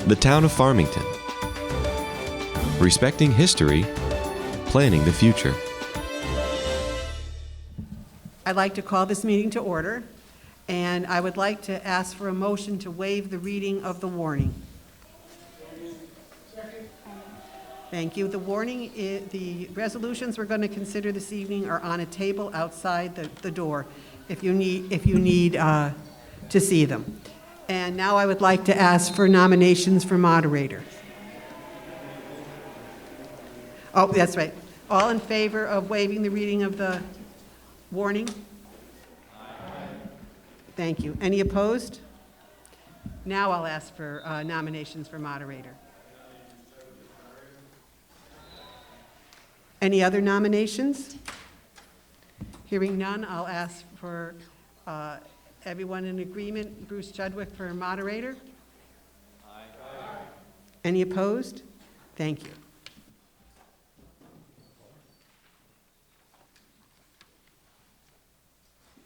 The town of Farmington. Respecting history, planning the future. I'd like to call this meeting to order, and I would like to ask for a motion to waive the reading of the warning. Thank you. The warning, the resolutions we're going to consider this evening are on a table outside the door if you need to see them. And now I would like to ask for nominations for moderator. Oh, that's right. All in favor of waiving the reading of the warning? Aye. Thank you. Any opposed? Now I'll ask for nominations for moderator. Any other nominations? Hearing none, I'll ask for everyone in agreement. Bruce Chudwick for moderator. Aye. Any opposed? Thank you.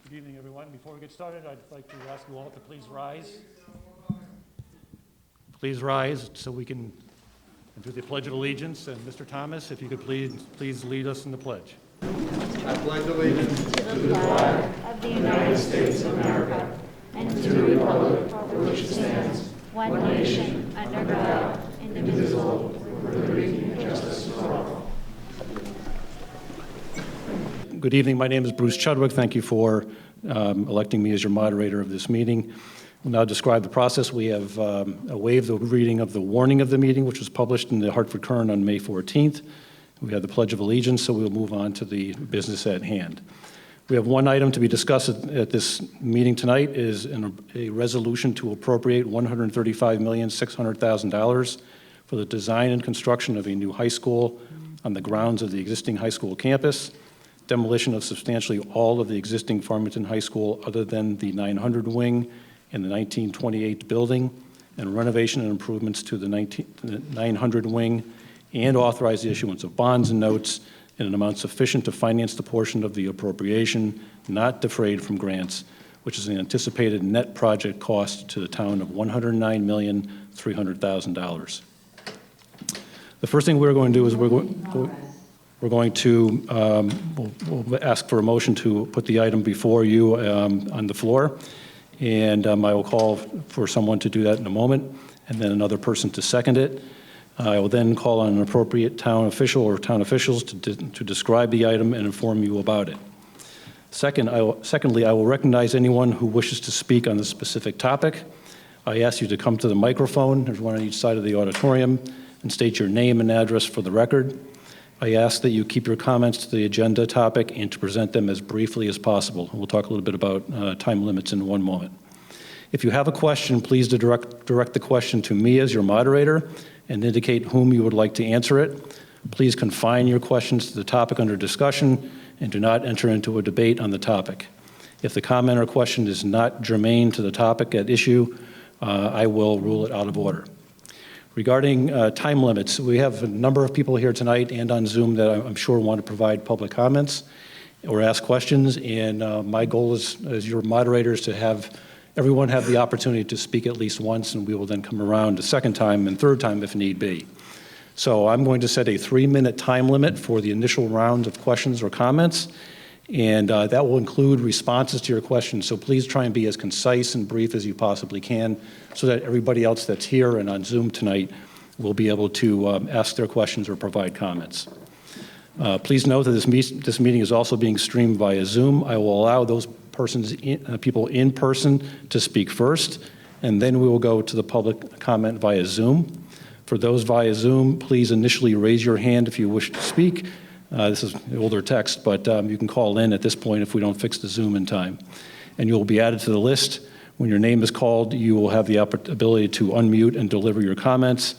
Good evening, everyone. Before we get started, I'd like to ask you all to please rise. Please rise so we can do the Pledge of Allegiance. And Mr. Thomas, if you could please lead us in the pledge. I pledge allegiance to the flag of the United States of America and to the republic for which it stands, one nation, under God, indivisible, with liberty and justice for all. Good evening. My name is Bruce Chudwick. Thank you for electing me as your moderator of this meeting. We'll now describe the process. We have waived the reading of the warning of the meeting, which was published in the Hartford Courant on May 14th. We have the Pledge of Allegiance, so we'll move on to the business at hand. We have one item to be discussed at this meeting tonight is a resolution to appropriate $135,600,000 for the design and construction of a new high school on the grounds of the existing high school campus, demolition of substantially all of the existing Farmington High School other than the 900 wing and the 1928 building, and renovation and improvements to the 900 wing, and authorize the issuance of bonds and notes in an amount sufficient to finance the portion of the appropriation not defrayed from grants, which is an anticipated net project cost to the town of $109,300,000. The first thing we're going to do is we'll ask for a motion to put the item before you on the floor. And I will call for someone to do that in a moment, and then another person to second it. I will then call on an appropriate town official or town officials to describe the item and inform you about it. Secondly, I will recognize anyone who wishes to speak on the specific topic. I ask you to come to the microphone, there's one on each side of the auditorium, and state your name and address for the record. I ask that you keep your comments to the agenda topic and to present them as briefly as possible. We'll talk a little bit about time limits in one moment. If you have a question, please direct the question to me as your moderator and indicate whom you would like to answer it. Please confine your questions to the topic under discussion and do not enter into a debate on the topic. If the comment or question is not germane to the topic at issue, I will rule it out of order. Regarding time limits, we have a number of people here tonight and on Zoom that I'm sure want to provide public comments or ask questions, and my goal is, as your moderators, to have everyone have the opportunity to speak at least once, and we will then come around a second time and third time if need be. So I'm going to set a 3-minute time limit for the initial round of questions or comments, and that will include responses to your questions. So please try and be as concise and brief as you possibly can so that everybody else that's here and on Zoom tonight will be able to ask their questions or provide comments. Please note that this meeting is also being streamed via Zoom. I will allow those people in person to speak first, and then we will go to the public comment via Zoom. For those via Zoom, please initially raise your hand if you wish to speak. This is older text, but you can call in at this point if we don't fix the Zoom in time. And you will be added to the list. When your name is called, you will have the ability to unmute and deliver your comments.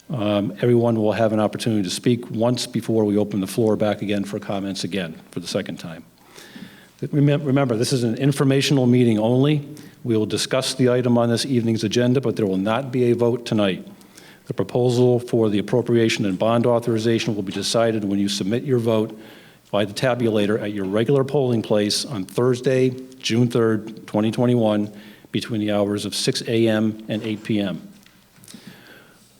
Everyone will have an opportunity to speak once before we open the floor back again for comments again for the second time. Remember, this is an informational meeting only. We will discuss the item on this evening's agenda, but there will not be a vote tonight. The proposal for the appropriation and bond authorization will be decided when you submit your vote by the tabulator at your regular polling place on Thursday, June 3rd, 2021, between the hours of 6 a.m. and 8 p.m.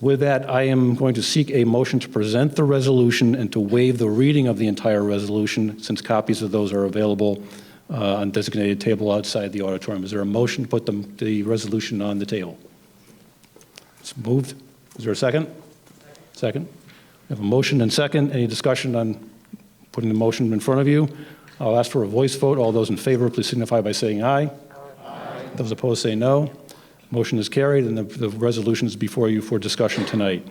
With that, I am going to seek a motion to present the resolution and to waive the reading of the entire resolution, since copies of those are available on designated table outside the auditorium. Is there a motion to put the resolution on the table? It's moved. Is there a second? Second. We have a motion and second. Any discussion on putting the motion in front of you? I'll ask for a voice vote. All those in favor, please signify by saying aye. Aye. Those opposed say no. Motion is carried, and the resolution is before you for discussion tonight.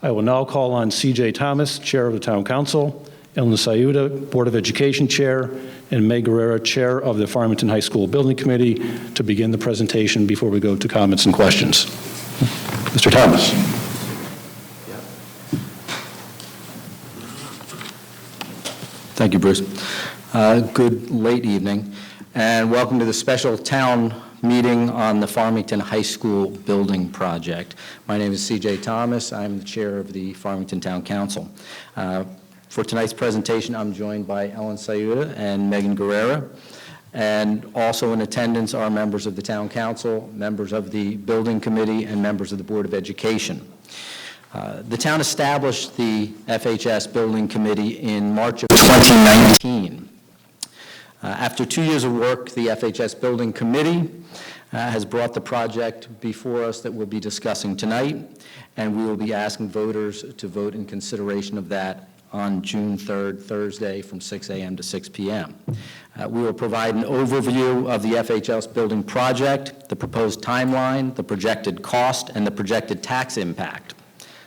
I will now call on C.J. Thomas, Chair of the Town Council, Ellen Sayuda, Board of Education Chair, and Meg Guerrera, Chair of the Farmington High School Building Committee, to begin the presentation before we go to comments and questions. Mr. Thomas. Thank you, Bruce. Good late evening, and welcome to the special town meeting on the Farmington High School building project. My name is C.J. Thomas. I'm the chair of the Farmington Town Council. For tonight's presentation, I'm joined by Ellen Sayuda and Megan Guerrera, and also in attendance are members of the Town Council, members of the Building Committee, and members of the Board of Education. The town established the FHS Building Committee in March of 2019. After 2 years of work, the FHS Building Committee has brought the project before us that we'll be discussing tonight, and we will be asking voters to vote in consideration of that on June 3rd, Thursday, from 6 a.m. to 6 p.m. We will provide an overview of the FHS building project, the proposed timeline, the projected cost, and the projected tax impact.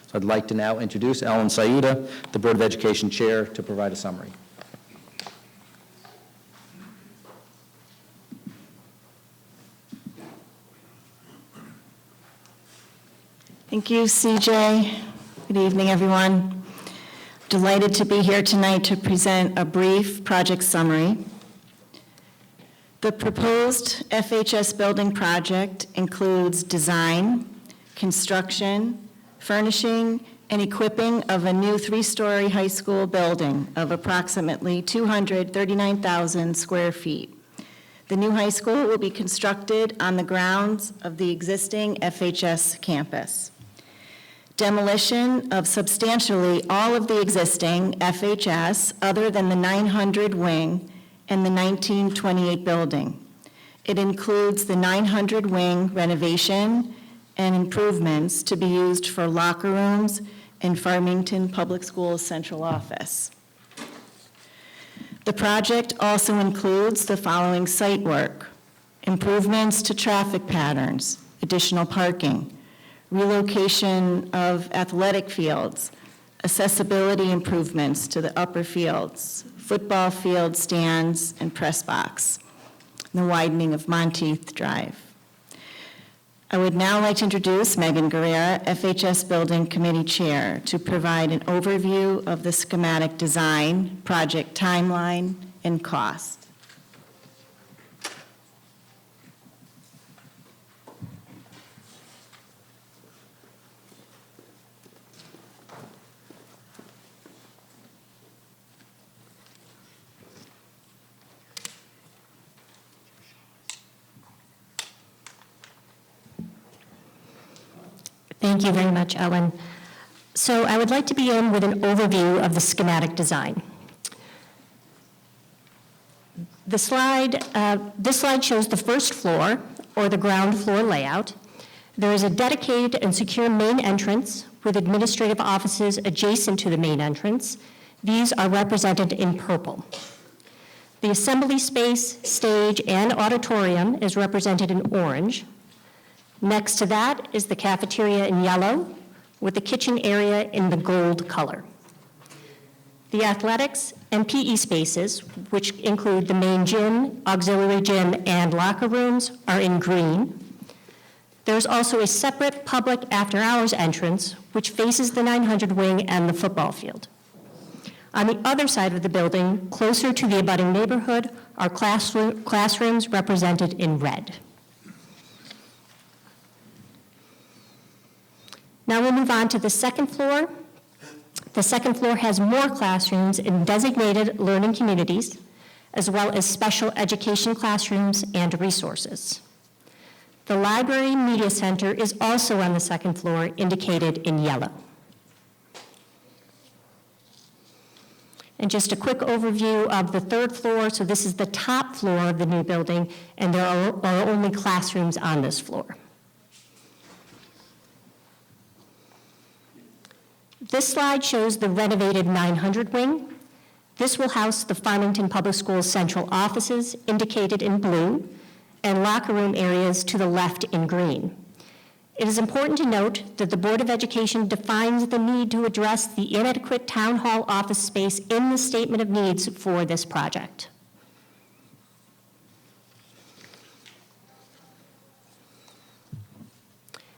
So I'd like to now introduce Ellen Sayuda, the Board of Education Chair, to provide a summary. Thank you, CJ. Good evening, everyone. Delighted to be here tonight to present a brief project summary. The proposed FHS building project includes design, construction, furnishing, and equipping of a new 3-story high school building of approximately 239,000 square feet. The new high school will be constructed on the grounds of the existing FHS campus. Demolition of substantially all of the existing FHS other than the 900 wing and the 1928 building. It includes the 900 wing renovation and improvements to be used for locker rooms in Farmington Public Schools Central Office. The project also includes the following site work: improvements to traffic patterns, additional parking, relocation of athletic fields, accessibility improvements to the upper fields, football field stands and press box, the widening of Monteith Drive. I would now like to introduce Megan Guerrera, FHS Building Committee Chair, to provide an overview of the schematic design, project timeline, and cost. Thank you very much, Ellen. So I would like to begin with an overview of the schematic design. This slide shows the first floor, or the ground floor layout. There is a dedicated and secure main entrance with administrative offices adjacent to the main entrance. These are represented in purple. The assembly space, stage, and auditorium is represented in orange. Next to that is the cafeteria in yellow, with the kitchen area in the gold color. The athletics and PE spaces, which include the main gym, auxiliary gym, and locker rooms, are in green. There's also a separate public after-hours entrance, which faces the 900 wing and the football field. On the other side of the building, closer to the abutting neighborhood, are classrooms represented in red. Now we'll move on to the second floor. The second floor has more classrooms in designated learning communities, as well as special education classrooms and resources. The Library Media Center is also on the second floor, indicated in yellow. And just a quick overview of the third floor. So this is the top floor of the new building, and there are only classrooms on this floor. This slide shows the renovated 900 wing. This will house the Farmington Public Schools central offices, indicated in blue, and locker room areas to the left in green. It is important to note that the Board of Education defines the need to address the inadequate town hall office space in the statement of needs for this project.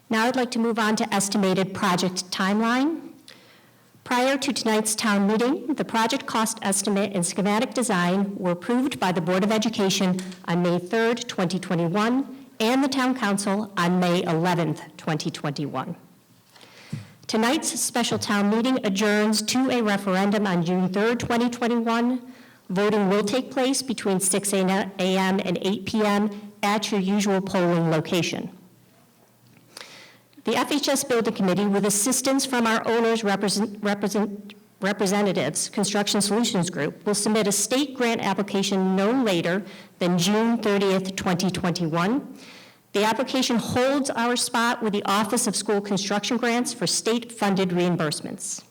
Now I'd like to move on to estimated project timeline. Prior to tonight's town meeting, the project cost estimate and schematic design were approved by the Board of Education on May 3rd, 2021, and the Town Council on May 11th, 2021. Tonight's special town meeting adjourns to a referendum on June 3rd, 2021. Voting will take place between 6 a.m. and 8 p.m. at your usual polling location. The FHS Building Committee, with assistance from our owner's representatives, Construction Solutions Group, will submit a state grant application no later than June 30th, 2021. The application holds our spot with the Office of School Construction Grants for state-funded reimbursements.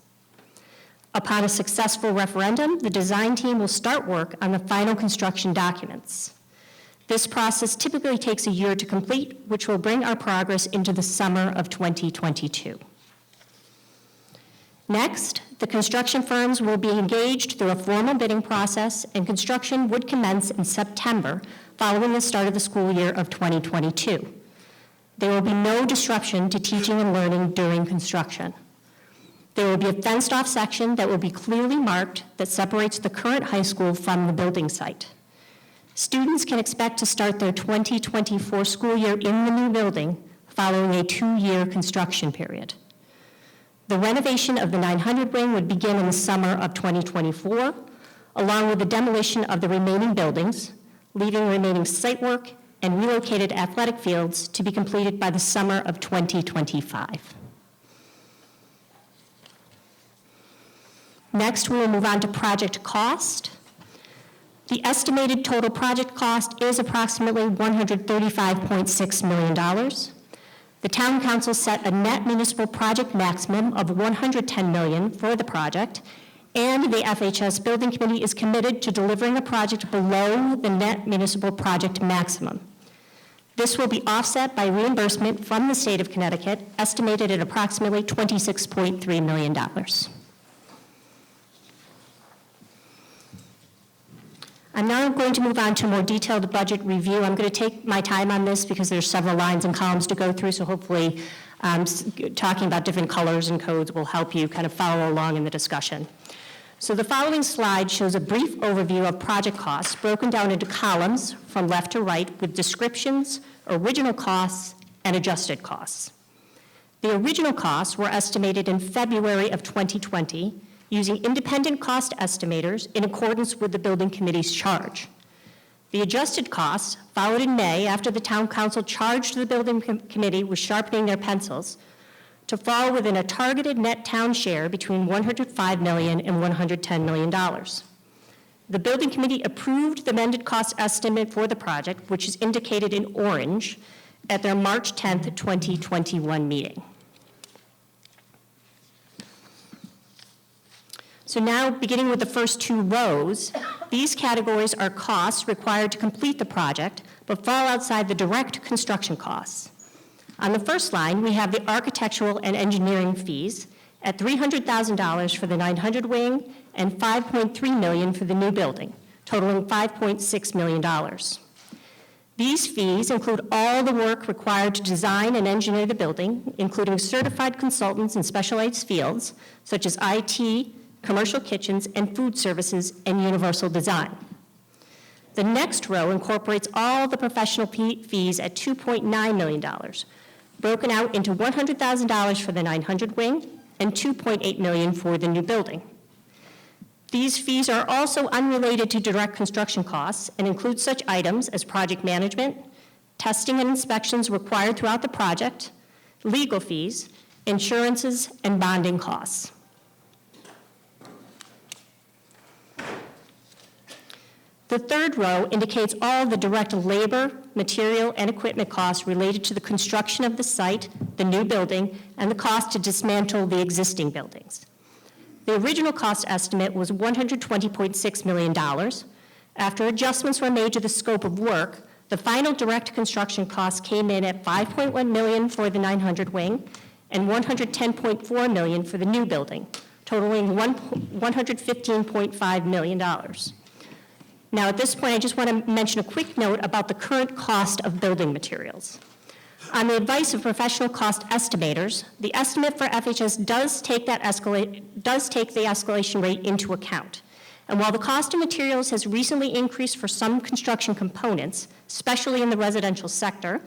Upon a successful referendum, the design team will start work on the final construction documents. This process typically takes a year to complete, which will bring our progress into the summer of 2022. Next, the construction firms will be engaged through a formal bidding process, and construction would commence in September following the start of the school year of 2022. There will be no disruption to teaching and learning during construction. There will be a fenced-off section that will be clearly marked that separates the current high school from the building site. Students can expect to start their 2024 school year in the new building following a 2-year construction period. The renovation of the 900 wing would begin in the summer of 2024, along with the demolition of the remaining buildings, leaving remaining site work and relocated athletic fields to be completed by the summer of 2025. Next, we will move on to project cost. The estimated total project cost is approximately $135.6 million. The Town Council set a net municipal project maximum of $110 million for the project, and the FHS Building Committee is committed to delivering a project below the net municipal project maximum. This will be offset by reimbursement from the state of Connecticut, estimated at approximately $26.3 million. I'm now going to move on to a more detailed budget review. I'm going to take my time on this because there's several lines and columns to go through, so hopefully talking about different colors and codes will help you kind of follow along in the discussion. So the following slide shows a brief overview of project costs broken down into columns from left to right with descriptions, original costs, and adjusted costs. The original costs were estimated in February of 2020 using independent cost estimators in accordance with the Building Committee's charge. The adjusted costs followed in May after the Town Council charged the Building Committee with sharpening their pencils to fall within a targeted net town share between $105 million and $110 million. The Building Committee approved the amended cost estimate for the project, which is indicated in orange, at their March 10th, 2021 meeting. So now, beginning with the first 2 rows, these categories are costs required to complete the project, but fall outside the direct construction costs. On the first line, we have the architectural and engineering fees at $300,000 for the 900 wing and $5.3 million for the new building, totaling $5.6 million. These fees include all the work required to design and engineer the building, including certified consultants in specialized fields, such as IT, commercial kitchens, and food services, and universal design. The next row incorporates all the professional fees at $2.9 million, broken out into $100,000 for the 900 wing and $2.8 million for the new building. These fees are also unrelated to direct construction costs and include such items as project management, testing and inspections required throughout the project, legal fees, insurances, and bonding costs. The third row indicates all the direct labor, material, and equipment costs related to the construction of the site, the new building, and the cost to dismantle the existing buildings. The original cost estimate was $120.6 million. After adjustments were made to the scope of work, the final direct construction cost came in at $5.1 million for the 900 wing and $110.4 million for the new building, totaling $115.5 million. Now, at this point, I just want to mention a quick note about the current cost of building materials. On the advice of professional cost estimators, the estimate for FHS does take the escalation rate into account. And while the cost of materials has recently increased for some construction components, especially in the residential sector,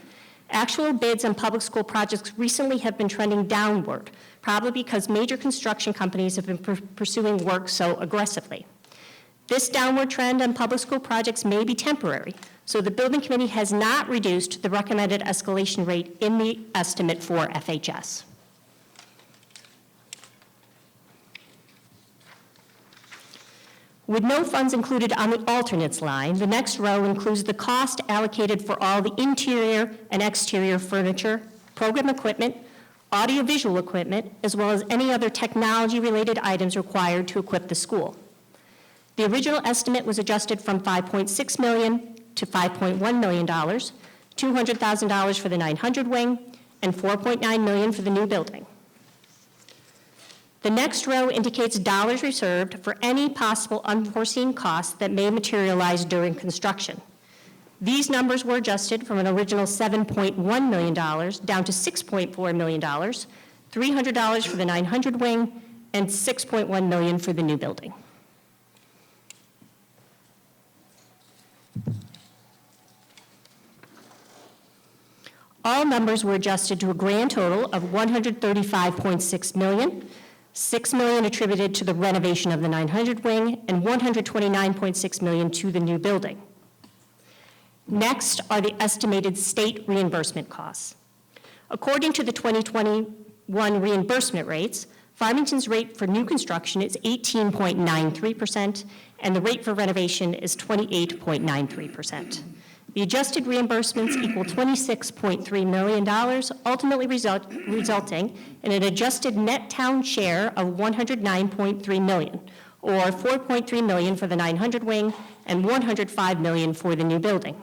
actual bids on public school projects recently have been trending downward, probably because major construction companies have been pursuing work so aggressively. This downward trend on public school projects may be temporary, so the building committee has not reduced the recommended escalation rate in the estimate for FHS. With no funds included on the alternates line, the next row includes the cost allocated for all the interior and exterior furniture, program equipment, audiovisual equipment, as well as any other technology-related items required to equip the school. The original estimate was adjusted from $5.6 million to $5.1 million, $200,000 for the 900 wing, and $4.9 million for the new building. The next row indicates dollars reserved for any possible unforeseen costs that may materialize during construction. These numbers were adjusted from an original $7.1 million down to $6.4 million, $300 for the 900 wing, and $6.1 million for the new building. All numbers were adjusted to a grand total of $135.6 million, $6 million attributed to the renovation of the 900 wing, and $129.6 million to the new building. Next are the estimated state reimbursement costs. According to the 2021 reimbursement rates, Farmington's rate for new construction is 18.93%, and the rate for renovation is 28.93%. The adjusted reimbursements equal $26.3 million, ultimately resulting in an adjusted net town share of $109.3 million, or $4.3 million for the 900 wing and $105 million for the new building.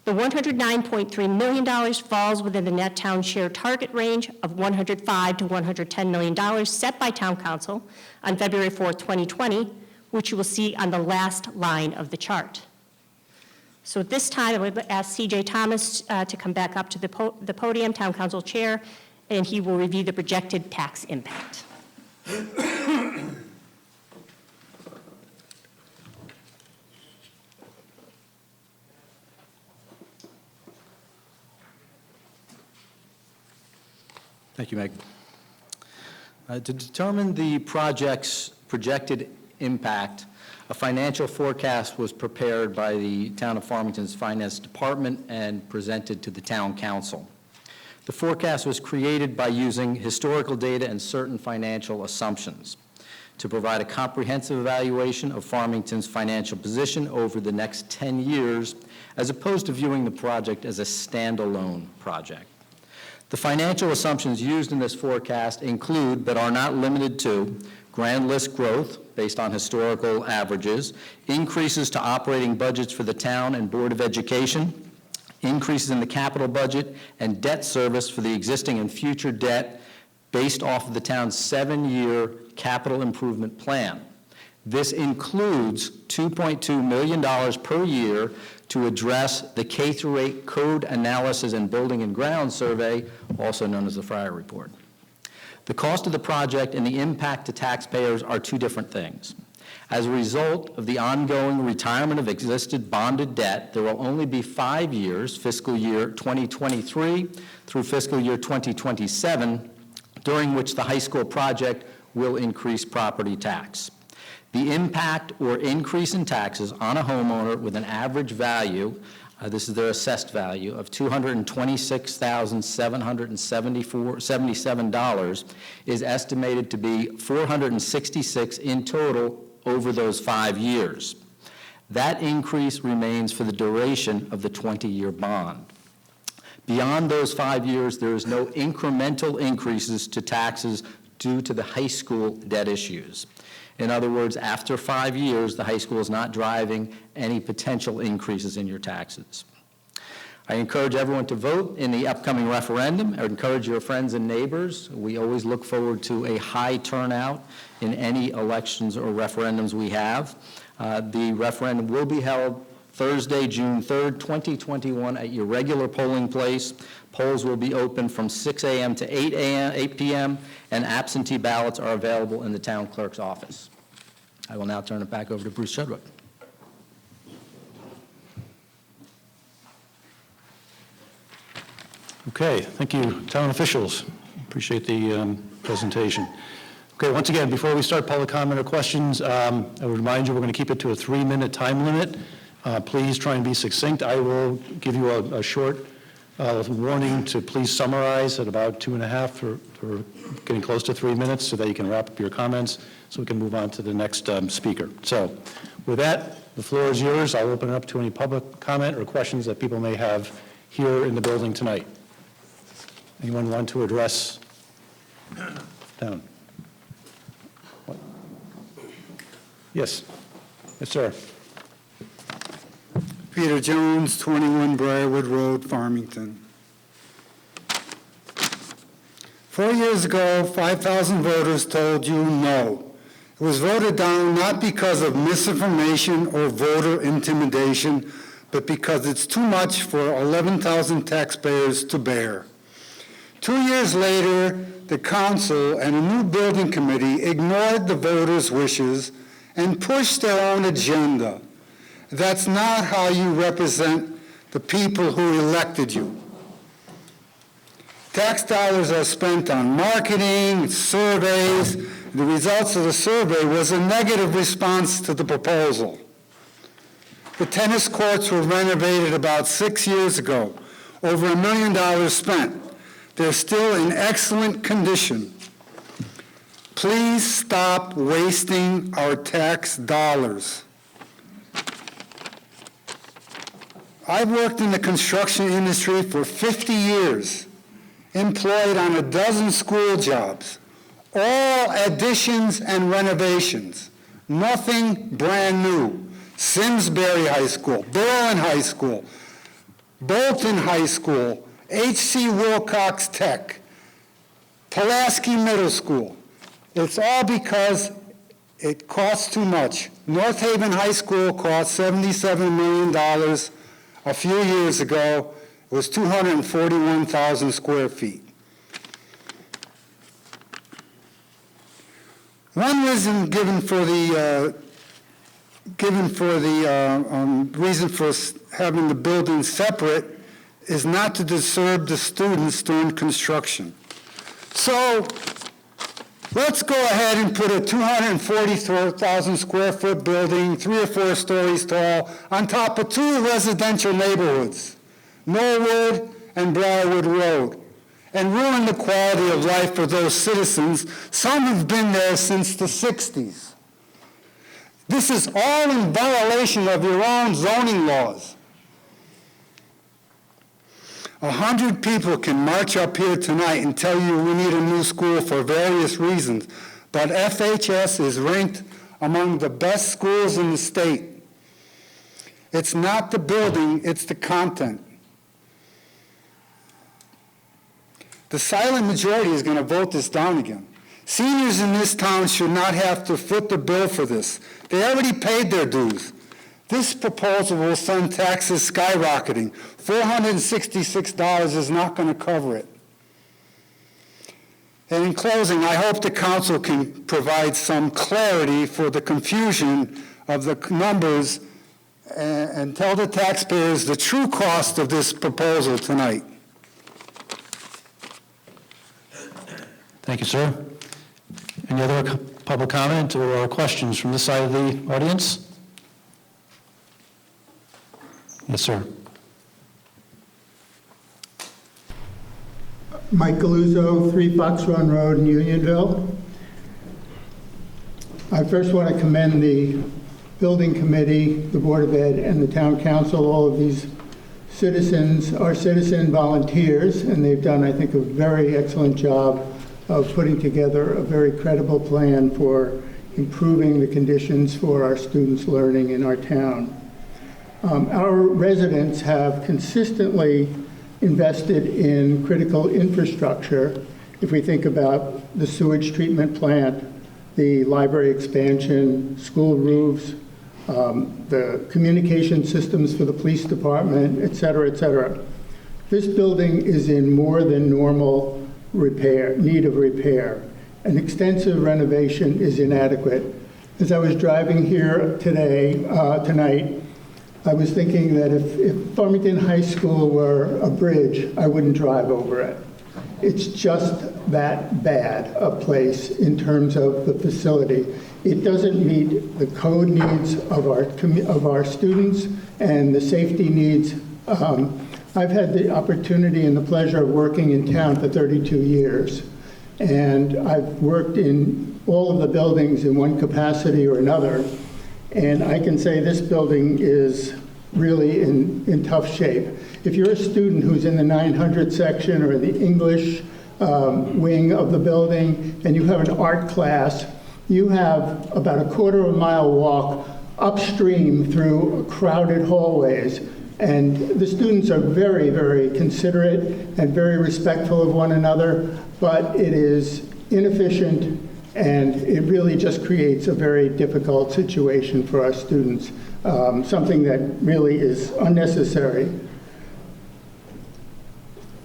The $109.3 million falls within the net town share target range of $105 to $110 million set by Town Council on February 4th, 2020, which you will see on the last line of the chart. So at this time, I would ask C.J. Thomas to come back up to the podium, Town Council Chair, and he will review the projected tax impact. Thank you, Meg. To determine the project's projected impact, a financial forecast was prepared by the Town of Farmington's Finance Department and presented to the Town Council. The forecast was created by using historical data and certain financial assumptions to provide a comprehensive evaluation of Farmington's financial position over the next 10 years, as opposed to viewing the project as a standalone project. The financial assumptions used in this forecast include, but are not limited to, grand list growth based on historical averages, increases to operating budgets for the town and Board of Education, increases in the capital budget, and debt service for the existing and future debt based off of the town's 7-year capital improvement plan. This includes $2.2 million per year to address the K-8 code analysis and building and ground survey, also known as the Fryer Report. The cost of the project and the impact to taxpayers are two different things. As a result of the ongoing retirement of existing bonded debt, there will only be 5 years, fiscal year 2023 through fiscal year 2027, during which the high school project will increase property tax. The impact or increase in taxes on a homeowner with an average value This is their assessed value of $226,777 is estimated to be $466 in total over those 5 years. That increase remains for the duration of the 20-year bond. Beyond those 5 years, there is no incremental increases to taxes due to the high school debt issues. In other words, after 5 years, the high school is not driving any potential increases in your taxes. I encourage everyone to vote in the upcoming referendum. I encourage your friends and neighbors. We always look forward to a high turnout in any elections or referendums we have. The referendum will be held Thursday, June 3rd, 2021 at your regular polling place. Polls will be open from 6 a.m. to 8 p.m., and absentee ballots are available in the town clerk's office. I will now turn it back over to Bruce Shudrook. Okay, thank you, town officials. Appreciate the presentation. Okay, once again, before we start public comment or questions, I would remind you we're going to keep it to a 3-minute time limit. Please try and be succinct. I will give you a short warning to please summarize at about 2.5 or getting close to 3 minutes so that you can wrap up your comments so we can move on to the next speaker. So with that, the floor is yours. I'll open it up to any public comment or questions that people may have here in the building tonight. Anyone want to address town? What? Yes. Yes, sir. Peter Jones, 21 Briarwood Road, Farmington. 4 years ago, 5,000 voters told you no. It was voted down not because of misinformation or voter intimidation, but because it's too much for 11,000 taxpayers to bear. 2 years later, the council and a new building committee ignored the voters' wishes and pushed their own agenda. That's not how you represent the people who elected you. Tax dollars are spent on marketing, surveys. The results of the survey was a negative response to the proposal. The tennis courts were renovated about 6 years ago, over $1 million spent. They're still in excellent condition. Please stop wasting our tax dollars. I've worked in the construction industry for 50 years, employed on a dozen school jobs, all additions and renovations, nothing brand new. Simsbury High School, Berlin High School, Bolton High School, H.C. Wilcox Tech, Pulaski Middle School. It's all because it costs too much. North Haven High School cost $77 million a few years ago. It was 241,000 square feet. One reason given for the reason for having the building separate is not to disturb the students during construction. So let's go ahead and put a 244,000 square foot building, 3 or 4 stories tall, on top of 2 residential neighborhoods, Norwood and Briarwood Road, and ruin the quality of life for those citizens. Some have been there since the 60s. This is all in violation of your own zoning laws. 100 people can march up here tonight and tell you we need a new school for various reasons, but FHS is ranked among the best schools in the state. It's not the building, it's the content. The silent majority is going to vote this down again. Seniors in this town should not have to foot the bill for this. They already paid their dues. This proposal will send taxes skyrocketing. $466 is not going to cover it. And in closing, I hope the council can provide some clarity for the confusion of the numbers and tell the taxpayers the true cost of this proposal tonight. Thank you, sir. Any other public comment or questions from this side of the audience? Yes, sir. Mike Galuzzo, 3 Fox Run Road in Unionville. I first want to commend the Building Committee, the Board of Ed, and the Town Council. All of these citizens are citizen volunteers, and they've done, I think, a very excellent job of putting together a very credible plan for improving the conditions for our students' learning in our town. Our residents have consistently invested in critical infrastructure. If we think about the sewage treatment plant, the library expansion, school roofs, the communication systems for the police department, et cetera, et cetera. This building is in more than normal need of repair. An extensive renovation is inadequate. As I was driving here tonight, I was thinking that if Farmington High School were a bridge, I wouldn't drive over it. It's just that bad a place in terms of the facility. It doesn't meet the code needs of our students and the safety needs. I've had the opportunity and the pleasure of working in town for 32 years, and I've worked in all of the buildings in one capacity or another, and I can say this building is really in tough shape. If you're a student who's in the 900 section or the English wing of the building and you have an art class, you have about a quarter of a mile walk upstream through crowded hallways. And the students are very, very considerate and very respectful of one another, but it is inefficient and it really just creates a very difficult situation for our students, something that really is unnecessary.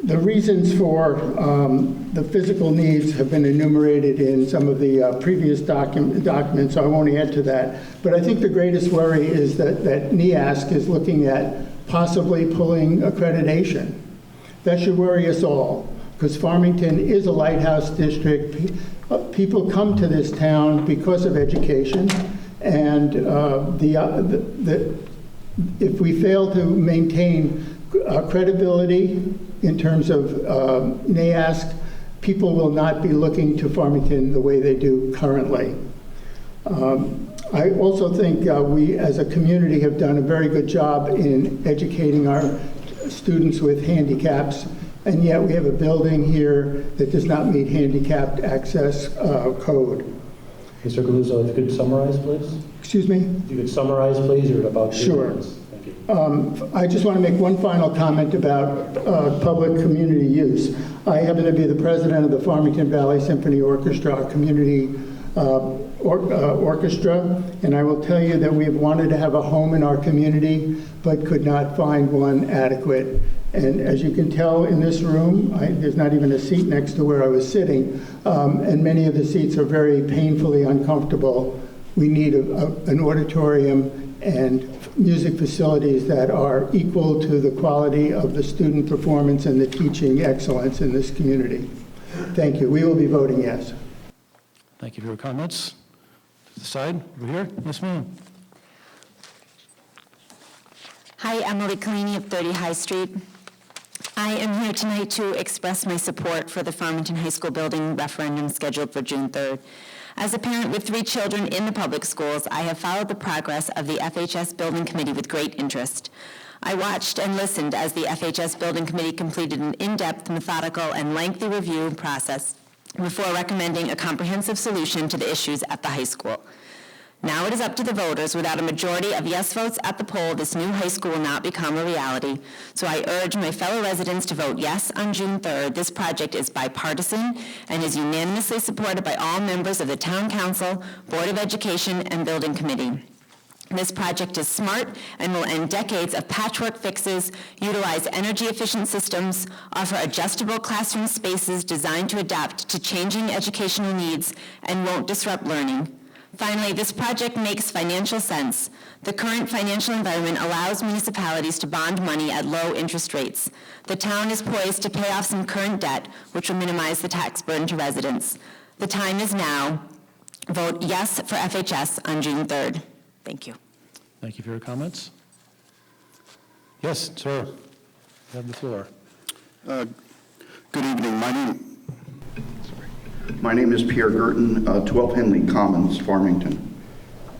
The reasons for the physical needs have been enumerated in some of the previous documents, so I won't add to that. But I think the greatest worry is that NEASC is looking at possibly pulling accreditation. That should worry us all, because Farmington is a lighthouse district. People come to this town because of education, and if we fail to maintain credibility in terms of NEASC, people will not be looking to Farmington the way they do currently. I also think we as a community have done a very good job in educating our students with handicaps, and yet we have a building here that does not meet handicapped access code. Mr. Galuzzo, if you could summarize, please. Excuse me? If you could summarize, please, or about 2 Sure. minutes. Thank you. I just want to make one final comment about public community use. I happen to be the president of the Farmington Valley Symphony Orchestra, a community orchestra, and I will tell you that we have wanted to have a home in our community, but could not find one adequate. And as you can tell in this room, there's not even a seat next to where I was sitting, and many of the seats are very painfully uncomfortable. We need an auditorium and music facilities that are equal to the quality of the student performance and the teaching excellence in this community. Thank you. We will be voting yes. Thank you for your comments. To the side, over here. Yes, ma'am. Hi, Emily Collini of 30 High Street. I am here tonight to express my support for the Farmington High School building referendum scheduled for June 3rd. As a parent with 3 children in the public schools, I have followed the progress of the FHS Building Committee with great interest. I watched and listened as the FHS Building Committee completed an in-depth, methodical, and lengthy review process before recommending a comprehensive solution to the issues at the high school. Now it is up to the voters. Without a majority of yes votes at the poll, this new high school will not become a reality. So I urge my fellow residents to vote yes on June 3rd. This project is bipartisan and is unanimously supported by all members of the Town Council, Board of Education, and Building Committee. This project is smart and will end decades of patchwork fixes, utilize energy-efficient systems, offer adjustable classroom spaces designed to adapt to changing educational needs, and won't disrupt learning. Finally, this project makes financial sense. The current financial environment allows municipalities to bond money at low interest rates. The town is poised to pay off some current debt, which will minimize the tax burden to residents. The time is now. Vote yes for FHS on June 3rd. Thank you. Thank you for your comments. Yes, sir. You have the floor. Good evening. My name is Pierre Gerton, 12 Henley Commons, Farmington.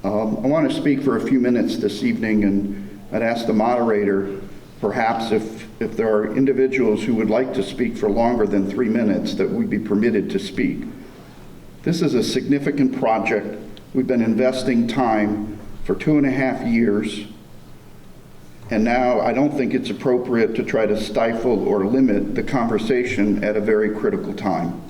I want to speak for a few minutes this evening, and I'd ask the moderator, perhaps if there are individuals who would like to speak for longer than 3 minutes, that we be permitted to speak. This is a significant project. We've been investing time for 2.5 years. And now I don't think it's appropriate to try to stifle or limit the conversation at a very critical time.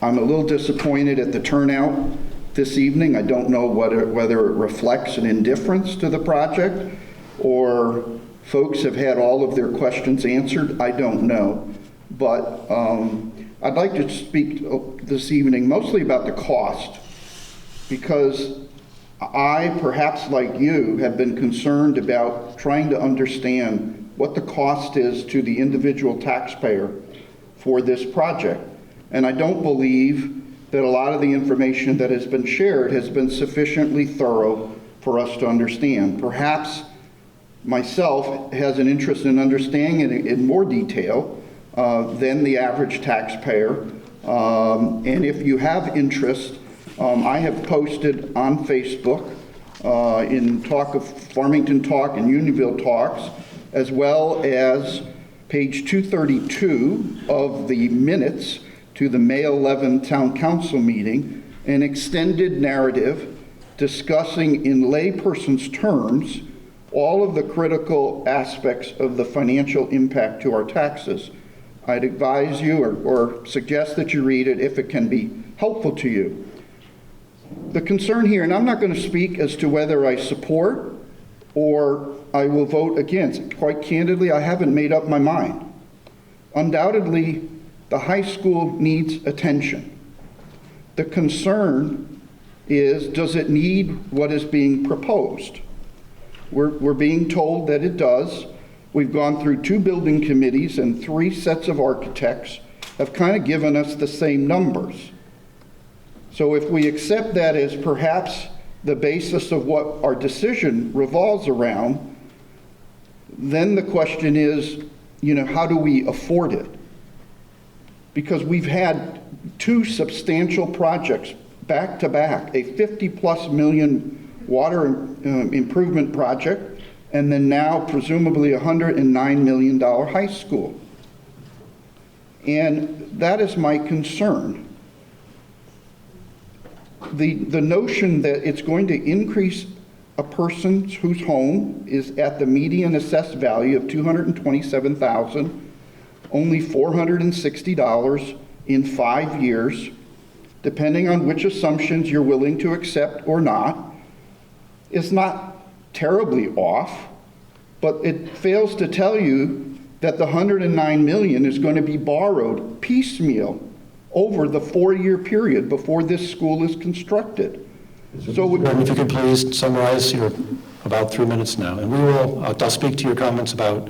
I'm a little disappointed at the turnout this evening. I don't know whether it reflects an indifference to the project or folks have had all of their questions answered. I don't know. But I'd like to speak this evening mostly about the cost, because I, perhaps like you, have been concerned about trying to understand what the cost is to the individual taxpayer for this project. And I don't believe that a lot of the information that has been shared has been sufficiently thorough for us to understand. Perhaps myself has an interest in understanding it in more detail than the average taxpayer. And if you have interest, I have posted on Facebook in Farmington Talk and Unionville Talks, as well as page 232 of the minutes to the May 11 Town Council meeting, an extended narrative discussing in layperson's terms all of the critical aspects of the financial impact to our taxes. I'd advise you or suggest that you read it if it can be helpful to you. The concern here, and I'm not going to speak as to whether I support or I will vote against. Quite candidly, I haven't made up my mind. Undoubtedly, the high school needs attention. The concern is, does it need what is being proposed? We're being told that it does. We've gone through 2 building committees and 3 sets of architects have kind of given us the same numbers. So if we accept that as perhaps the basis of what our decision revolves around, then the question is, how do we afford it? Because we've had 2 substantial projects back to back, a $50+ million water improvement project, and then now presumably a $109 million high school. And that is my concern. The notion that it's going to increase a person whose home is at the median assessed value of $227,000, only $460 in 5 years, depending on which assumptions you're willing to accept or not, is not terribly off, but it fails to tell you that the $109 million is going to be borrowed piecemeal over the 4-year period before this school is constructed. So if you could please summarize, you're about 3 minutes now, and I'll speak to your comments about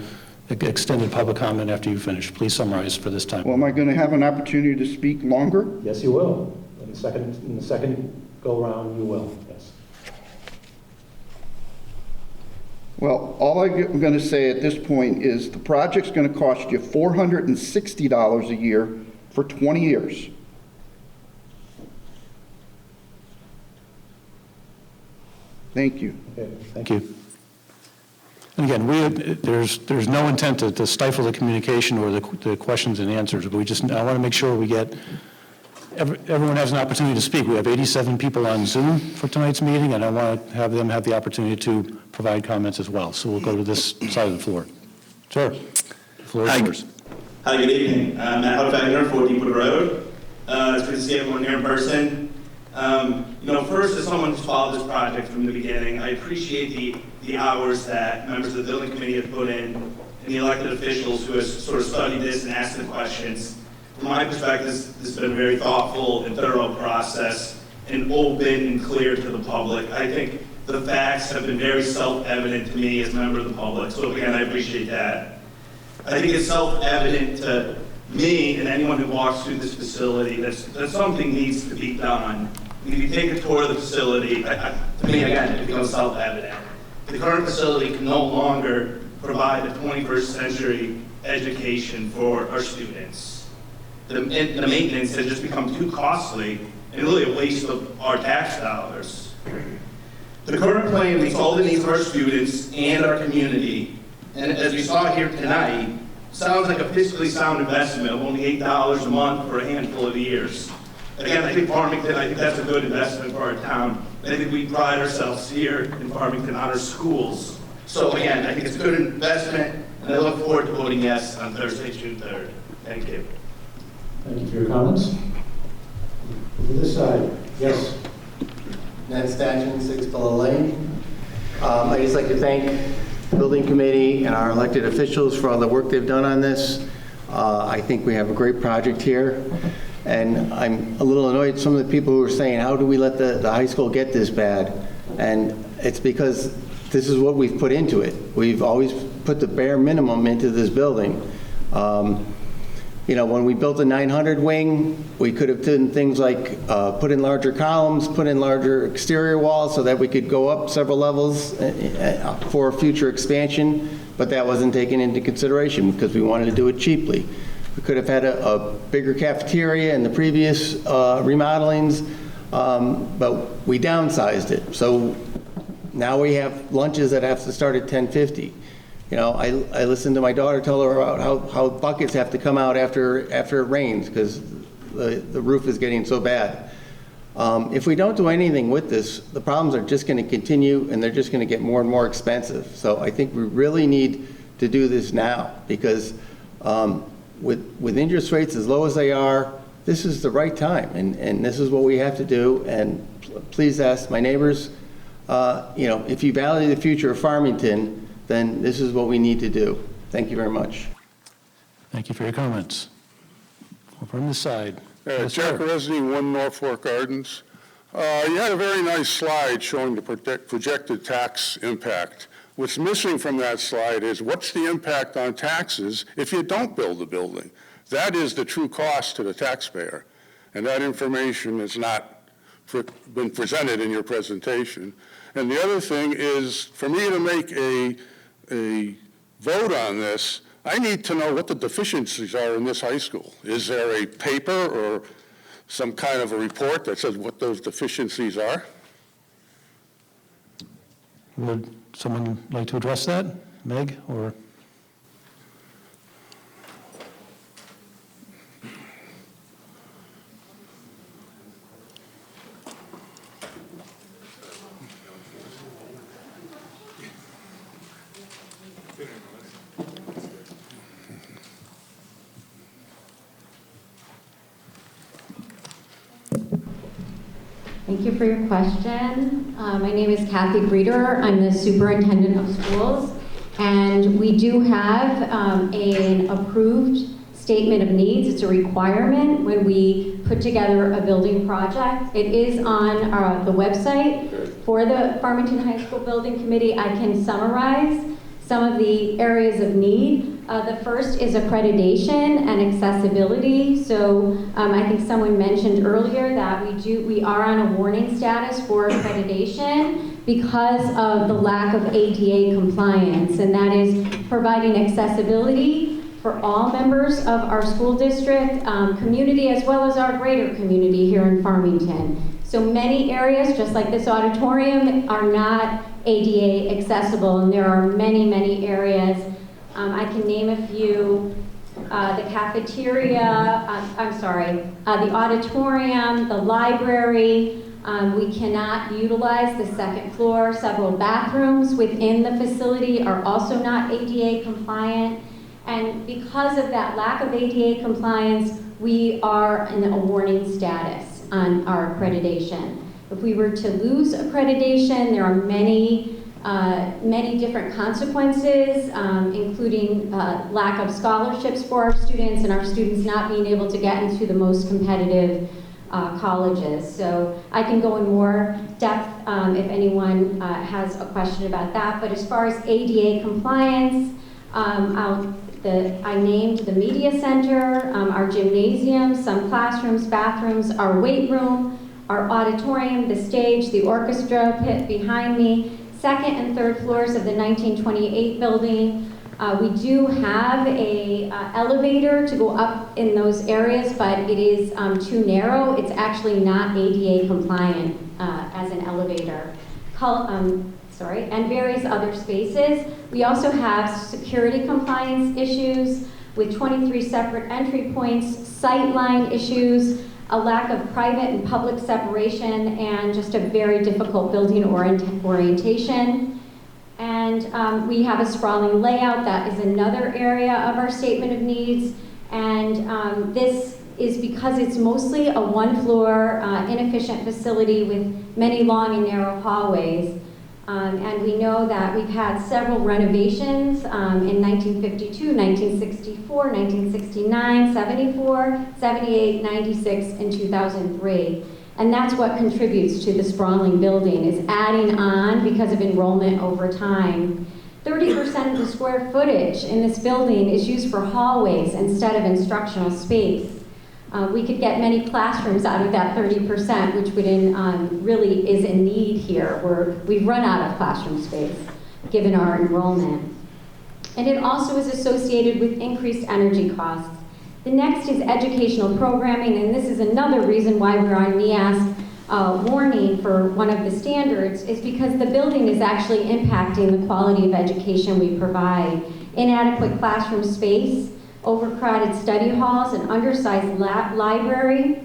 extended public comment after you finish. Please summarize for this time. Well, am I going to have an opportunity to speak longer? Yes, you will. In the second go around, you will. Yes. Well, all I'm going to say at this point is the project's going to cost you $460 a year for 20 years. Thank you. Okay, thank you. And again, there's no intent to stifle the communication or the questions and answers, but I want to make sure we get, everyone has an opportunity to speak. We have 87 people on Zoom for tonight's meeting, and I want to have them have the opportunity to provide comments as well. So we'll go to this side of the floor. Sir, the floor is yours. Hi, good evening. Matt Hudfagner, 4 Deepwood Road. It's good to see everyone here in person. First, as someone who's followed this project from the beginning, I appreciate the hours that members of the building committee have put in and the elected officials who have sort of studied this and asked the questions. From my perspective, this has been a very thoughtful and thorough process and open and clear to the public. I think the facts have been very self-evident to me as a member of the public, so again, I appreciate that. I think it's self-evident to me and anyone who walks through this facility that something needs to be done. If you take a tour of the facility, to me, again, it becomes self-evident. The current facility can no longer provide the 21st century education for our students. The maintenance has just become too costly and really a waste of our tax dollars. The current plan meets all the needs of our students and our community, and as we saw here tonight, sounds like a fiscally sound investment of only $8 a month for a handful of years. Again, I think Farmington, I think that's a good investment for our town. I think we pride ourselves here in Farmington on our schools. So again, I think it's a good investment, and I look forward to voting yes on Thursday, June 3rd. Thank you. Thank you for your comments. To this side, yes. Ned Statchen, 6 Pillow Lane. I'd just like to thank the building committee and our elected officials for all the work they've done on this. I think we have a great project here. And I'm a little annoyed at some of the people who are saying, how do we let the high school get this bad? And it's because this is what we've put into it. We've always put the bare minimum into this building. You know, when we built the 900 wing, we could have done things like put in larger columns, put in larger exterior walls so that we could go up several levels for future expansion, but that wasn't taken into consideration because we wanted to do it cheaply. We could have had a bigger cafeteria in the previous remodelings, but we downsized it. So now we have lunches that have to start at 10:50. You know, I listened to my daughter tell her about how buckets have to come out after it rains because the roof is getting so bad. If we don't do anything with this, the problems are just going to continue and they're just going to get more and more expensive. So I think we really need to do this now because with interest rates as low as they are, this is the right time and this is what we have to do. And please ask my neighbors, you know, if you value the future of Farmington, then this is what we need to do. Thank you very much. Thank you for your comments. Over on this side. Jack Resney, 1 Norfolk Gardens. You had a very nice slide showing the projected tax impact. What's missing from that slide is what's the impact on taxes if you don't build the building? That is the true cost to the taxpayer. And that information has not been presented in your presentation. And the other thing is, for me to make a vote on this, I need to know what the deficiencies are in this high school. Is there a paper or some kind of a report that says what those deficiencies are? Would someone like to address that? Meg or? Thank you for your question. My name is Kathy Breeder. I'm the superintendent of schools, and we do have an approved statement of needs. It's a requirement when we put together a building project. It is on the website for the Farmington High School Building Committee. I can summarize some of the areas of need. The first is accreditation and accessibility. So I think someone mentioned earlier that we are on a warning status for accreditation because of the lack of ADA compliance, and that is providing accessibility for all members of our school district, community, as well as our greater community here in Farmington. So many areas, just like this auditorium, are not ADA accessible, and there are many, many areas. I can name a few: the cafeteria, the auditorium, the library. We cannot utilize the second floor. Several bathrooms within the facility are also not ADA compliant. And because of that lack of ADA compliance, we are in a warning status on our accreditation. If we were to lose accreditation, there are many different consequences, including lack of scholarships for our students and our students not being able to get into the most competitive colleges. So I can go in more depth if anyone has a question about that. But as far as ADA compliance, I named the media center, our gymnasium, some classrooms, bathrooms, our weight room, our auditorium, the stage, the orchestra pit behind me, second and third floors of the 1928 building, We do have a elevator to go up in those areas, but it is too narrow. It's actually not ADA compliant as an elevator. And various other spaces. We also have security compliance issues with 23 separate entry points, sightline issues, a lack of private and public separation, and just a very difficult building orientation. And we have a sprawling layout. That is another area of our statement of needs. And this is because it's mostly a one-floor, inefficient facility with many long and narrow hallways. And we know that we've had several renovations in 1952, 1964, 1969, 74, 78, 96, and 2003. And that's what contributes to the sprawling building, is adding on because of enrollment over time. 30% of the square footage in this building is used for hallways instead of instructional space. We could get many classrooms out of that 30%, which would really is in need here, where we've run out of classroom space, given our enrollment. And it also is associated with increased energy costs. The next is educational programming, and this is another reason why we're on NEASC warning for one of the standards, is because the building is actually impacting the quality of education we provide. Inadequate classroom space, overcrowded study halls, an undersized library,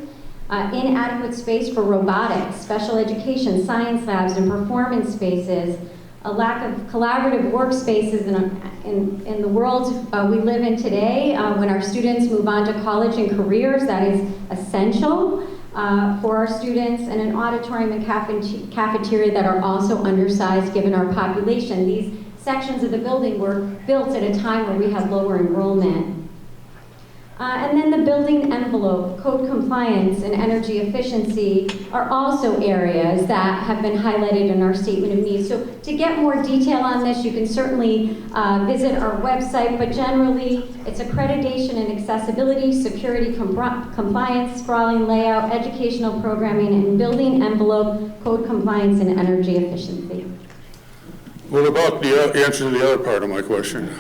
inadequate space for robotics, special education, science labs, and performance spaces, a lack of collaborative workspaces in the world we live in today. When our students move on to college and careers, that is essential for our students, and an auditorium and cafeteria that are also undersized given our population. These sections of the building were built at a time where we had lower enrollment. And then the building envelope, code compliance, and energy efficiency are also areas that have been highlighted in our statement of needs. So to get more detail on this, you can certainly visit our website, but generally it's accreditation and accessibility, security compliance, sprawling layout, educational programming, and building envelope, code compliance, and energy efficiency. What about the answer to the other part of my question?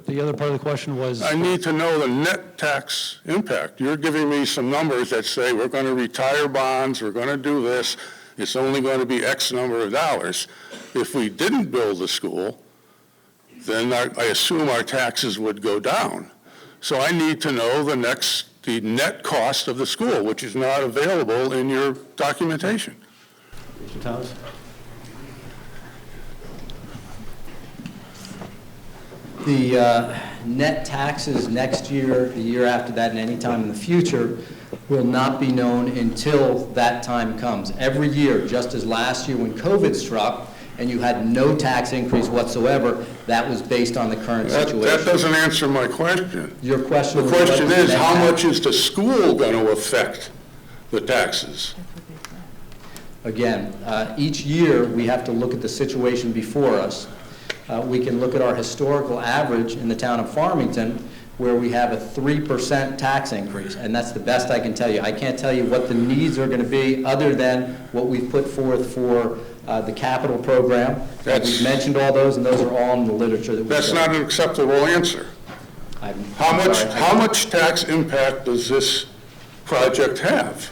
The other part of the question was? I need to know the net tax impact. You're giving me some numbers that say we're going to retire bonds, we're going to do this, it's only going to be X number of dollars. If we didn't build the school, then I assume our taxes would go down. So I need to know the net cost of the school, which is not available in your documentation. Mr. Thomas? The net taxes next year, the year after that, and any time in the future will not be known until that time comes. Every year, just as last year when COVID struck and you had no tax increase whatsoever, that was based on the current situation. That doesn't answer my question. Your question. The question is, how much is the school going to affect the taxes? Again, each year we have to look at the situation before us. We can look at our historical average in the town of Farmington, where we have a 3% tax increase, and that's the best I can tell you. I can't tell you what the needs are going to be other than what we've put forth for the capital program. We've mentioned all those, and those are all in the literature that we've That's not an acceptable answer. How much tax impact does this project have?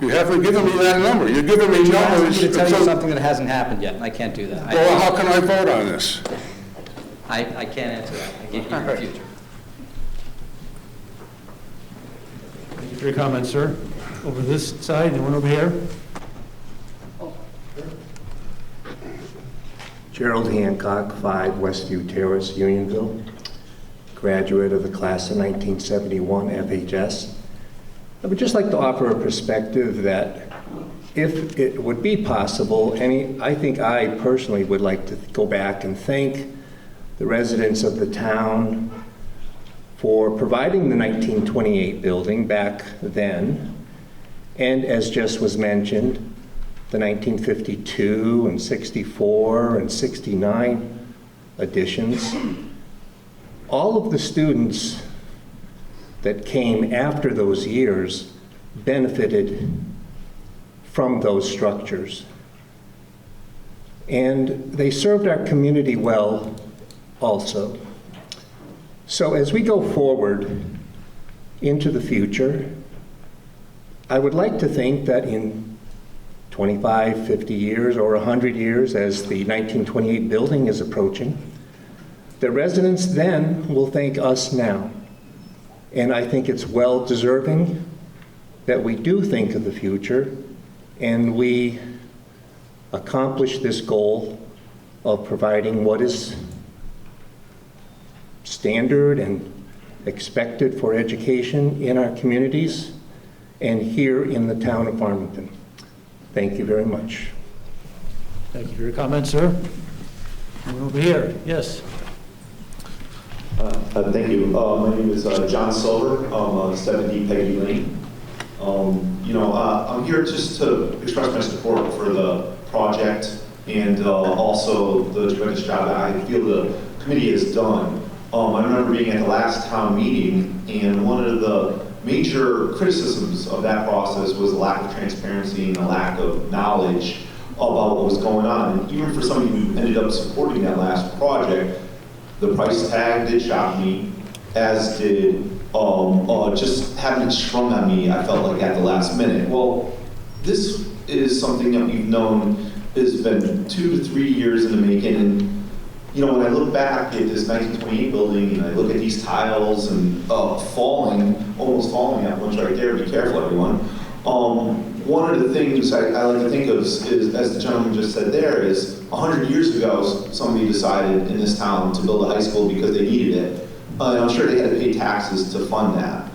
You haven't given me that number. You're giving me numbers. I'm going to tell you something that hasn't happened yet, and I can't do that. Well, how can I vote on this? I can't answer that. I can't give you the future. Thank you for your comments, sir. Over this side, and one over here. Gerald Hancock, 5 Westview Terrace, Unionville, graduate of the class of 1971 FHS. I would just like to offer a perspective that if it would be possible, I think I personally would like to go back and thank the residents of the town for providing the 1928 building back then, and as just was mentioned, the 1952 and 64 and 69 additions. All of the students that came after those years benefited from those structures. and they served our community well also. So as we go forward into the future, I would like to think that in 25, 50 years, or 100 years, as the 1928 building is approaching, the residents then will thank us now. And I think it's well deserving that we do think of the future and we accomplish this goal of providing what is standard and expected for education in our communities and here in the town of Farmington. Thank you very much. Thank you for your comments, sir. And over here, yes. Thank you. My name is John Silver. I'm 70 Peggy Lane. I'm here just to express my support for the project and also the tremendous job that I feel the committee has done. I remember being at the last town meeting, and one of the major criticisms of that process was the lack of transparency and the lack of knowledge about what was going on. And even for somebody who ended up supporting that last project, the price tag did shock me, as did just having it sprung on me, I felt like, at the last minute. Well, this is something that we've known has been 2 to 3 years in the making, and when I look back at this 1928 building and I look at these tiles and almost falling at once right there, be careful everyone. One of the things I like to think of is, as the gentleman just said there, is 100 years ago somebody decided in this town to build a high school because they needed it. And I'm sure they had to pay taxes to fund that.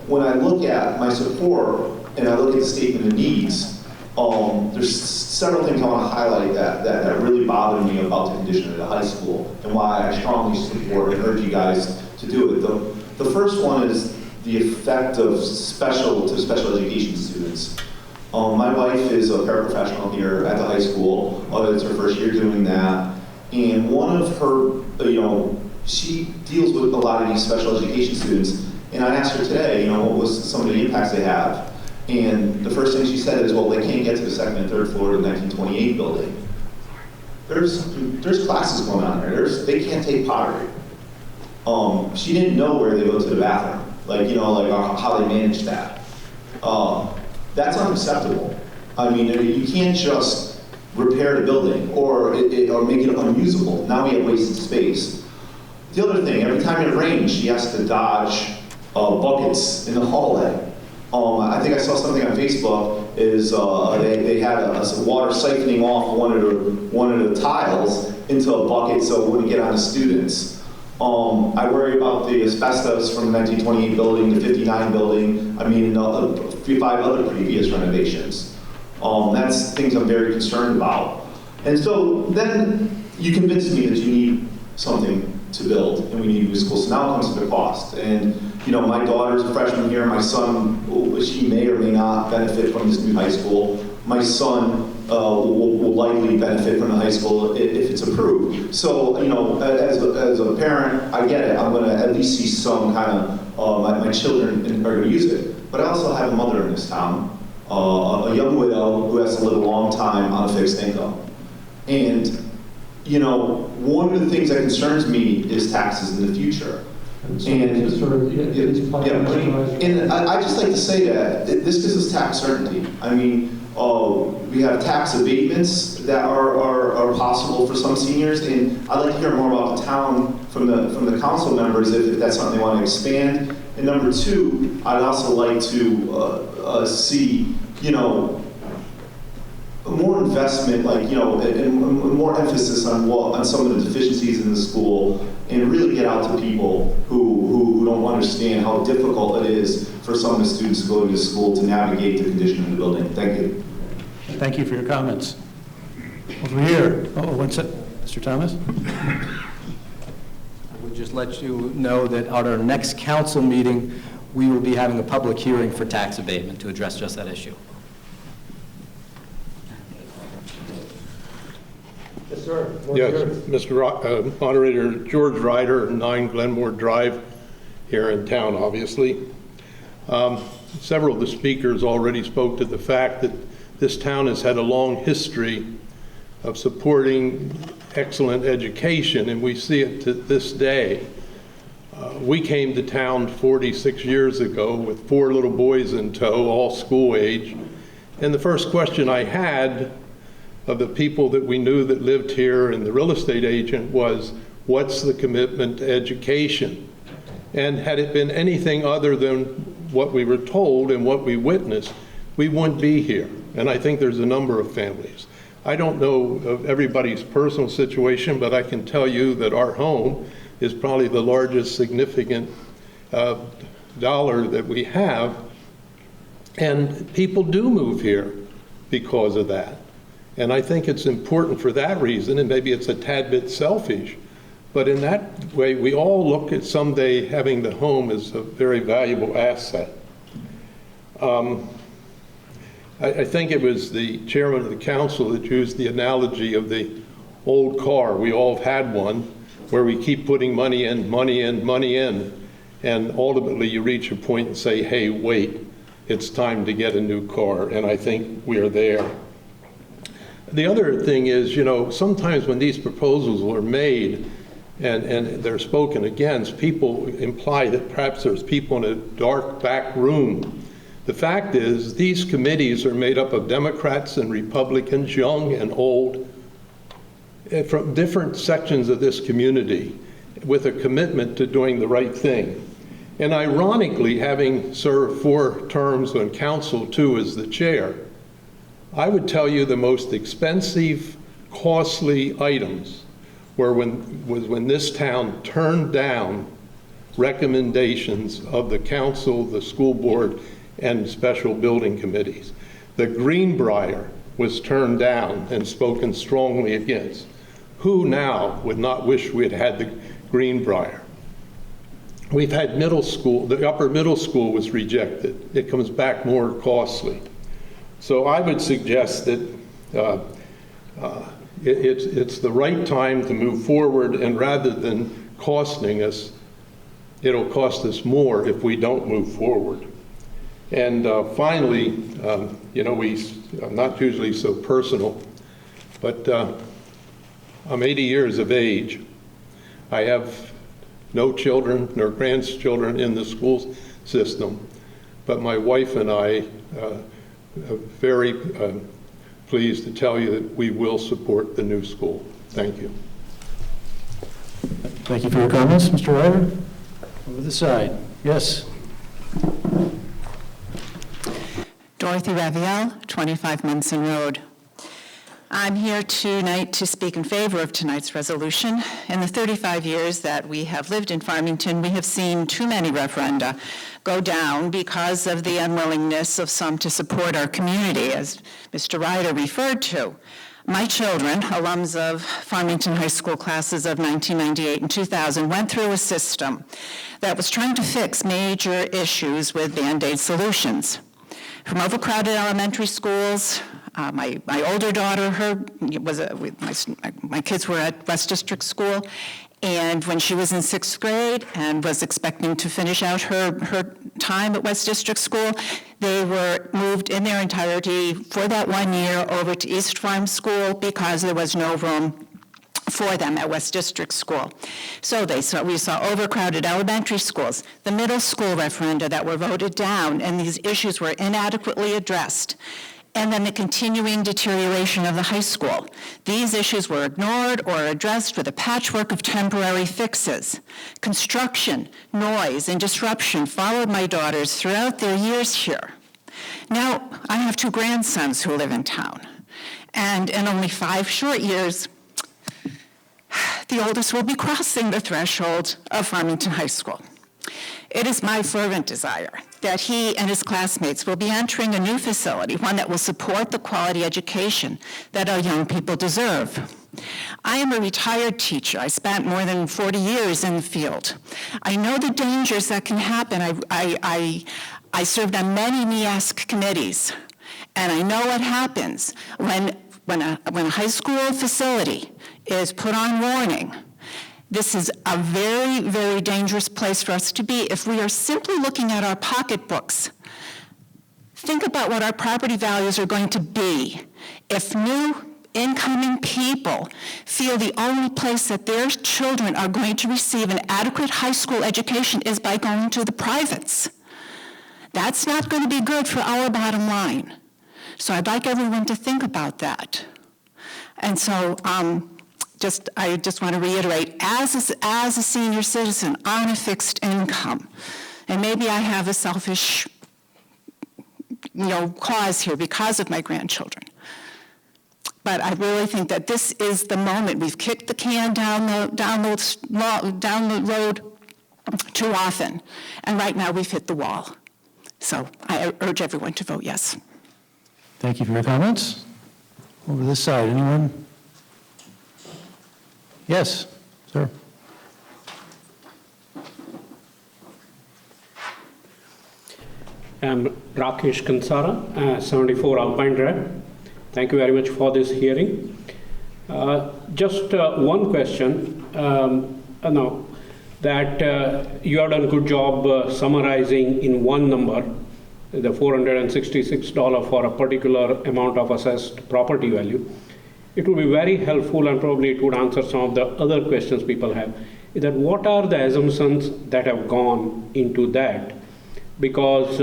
When I look at my support and I look at the statement of needs, there's several things I want to highlight that really bother me about the condition of the high school and why I strongly support and urge you guys to do it. The first one is the effect of special education students. My wife is a paraprofessional here at the high school. It's her first year doing that. And one of her, she deals with a lot of these special education students. And I asked her today, what was some of the impacts they have? And the first thing she said is, well, they can't get to the second and third floor of the 1928 building. There's classes going on there. They can't take pottery. She didn't know where they go to the bathroom, how they manage that. That's unacceptable. I mean, you can't just repair the building or make it unusable. Now we have wasted space. The other thing, every time it rains, she has to dodge buckets in the hallway. I think I saw something on Facebook, is they had a water siphoning off one of the tiles into a bucket so it wouldn't get on the students. I worry about the asbestos from the 1928 building, the 59 building, and 5 other previous renovations. That's things I'm very concerned about. And so then you convinced me that you need something to build and we need a new school. So now it comes to the cost. And my daughter's a freshman here. My son, she may or may not benefit from this new high school. My son will likely benefit from the high school if it's approved. So, as a parent, I get it. I'm going to at least see some kind of, my children are going to use it. But I also have a mother in this town, a young widow who has to live a long time on a fixed income. And, one of the things that concerns me is taxes in the future. And I just like to say that this gives us tax certainty. We have tax abatements that are possible for some seniors, and I'd like to hear more about the town from the council members if that's something they want to expand. And number two, I'd also like to see more investment, and more emphasis on some of the deficiencies in the school, and really get out to people who don't understand how difficult it is for some of the students to go to this school to navigate the condition of the building. Thank you. Thank you for your comments. Over here. One sec. Mr. Thomas? I would just let you know that at our next council meeting, we will be having a public hearing for tax abatement to address just that issue. Yes, sir. Yes, Mr. Moderator, George Ryder, 9 Glenmore Drive, here in town, obviously. Several of the speakers already spoke to the fact that this town has had a long history of supporting excellent education, and we see it to this day. We came to town 46 years ago with 4 little boys in tow, all school age, and the first question I had of the people that we knew that lived here and the real estate agent was, what's the commitment to education? And had it been anything other than what we were told and what we witnessed, we wouldn't be here. And I think there's a number of families. I don't know of everybody's personal situation, but I can tell you that our home is probably the largest significant dollar that we have. And people do move here because of that. And I think it's important for that reason, and maybe it's a tad bit selfish, but in that way, we all look at someday having the home as a very valuable asset. I think it was the chairman of the council that used the analogy of the old car. We all have had one where we keep putting money in, money in, money in, and ultimately you reach a point and say, hey, wait, it's time to get a new car, and I think we are there. The other thing is, you know, sometimes when these proposals are made and they're spoken against, people imply that perhaps there's people in a dark back room. The fact is, these committees are made up of Democrats and Republicans, young and old, from different sections of this community with a commitment to doing the right thing. And ironically, having served 4 terms on council, 2 as the chair, I would tell you the most expensive, costly items were when this town turned down recommendations of the council, the school board, and special building committees. The Greenbrier was turned down and spoken strongly against. Who now would not wish we had had the Greenbrier? We've had middle school, the upper middle school was rejected. It comes back more costly. So I would suggest that it's the right time to move forward, and rather than costing us, it'll cost us more if we don't move forward. And finally, you know, I'm not usually so personal, but I'm 80 years of age. I have no children nor grandchildren in the school system, but my wife and I are very pleased to tell you that we will support the new school. Thank you. Thank you for your comments, Mr. Ryder. Over the side. Yes. Dorothy Raviel, 25 Munson Road. I'm here tonight to speak in favor of tonight's resolution. In the 35 years that we have lived in Farmington, we have seen too many referenda go down because of the unwillingness of some to support our community, as Mr. Ryder referred to. My children, alums of Farmington High School classes of 1998 and 2000, went through a system that was trying to fix major issues with Band-Aid solutions. From overcrowded elementary schools, my older daughter, my kids were at West District School, and when she was in 6th grade and was expecting to finish out her time at West District School, they were moved in their entirety for that 1 year over to East Farm School because there was no room for them at West District School. So we saw overcrowded elementary schools, the middle school referenda that were voted down, and these issues were inadequately addressed. And then the continuing deterioration of the high school. These issues were ignored or addressed with a patchwork of temporary fixes. Construction, noise, and disruption followed my daughters throughout their years here. Now, I have 2 grandsons who live in town, and in only 5 short years, the oldest will be crossing the threshold of Farmington High School. It is my fervent desire that he and his classmates will be entering a new facility, one that will support the quality education that our young people deserve. I am a retired teacher. I spent more than 40 years in the field. I know the dangers that can happen. I served on many NEASC committees, and I know what happens when a high school facility is put on warning. This is a very, very dangerous place for us to be if we are simply looking at our pocketbooks, Think about what our property values are going to be if new incoming people feel the only place that their children are going to receive an adequate high school education is by going to the privates. That's not going to be good for our bottom line. So I'd like everyone to think about that. And so I just want to reiterate, as a senior citizen on a fixed income, and maybe I have a selfish cause here because of my grandchildren, but I really think that this is the moment. We've kicked the can down the road too often, and right now we've hit the wall. So I urge everyone to vote yes. Thank you for your comments. Over this side, anyone? Yes, sir. I'm Rakesh Kansara, 74 Alpine Drive. Thank you very much for this hearing. Just one question. Now that you have done a good job summarizing in one number, the $466 for a particular amount of assessed property value. It would be very helpful, and probably it would answer some of the other questions people have, is that what are the assumptions that have gone into that? Because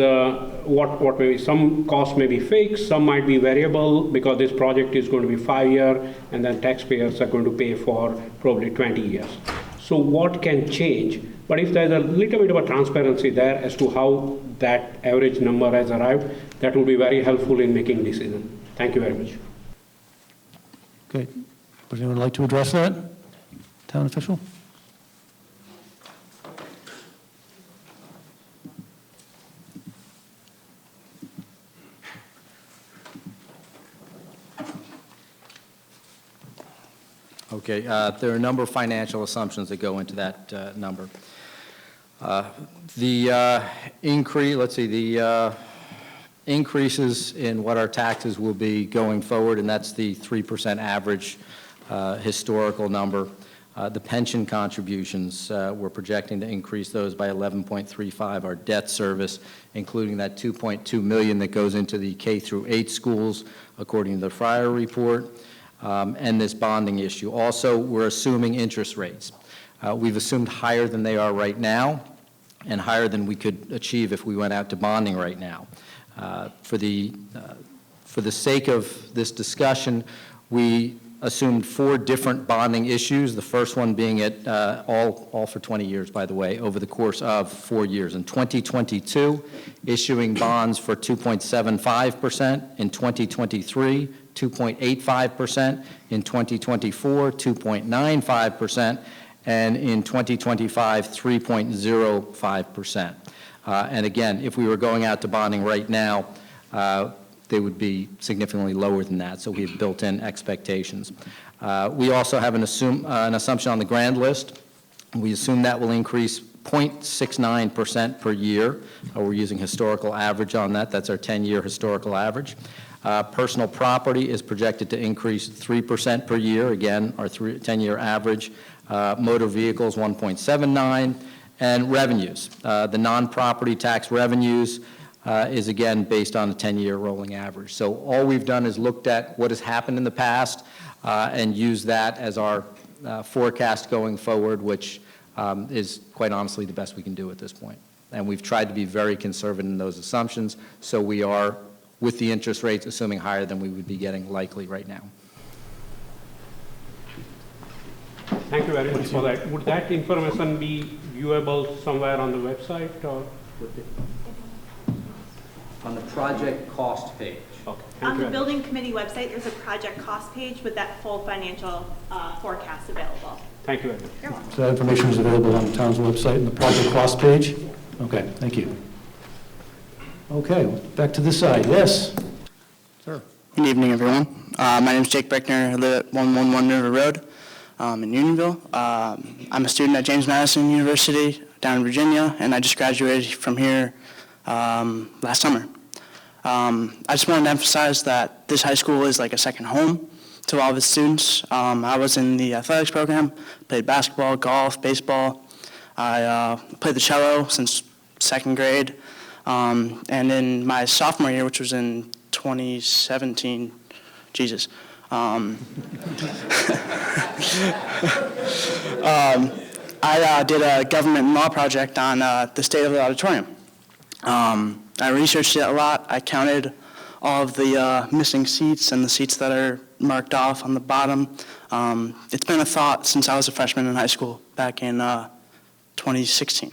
what maybe some costs may be fixed, some might be variable, because this project is going to be 5 years, and then taxpayers are going to pay for probably 20 years. So what can change? But if there's a little bit of a transparency there as to how that average number has arrived, that would be very helpful in making decisions. Thank you very much. Okay. Would anyone like to address that? Town official? Okay, there are a number of financial assumptions that go into that number. The increases in what our taxes will be going forward, and that's the 3% average historical number. The pension contributions, we're projecting to increase those by 11.35. Our debt service, including that $2.2 million that goes into the K through 8 schools, according to the Fryer report. And this bonding issue. Also, we're assuming interest rates. We've assumed higher than they are right now and higher than we could achieve if we went out to bonding right now. For the sake of this discussion, we assumed 4 different bonding issues, the first one being at all for 20 years, by the way, over the course of 4 years. In 2022, issuing bonds for 2.75%. In 2023, 2.85%, in 2024, 2.95%, and in 2025, 3.05%. And again, if we were going out to bonding right now, they would be significantly lower than that, so we've built in expectations. We also have an assumption on the grand list. We assume that will increase 0.69% per year. We're using historical average on that. That's our 10-year historical average. Personal property is projected to increase 3% per year, again, our 10-year average. Motor vehicles, 1.79, and revenues. The non-property tax revenues is, again, based on a 10-year rolling average. So all we've done is looked at what has happened in the past and used that as our forecast going forward, which is, quite honestly, the best we can do at this point. And we've tried to be very conservative in those assumptions, so we are, with the interest rates, assuming higher than we would be getting likely right now. Thank you very much for that. Would that information be viewable somewhere on the website, or would it? On the project cost page. Okay. On the building committee website, there's a project cost page with that full financial forecast available. Thank you very much. You're welcome. So that information is available on the town's website and the project cost page? Okay, thank you. Okay, back to this side. Yes? Sir. Good evening, everyone. My name is Jake Beckner. I live at 111 River Road in Unionville. I'm a student at James Madison University down in Virginia, and I just graduated from here last summer. I just wanted to emphasize that this high school is like a second home to all of its students. I was in the athletics program, played basketball, golf, baseball. I played the cello since second grade. And in my sophomore year, which was in 2017, Jesus, I did a government law project on the state of the auditorium. I researched it a lot. I counted all of the missing seats and the seats that are marked off on the bottom. It's been a thought since I was a freshman in high school back in 2016.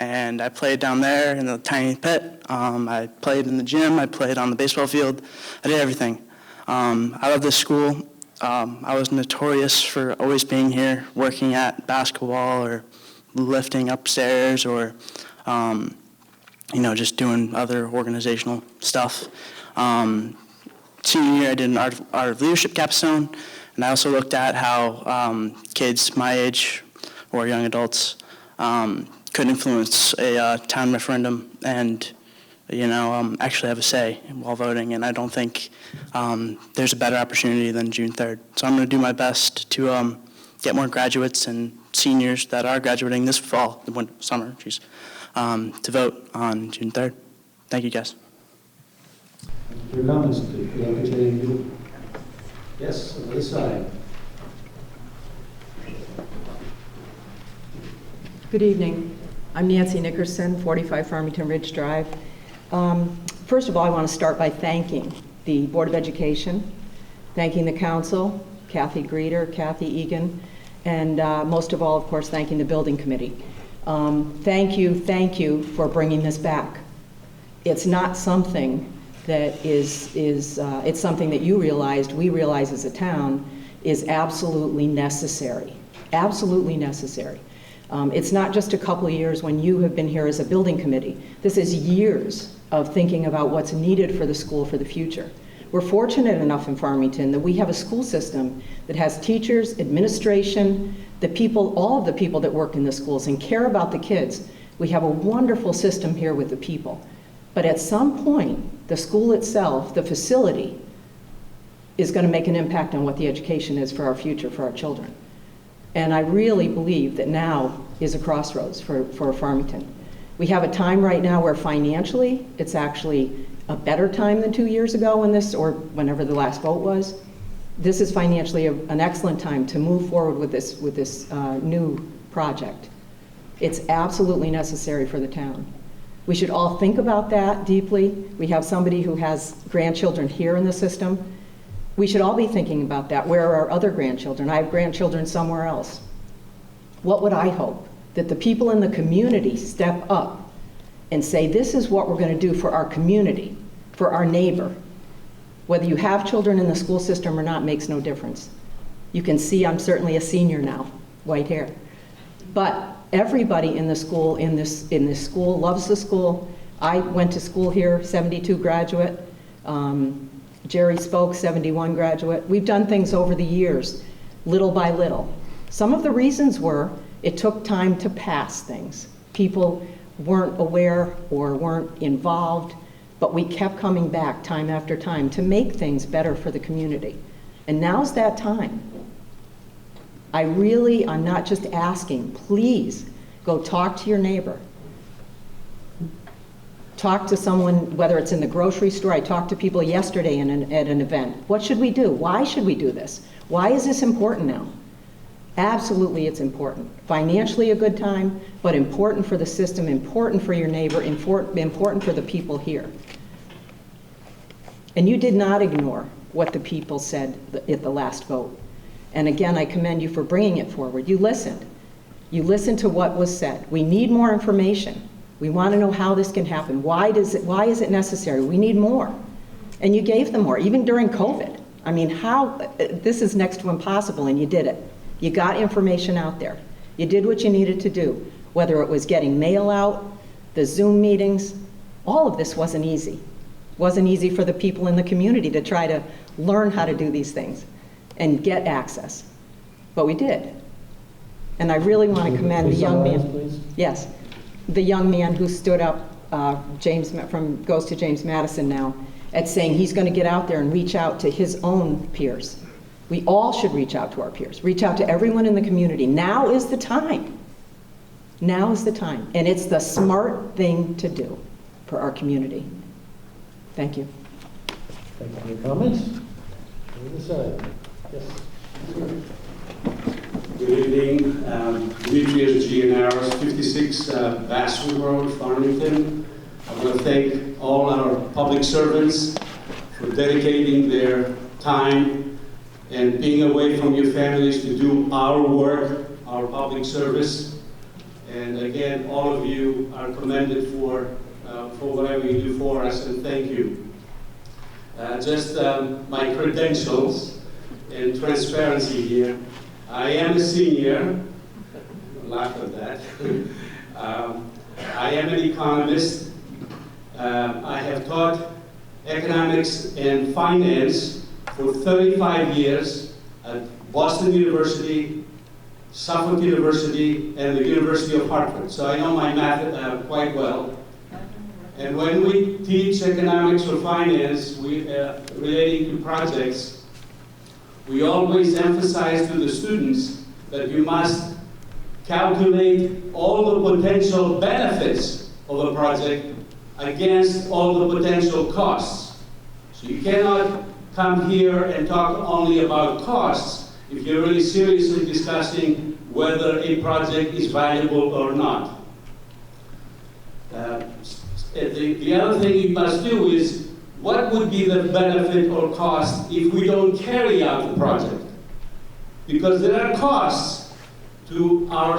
And I played down there in the tiny pit. I played in the gym. I played on the baseball field. I did everything. I love this school. I was notorious for always being here, working at basketball or lifting upstairs or, just doing other organizational stuff. Senior year, I did an art leadership capstone, and I also looked at how kids my age or young adults could influence a town referendum and, actually have a say while voting. And I don't think there's a better opportunity than June 3rd. So I'm going to do my best to get more graduates and seniors that are graduating this fall, summer, to vote on June 3rd. Thank you, guys. Your comments, please. Yes, on this side. Good evening. I'm Nancy Nickerson, 45 Farmington Ridge Drive. First of all, I want to start by thanking the Board of Education, thanking the council, Kathy Greeter, Kathy Egan, and most of all, of course, thanking the building committee. Thank you for bringing this back. It's not something that it's something that you realized, we realize as a town, is absolutely necessary. Absolutely necessary. It's not just a couple of years when you have been here as a building committee. This is years of thinking about what's needed for the school for the future. We're fortunate enough in Farmington that we have a school system that has teachers, administration, the people, all of the people that work in the schools and care about the kids. We have a wonderful system here with the people. But at some point, the school itself, the facility, is going to make an impact on what the education is for our future, for our children. And I really believe that now is a crossroads for Farmington. We have a time right now where financially, it's actually a better time than 2 years ago when this, or whenever the last vote was. This is financially an excellent time to move forward with this new project. It's absolutely necessary for the town. We should all think about that deeply. We have somebody who has grandchildren here in the system. We should all be thinking about that. Where are our other grandchildren? I have grandchildren somewhere else. What would I hope? That the people in the community step up and say, this is what we're going to do for our community, for our neighbor. Whether you have children in the school system or not makes no difference. You can see I'm certainly a senior now, white hair. But everybody in the school, in this school, loves the school. I went to school here, 72 graduate. Jerry spoke, 71 graduate. We've done things over the years, little by little. Some of the reasons were it took time to pass things. People weren't aware or weren't involved, but we kept coming back time after time to make things better for the community. And now's that time. I'm not just asking, please go talk to your neighbor. Talk to someone, whether it's in the grocery store. I talked to people yesterday at an event. What should we do? Why should we do this? Why is this important now? Absolutely, it's important. Financially a good time, but important for the system, important for your neighbor, important for the people here. And you did not ignore what the people said at the last vote. And again, I commend you for bringing it forward. You listened. You listened to what was said. We need more information. We want to know how this can happen. Why is it necessary? We need more. And you gave them more, even during COVID. I mean, this is next to impossible, and you did it. You got information out there. You did what you needed to do, whether it was getting mail out, the Zoom meetings. All of this wasn't easy. It wasn't easy for the people in the community to try to learn how to do these things and get access. But we did. And I really want to commend the young man. Yes. The young man who stood up, goes to James Madison now, at saying he's going to get out there and reach out to his own peers. We all should reach out to our peers, reach out to everyone in the community. Now is the time. Now is the time, and it's the smart thing to do for our community. Thank you. Thank you for your comments. On this side. Yes. Good evening. Demetrius Gianaris, 56 Basswood Road, Farmington. I want to thank all our public servants for dedicating their time and being away from your families to do our work, our public service. And again, all of you are commended for whatever you do for us, and thank you. Just my credentials and transparency here. I am a senior. Laugh at that. I am an economist. I have taught economics and finance for 35 years at Boston University, Suffolk University, and the University of Hartford. So I know my math quite well. And when we teach economics or finance relating to projects, we always emphasize to the students that you must calculate all the potential benefits of a project against all the potential costs. So you cannot come here and talk only about costs if you're really seriously discussing whether a project is valuable or not. The other thing you must do is, what would be the benefit or cost if we don't carry out the project? Because there are costs to our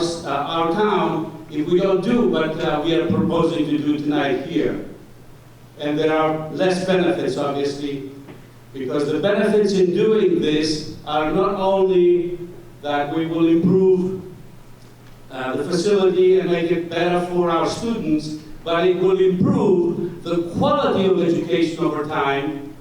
town if we don't do what we are proposing to do tonight here. And there are less benefits, obviously, because the benefits in doing this are not only that we will improve the facility and make it better for our students, but it will improve the quality of education over time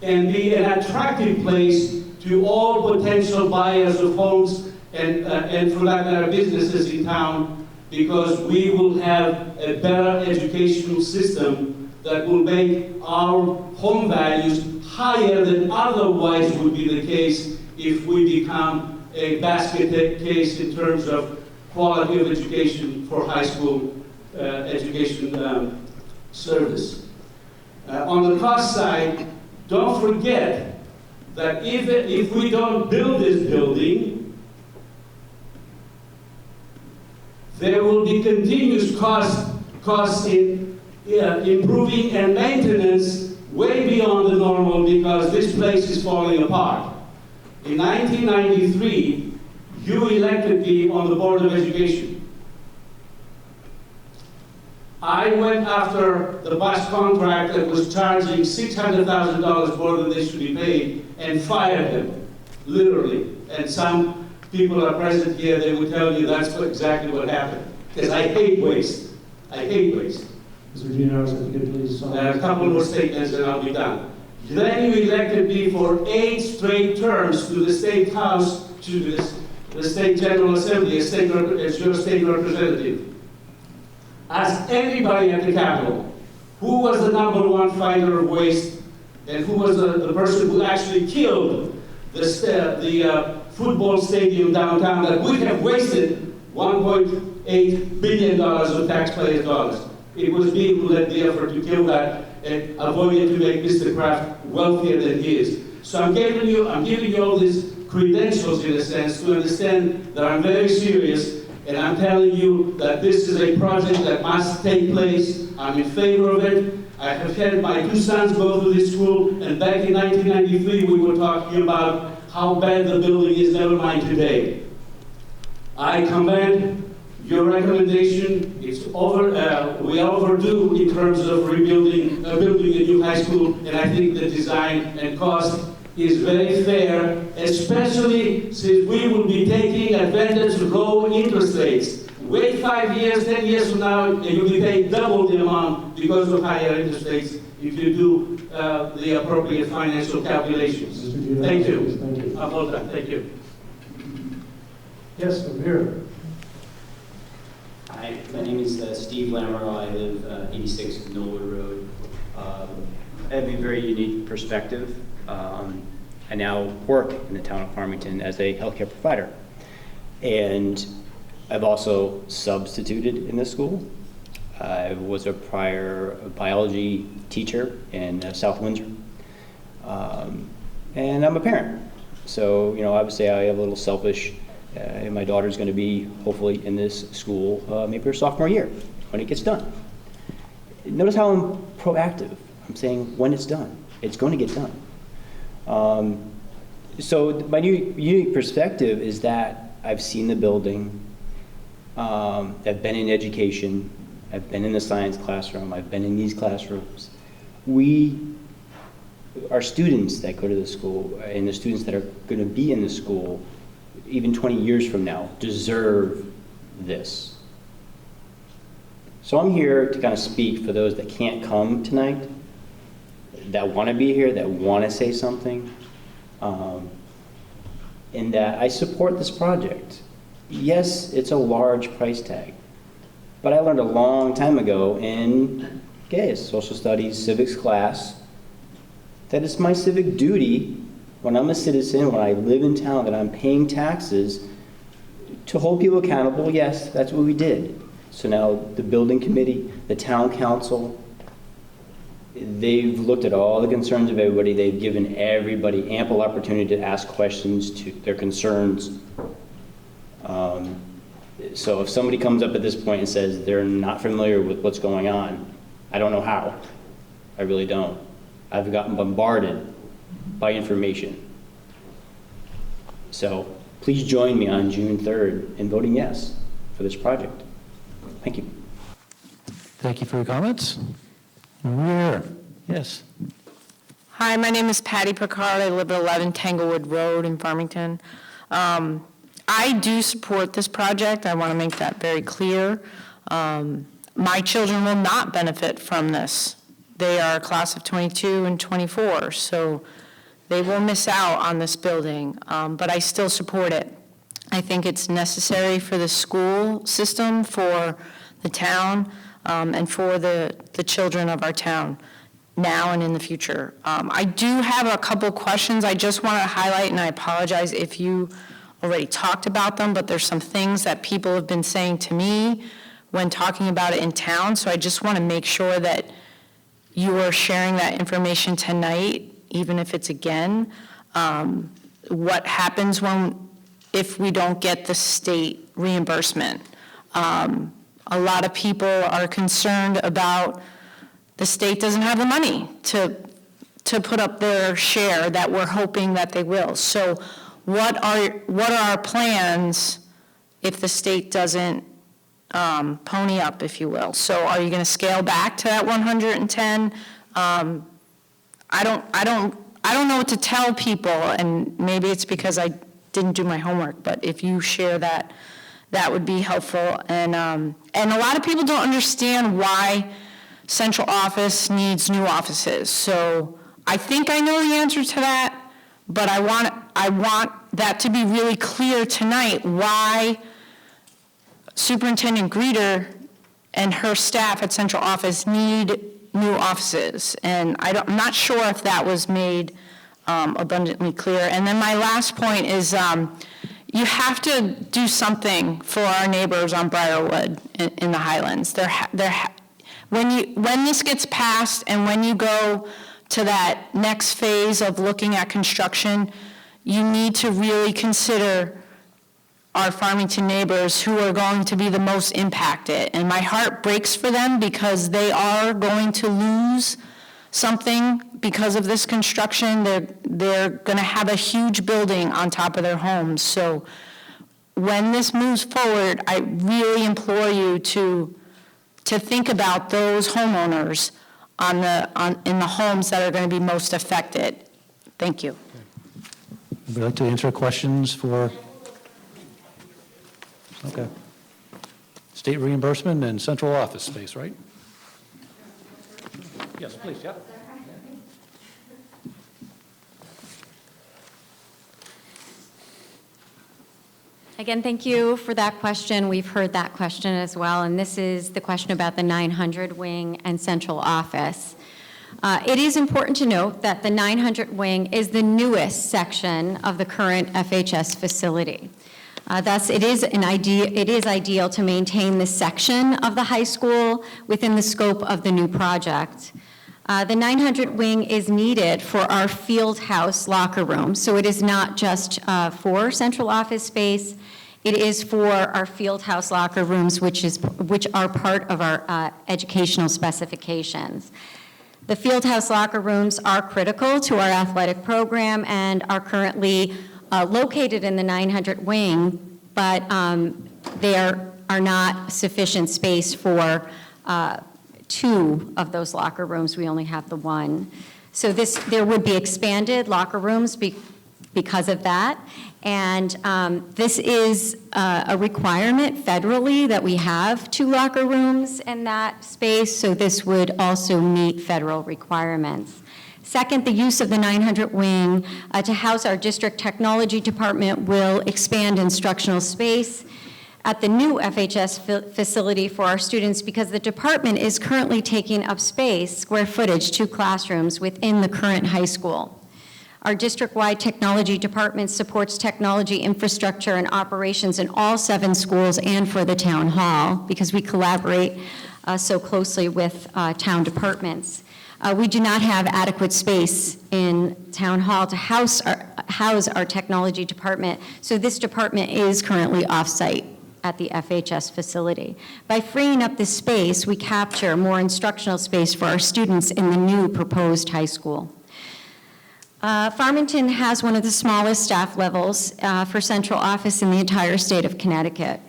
and be an attractive place to all potential buyers of homes and for that matter, businesses in town, because we will have a better educational system that will make our home values higher than otherwise would be the case if we become a basket case in terms of quality of education for high school education service. On the cost side, don't forget that if we don't build this building, there will be continuous costs in improving and maintenance way beyond the normal, because this place is falling apart. In 1993, you elected me on the Board of Education. I went after the bus contract that was charging $600,000 more than they should be paid and fired them, literally. And some people are present here, they would tell you that's exactly what happened. Because I hate waste. I hate waste. Mr. Gianaris, if you could please. A couple more statements and I'll be done. Then you elected me for 8 straight terms to the State House, to the State General Assembly, as your state representative. Ask anybody at the Capitol, who was the #1 fighter of waste, and who was the person who actually killed the football stadium downtown that would have wasted $1.8 billion of taxpayers' dollars. It was me who led the effort to kill that and avoided to make Mr. Kraft wealthier than he is. So I'm giving you all these credentials, in a sense, to understand that I'm very serious. And I'm telling you that this is a project that must take place. I'm in favor of it. I have had my 2 sons go to this school, and back in 1993 we were talking about how bad the building is, never mind today. I commend your recommendation. It's we are overdue in terms of building a new high school, and I think the design and cost is very fair, especially since we will be taking advantage of low interest rates. Wait 5 years, 10 years from now, and you'll be paying double the amount because of higher interest rates if you do the appropriate financial calculations. Thank you. Thank you. I'm all done. Thank you. Yes, from here. Hi, my name is Steve Lamoureux. I live 86 Knollwood Road. I have a very unique perspective. I now work in the town of Farmington as a healthcare provider. And I've also substituted in this school. I was a prior biology teacher in South Windsor. And I'm a parent. So, obviously I have a little selfish, and my daughter's going to be hopefully in this school maybe her sophomore year when it gets done. Notice how I'm proactive. I'm saying when it's done. It's going to get done. So my unique perspective is that I've seen the building. I've been in education. I've been in the science classroom. I've been in these classrooms. Our students that go to the school and the students that are going to be in the school, even 20 years from now, deserve this. So I'm here to kind of speak for those that can't come tonight, that want to be here, that want to say something, in that I support this project. Yes, it's a large price tag, but I learned a long time ago in social studies, civics class, that it's my civic duty when I'm a citizen, when I live in town, that I'm paying taxes to hold people accountable. Yes, that's what we did. So now the building committee, the town council, they've looked at all the concerns of everybody. They've given everybody ample opportunity to ask questions to their concerns. So if somebody comes up at this point and says they're not familiar with what's going on, I don't know how. I really don't. I've gotten bombarded by information. So please join me on June 3rd in voting yes for this project. Thank you. Thank you for your comments. Rear, yes. Hi, my name is Patty Picard. I live at 11 Tanglewood Road in Farmington. I do support this project. I want to make that very clear. My children will not benefit from this. They are a class of 22 and 24, so they will miss out on this building, but I still support it. I think it's necessary for the school system, for the town, and for the children of our town now and in the future. I do have a couple questions I just want to highlight, and I apologize if you already talked about them, but there's some things that people have been saying to me when talking about it in town, so I just want to make sure that you are sharing that information tonight, even if it's again. What happens if we don't get the state reimbursement? A lot of people are concerned about the state doesn't have the money to put up their share that we're hoping that they will. So what are our plans if the state doesn't pony up, if you will? So are you going to scale back to that 110? I don't know what to tell people, and maybe it's because I didn't do my homework, but if you share that, that would be helpful. And a lot of people don't understand why central office needs new offices. So I think I know the answer to that, but I want that to be really clear tonight, why Superintendent Greeter and her staff at central office need new offices. And I'm not sure if that was made abundantly clear. And then my last point is you have to do something for our neighbors on Briarwood in the Highlands. When this gets passed and when you go to that next phase of looking at construction, you need to really consider our Farmington neighbors who are going to be the most impacted. And my heart breaks for them because they are going to lose something because of this construction. They're going to have a huge building on top of their homes. So when this moves forward, I really implore you to think about those homeowners in the homes that are going to be most affected. Thank you. Would you like to answer questions for? Okay. State reimbursement and central office space, right? Yes, please, yeah. Again, thank you for that question. We've heard that question as well, and this is the question about the 900 wing and central office. It is important to note that the 900 wing is the newest section of the current FHS facility. Thus, it is ideal to maintain this section of the high school within the scope of the new project. The 900 wing is needed for our field house locker room, so it is not just for central office space, it is for our field house locker rooms, which are part of our educational specifications. The field house locker rooms are critical to our athletic program and are currently located in the 900 wing, but there are not sufficient space for 2 of those locker rooms. We only have the 1. So there would be expanded locker rooms because of that. And this is a requirement federally that we have 2 locker rooms in that space, so this would also meet federal requirements. Second, the use of the 900 wing to house our district technology department will expand instructional space at the new FHS facility for our students because the department is currently taking up space, square footage, 2 classrooms within the current high school. Our district-wide technology department supports technology infrastructure and operations in all 7 schools and for the town hall because we collaborate so closely with town departments. We do not have adequate space in town hall to house our technology department, so this department is currently off-site at the FHS facility. By freeing up this space, we capture more instructional space for our students in the new proposed high school. Farmington has one of the smallest staff levels for central office in the entire state of Connecticut.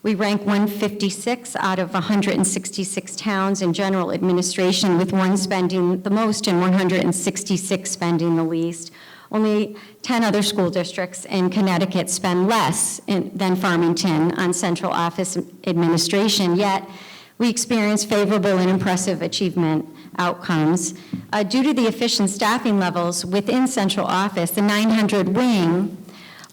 We rank 156 out of 166 towns in general administration, with 1 spending the most and 166 spending the least. Only 10 other school districts in Connecticut spend less than Farmington on central office administration, yet we experience favorable and impressive achievement outcomes. Due to the efficient staffing levels within central office, the 900 wing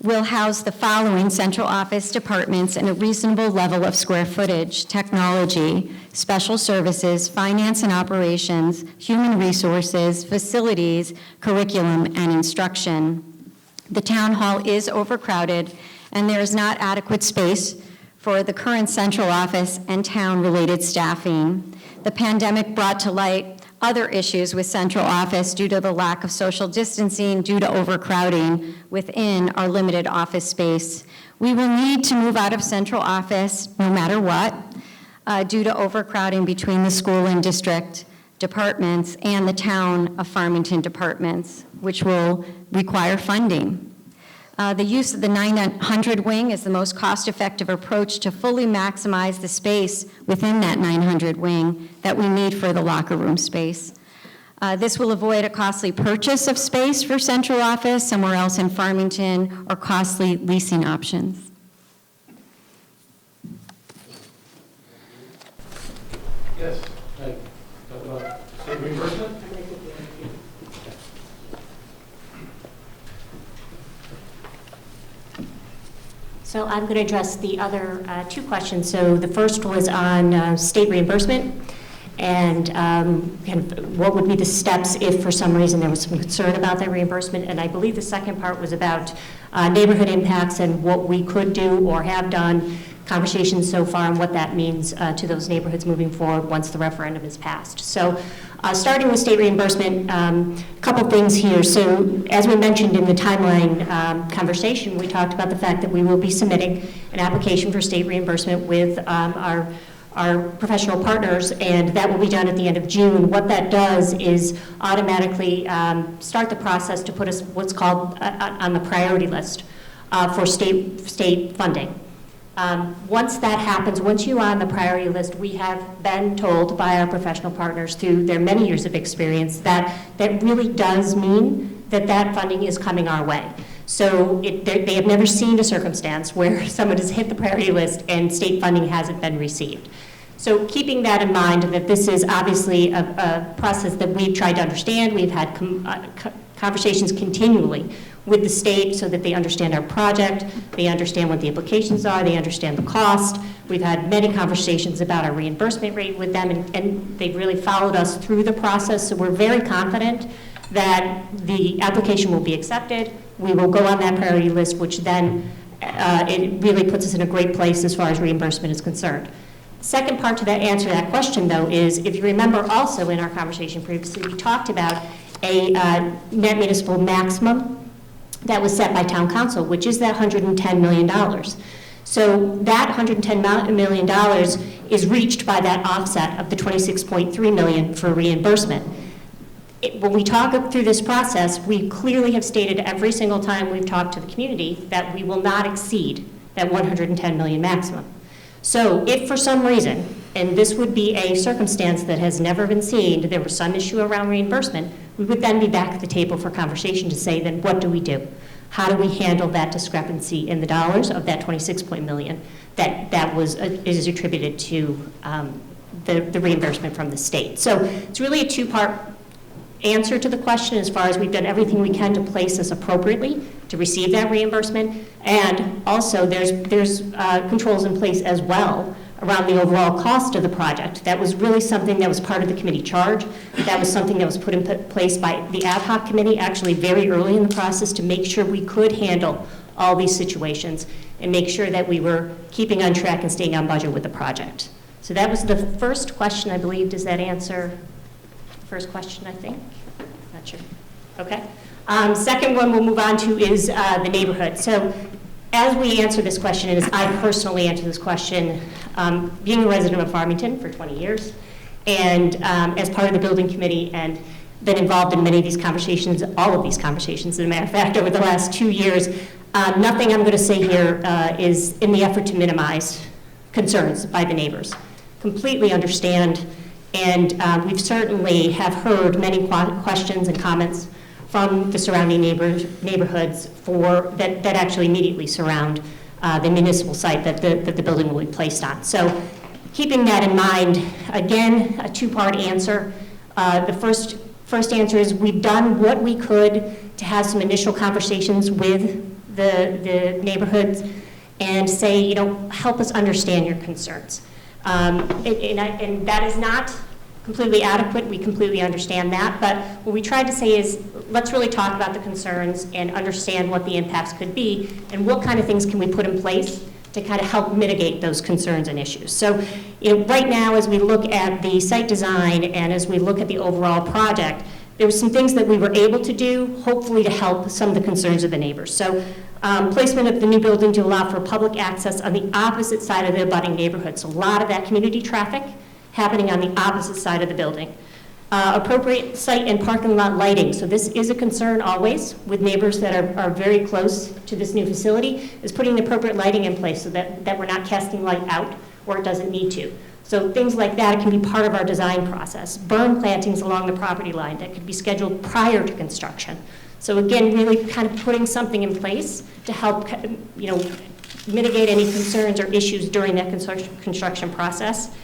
will house the following central office departments in a reasonable level of square footage: technology, special services, finance and operations, human resources, facilities, curriculum, and instruction. The town hall is overcrowded, and there is not adequate space for the current central office and town-related staffing. The pandemic brought to light other issues with central office due to the lack of social distancing, due to overcrowding within our limited office space. We will need to move out of central office no matter what, due to overcrowding between the school and district departments and the town of Farmington departments, which will require funding. The use of the 900 wing is the most cost-effective approach to fully maximize the space within that 900 wing that we need for the locker room space. This will avoid a costly purchase of space for central office somewhere else in Farmington or costly leasing options. Yes. Talk about state reimbursement? So I'm going to address the other 2 questions. So the first was on state reimbursement and kind of what would be the steps if for some reason there was some concern about that reimbursement. And I believe the second part was about neighborhood impacts and what we could do or have done, conversations so far, and what that means to those neighborhoods moving forward once the referendum is passed. So starting with state reimbursement, a couple things here. So as we mentioned in the timeline conversation, we talked about the fact that we will be submitting an application for state reimbursement with our professional partners, and that will be done at the end of June. What that does is automatically start the process to put us what's called on the priority list for state funding. Once that happens, once you are on the priority list, we have been told by our professional partners through their many years of experience that really does mean that funding is coming our way. So they have never seen a circumstance where someone has hit the priority list and state funding hasn't been received. So keeping that in mind, that this is obviously a process that we've tried to understand. We've had conversations continually with the state so that they understand our project, they understand what the implications are, they understand the cost. We've had many conversations about our reimbursement rate with them, and they've really followed us through the process. So we're very confident that the application will be accepted. We will go on that priority list, which then it really puts us in a great place as far as reimbursement is concerned. Second part to that answer to that question, though, is if you remember also in our conversation previously, we talked about a net municipal maximum that was set by town council, which is that $110 million. So that $110 million is reached by that offset of the $26.3 million for reimbursement. When we talk through this process, we clearly have stated every single time we've talked to the community that we will not exceed that $110 million maximum. So if for some reason, and this would be a circumstance that has never been seen, there was some issue around reimbursement, we would then be back at the table for conversation to say, then what do we do? How do we handle that discrepancy in the dollars of that $26 million that is attributed to the reimbursement from the state? So it's really a two-part answer to the question as far as we've done everything we can to place us appropriately to receive that reimbursement, and also there's controls in place as well around the overall cost of the project. That was really something that was part of the committee charge. That was something that was put in place by the ad hoc committee actually very early in the process to make sure we could handle all these situations and make sure that we were keeping on track and staying on budget with the project. So that was the first question, I believe. Does that answer the first question, I think? Not sure. Okay. Second one we'll move on to is the neighborhood. So as we answer this question, and as I personally answer this question, being a resident of Farmington for 20 years, and as part of the building committee, and been involved in many of these conversations, all of these conversations, as a matter of fact, over the last 2 years, nothing I'm going to say here is in the effort to minimize concerns by the neighbors. Completely understand, and we've certainly have heard many questions and comments from the surrounding neighborhoods that actually immediately surround the municipal site that the building will be placed on. So keeping that in mind, again, a two-part answer. The first answer is we've done what we could to have some initial conversations with the neighborhoods and say, you know, help us understand your concerns. And that is not completely adequate. We completely understand that. But what we tried to say is, let's really talk about the concerns and understand what the impacts could be and what kind of things can we put in place to kind of help mitigate those concerns and issues. So right now, as we look at the site design and as we look at the overall project, there were some things that we were able to do, hopefully to help some of the concerns of the neighbors. So placement of the new building to allow for public access on the opposite side of the abutting neighborhood. So a lot of that community traffic happening on the opposite side of the building. Appropriate site and parking lot lighting. So this is a concern always with neighbors that are very close to this new facility, is putting the appropriate lighting in place so that we're not casting light out where it doesn't need to. So things like that can be part of our design process. Burn plantings along the property line that could be scheduled prior to construction. So again, really kind of putting something in place to help, you know, mitigate any concerns or issues during that construction process.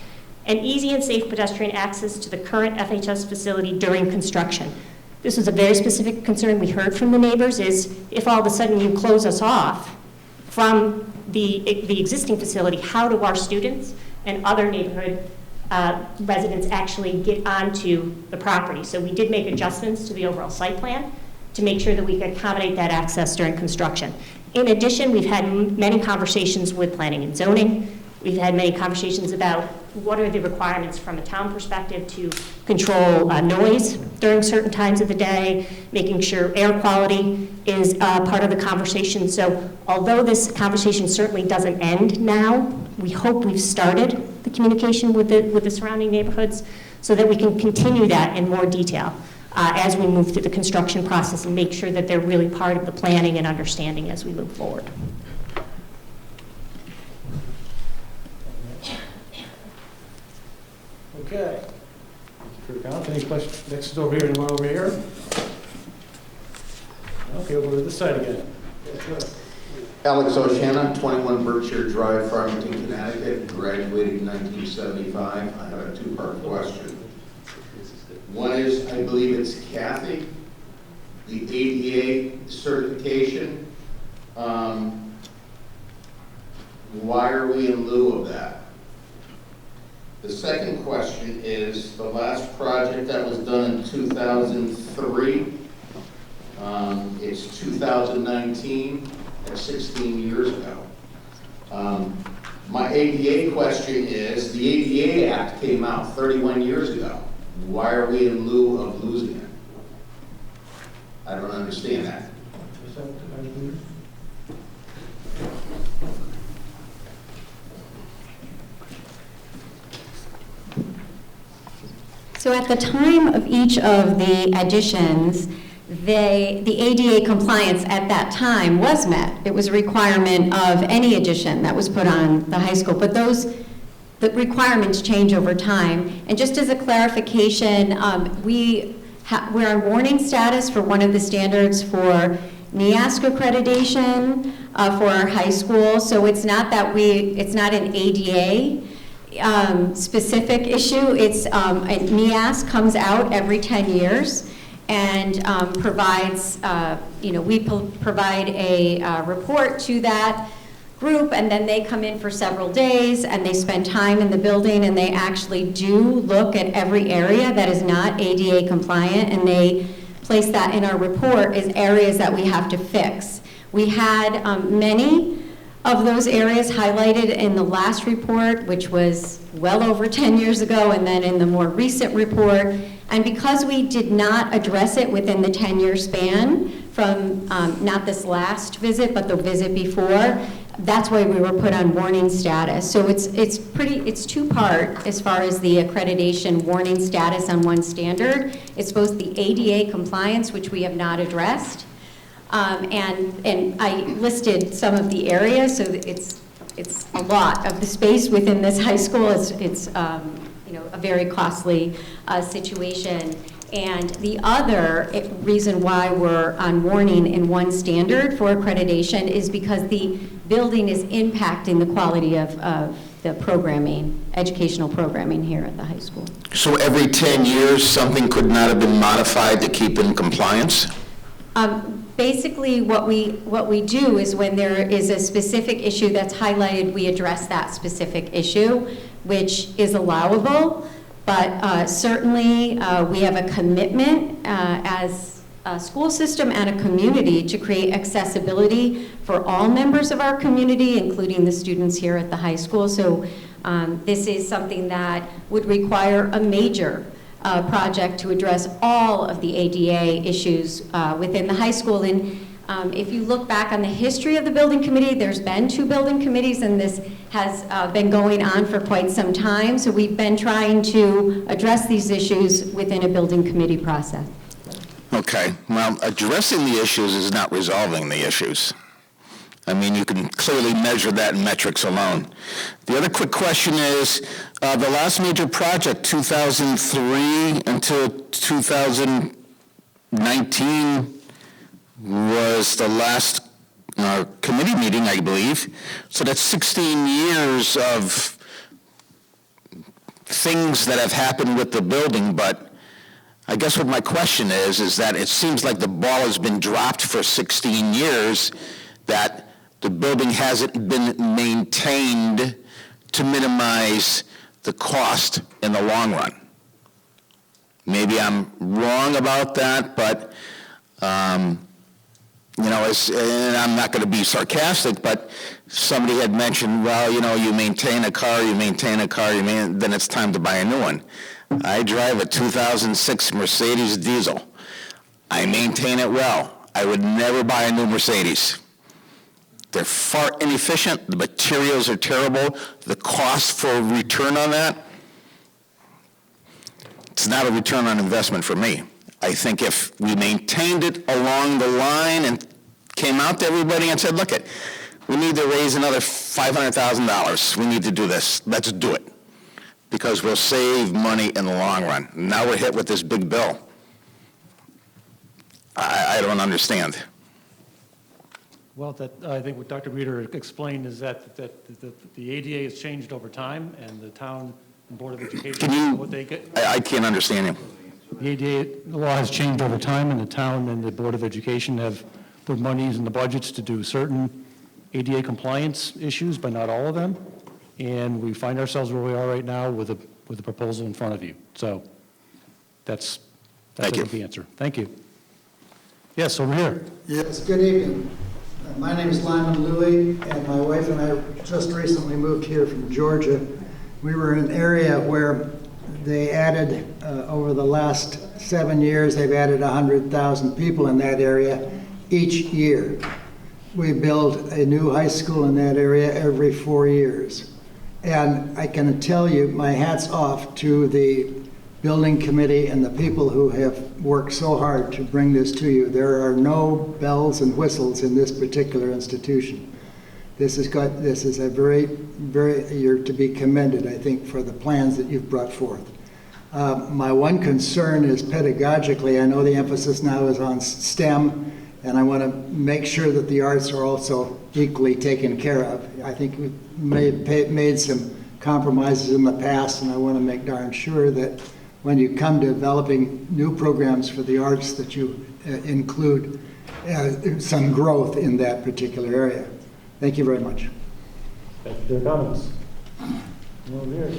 And easy and safe pedestrian access to the current FHS facility during construction. This was a very specific concern we heard from the neighbors, is if all of a sudden you close us off from the existing facility, how do our students and other neighborhood residents actually get onto the property? So we did make adjustments to the overall site plan to make sure that we could accommodate that access during construction. In addition, we've had many conversations with planning and zoning. We've had many conversations about what are the requirements from a town perspective to control noise during certain times of the day, making sure air quality is part of the conversation. So although this conversation certainly doesn't end now, we hope we've started the communication with the surrounding neighborhoods so that we can continue that in more detail as we move through the construction process and make sure that they're really part of the planning and understanding as we move forward. Okay. Thank you for your comment. Any questions? Next is over here and one over here. Okay, we'll go to this side again. Alex Oshana, 21 Berkshire Drive, Farmington, Connecticut, graduated in 1975. I have a two-part question. One is, I believe it's Kathy, the ADA certification. Why are we in lieu of that? The second question is, the last project that was done in 2003, it's 2019, and 16 years ago. My ADA question is, the ADA Act came out 31 years ago. Why are we in lieu of losing it? I don't understand that. So at the time of each of the additions, the ADA compliance at that time was met. It was a requirement of any addition that was put on the high school, but the requirements change over time. And just as a clarification, we're on warning status for one of the standards for NEASC accreditation for our high school. So it's not that it's not an ADA specific issue. It's NEASC comes out every 10 years and provides, we provide a report to that group, and then they come in for several days and they spend time in the building and they actually do look at every area that is not ADA compliant, and they place that in our report as areas that we have to fix. We had many of those areas highlighted in the last report, which was well over 10 years ago, and then in the more recent report. And because we did not address it within the 10-year span from not this last visit, but the visit before, that's why we were put on warning status. So it's two-part as far as the accreditation warning status on one standard. It's both the ADA compliance, which we have not addressed, and I listed some of the areas, so it's a lot of the space within this high school. It's a very costly situation. And the other reason why we're on warning in one standard for accreditation is because the building is impacting the quality of the programming, educational programming here at the high school. So every 10 years, something could not have been modified to keep in compliance? Basically, what we do is when there is a specific issue that's highlighted, we address that specific issue, which is allowable. But certainly, we have a commitment as a school system and a community to create accessibility for all members of our community, including the students here at the high school. So this is something that would require a major project to address all of the ADA issues within the high school. And if you look back on the history of the building committee, there's been 2 building committees, and this has been going on for quite some time. So we've been trying to address these issues within a building committee process. Okay, well, addressing the issues is not resolving the issues. I mean, you can clearly measure that in metrics alone. The other quick question is, the last major project, 2003 until 2019, was the last committee meeting, I believe. So that's 16 years of things that have happened with the building, but I guess what my question is that it seems like the ball has been dropped for 16 years, that the building hasn't been maintained to minimize the cost in the long run. Maybe I'm wrong about that, but and I'm not going to be sarcastic, but somebody had mentioned, well, you maintain a car, then it's time to buy a new one. I drive a 2006 Mercedes diesel. I maintain it well. I would never buy a new Mercedes. They're far inefficient, the materials are terrible, the cost for return on that, it's not a return on investment for me. I think if we maintained it along the line and came out to everybody and said, look, we need to raise another $500,000. We need to do this. Let's do it. Because we'll save money in the long run. Now we're hit with this big bill. I don't understand. Well, I think what Dr. Reeder explained is that the ADA has changed over time, and the town and Board of Education, what they get. I can't understand you. The ADA law has changed over time, and the town and the Board of Education have put monies in the budgets to do certain ADA compliance issues, but not all of them. And we find ourselves where we are right now with a proposal in front of you. So that's the answer. Thank you. Yes, over here. Yes, good evening. My name is Lyman Louie, and my wife and I just recently moved here from Georgia. We were in an area where they added, over the last 7 years, they've added 100,000 people in that area each year. We build a new high school in that area every 4 years. And I can tell you, my hat's off to the building committee and the people who have worked so hard to bring this to you. There are no bells and whistles in this particular institution. This is a you're to be commended, I think, for the plans that you've brought forth. My one concern is pedagogically. I know the emphasis now is on STEM, and I want to make sure that the arts are also equally taken care of. I think we've made some compromises in the past, and I want to make darn sure that when you come to developing new programs for the arts that you include some growth in that particular area. Thank you very much. Thank you for your comments. Over here.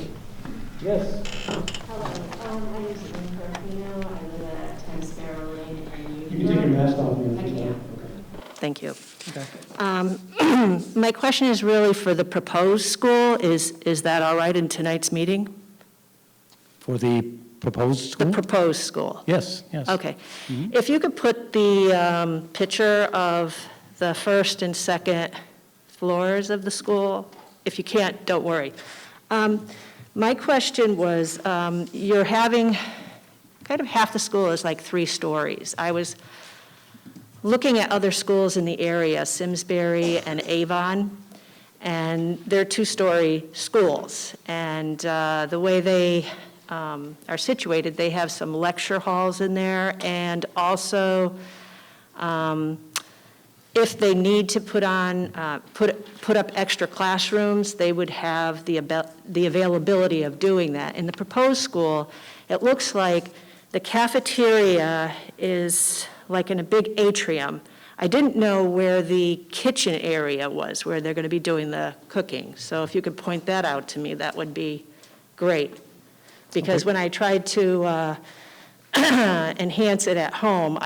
Yes. Hello, my name is Jennifer. I live at 10 Sparrow Lane. You can take your mask off. I can. Thank you. Okay. My question is really for the proposed school. Is that all right in tonight's meeting? For the proposed school? The proposed school. Yes, yes. Okay. If you could put the picture of the first and second floors of the school. If you can't, don't worry. My question was, you're having kind of half the school is like 3 stories. I was looking at other schools in the area, Simsbury and Avon, and they're 2-story schools. And the way they are situated, they have some lecture halls in there, and also if they need to put up extra classrooms, they would have the availability of doing that. In the proposed school, it looks like the cafeteria is like in a big atrium. I didn't know where the kitchen area was, where they're going to be doing the cooking. So if you could point that out to me, that would be great. Because when I tried to enhance it at home,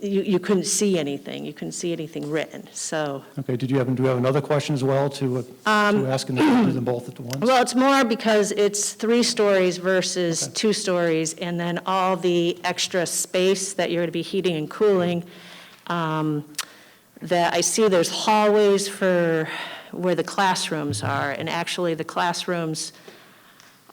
you couldn't see anything. You couldn't see anything written. So. Okay. Do you have another question as well to ask and do them both at once? Well, it's more because it's 3 stories versus 2 stories, and then all the extra space that you're going to be heating and cooling. That I see there's hallways for where the classrooms are, and actually the classrooms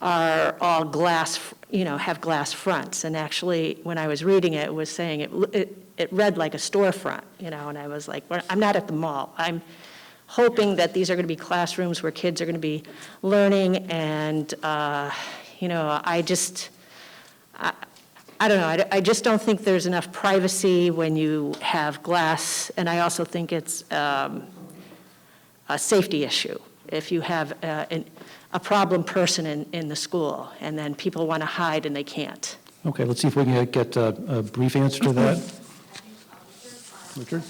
are all glass, have glass fronts. And actually, when I was reading it, it was saying it read like a storefront, and I was like, well, I'm not at the mall. I'm hoping that these are going to be classrooms where kids are going to be learning, and, I don't know, I just don't think there's enough privacy when you have glass, and I also think it's a safety issue. If you have a problem person in the school, and then people want to hide and they can't. Okay, let's see if we can get a brief answer to that. Richard?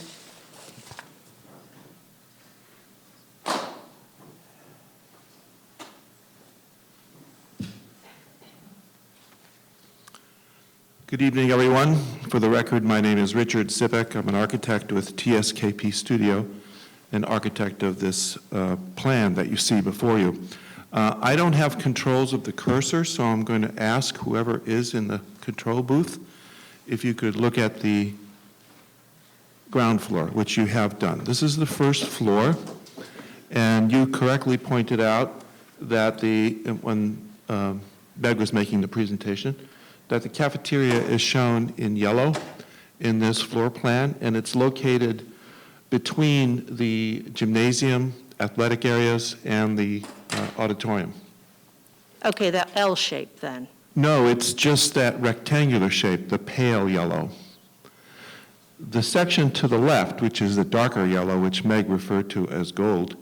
Good evening, everyone. For the record, my name is Richard Sipek. I'm an architect with TSKP Studio, an architect of this plan that you see before you. I don't have controls of the cursor, so I'm going to ask whoever is in the control booth if you could look at the ground floor, which you have done. This is the first floor, and you correctly pointed out that when Meg was making the presentation, that the cafeteria is shown in yellow in this floor plan, and it's located between the gymnasium, athletic areas, and the auditorium. Okay, that L shape then. No, it's just that rectangular shape, the pale yellow. The section to the left, which is the darker yellow, which Meg referred to as gold,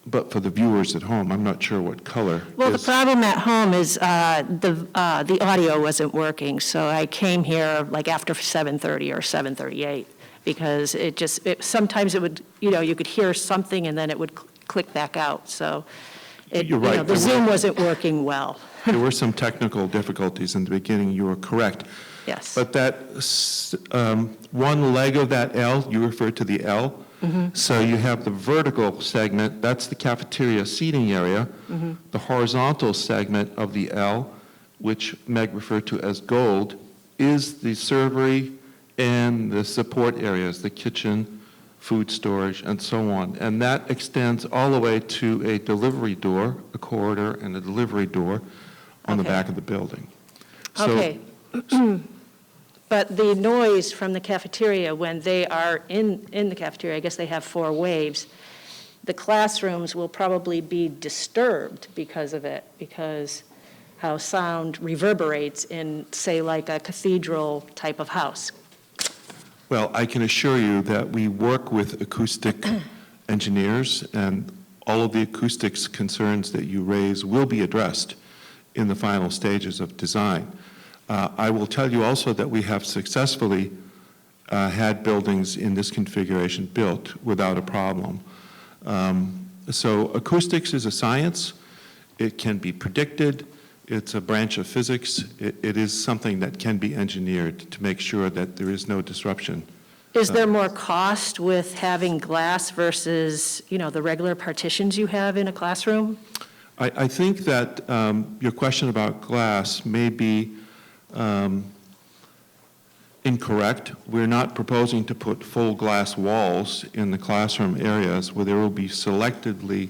but for the viewers at home, I'm not sure what color. Well, the problem at home is the audio wasn't working, so I came here like after 7:30 or 7:38 because sometimes it would, you could hear something and then it would click back out. So You're right. The Zoom wasn't working well. There were some technical difficulties in the beginning, you were correct. Yes. But that one leg of that L, you referred to the L. So you have the vertical segment, that's the cafeteria seating area. The horizontal segment of the L, which Meg referred to as gold, is the servery and the support areas, the kitchen, food storage, and so on. And that extends all the way to a delivery door, a corridor, and a delivery door on the back of the building. So, Okay. But the noise from the cafeteria, when they are in the cafeteria, I guess they have 4 waves, the classrooms will probably be disturbed because of it, because how sound reverberates in, say, like a cathedral type of house. Well, I can assure you that we work with acoustic engineers, and all of the acoustics concerns that you raise will be addressed in the final stages of design. I will tell you also that we have successfully had buildings in this configuration built without a problem. So acoustics is a science. It can be predicted. It's a branch of physics. It is something that can be engineered to make sure that there is no disruption. Is there more cost with having glass versus, the regular partitions you have in a classroom? I think that your question about glass may be incorrect. We're not proposing to put full glass walls in the classroom areas where there will be selectively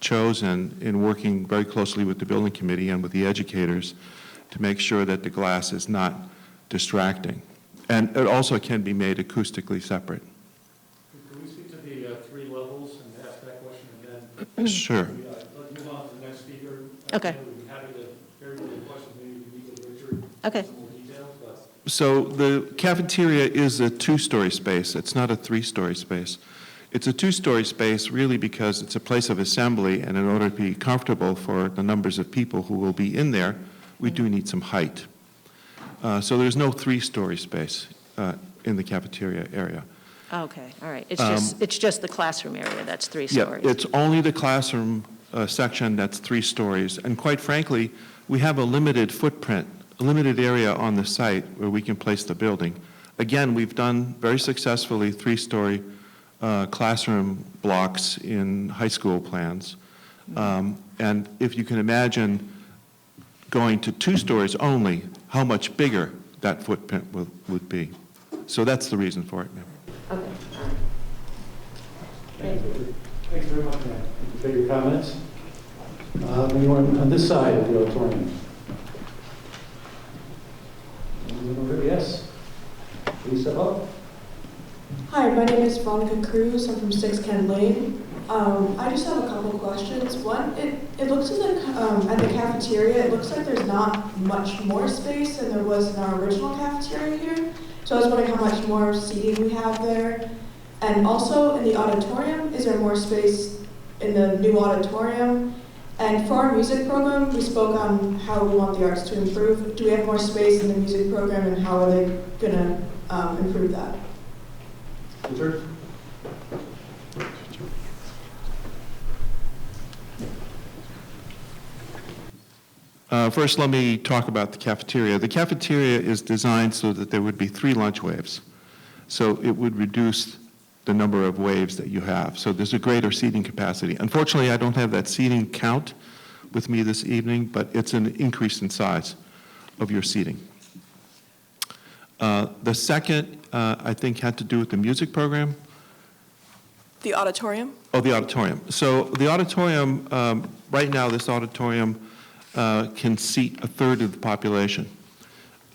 chosen in working very closely with the building committee and with the educators to make sure that the glass is not distracting. And it also can be made acoustically separate. Can we speak to the 3 levels and ask that question again? Sure. Let's move on to the next speaker. Okay. We'd be happy to hear the questions, maybe you can meet with Richard. Okay. Some more details, but So the cafeteria is a 2-story space. It's not a 3-story space. It's a 2-story space really because it's a place of assembly, and in order to be comfortable for the numbers of people who will be in there, we do need some height. So there's no 3-story space in the cafeteria area. Okay, all right. It's just the classroom area that's 3 stories. Yeah, it's only the classroom section that's 3 stories. And quite frankly, we have a limited footprint, a limited area on the site where we can place the building. Again, we've done very successfully 3-story classroom blocks in high school plans. And if you can imagine going to 2 stories only, how much bigger that footprint would be. So that's the reason for it, ma'am. Okay. thank you. Thank you very much, Matt. Thank you for your comments. Anyone on this side of the auditorium? Anyone over here? Yes. Please step up. Hi, my name is Veronica Cruz. I'm from 6 Kent Lane. I just have a couple of questions. One, it looks like at the cafeteria, it looks like there's not much more space than there was in our original cafeteria here. So I was wondering how much more seating we have there. And also in the auditorium, is there more space in the new auditorium? And for our music program, we spoke on how we want the arts to improve. Do we have more space in the music program, and how are they going to improve that? Richard? First, let me talk about the cafeteria. The cafeteria is designed so that there would be 3 lunch waves. So it would reduce the number of waves that you have. So there's a greater seating capacity. Unfortunately, I don't have that seating count with me this evening, but it's an increase in size of your seating. The second, I think, had to do with the music program. The auditorium? Oh, the auditorium. So the auditorium, right now, this auditorium can seat 1/3 of the population.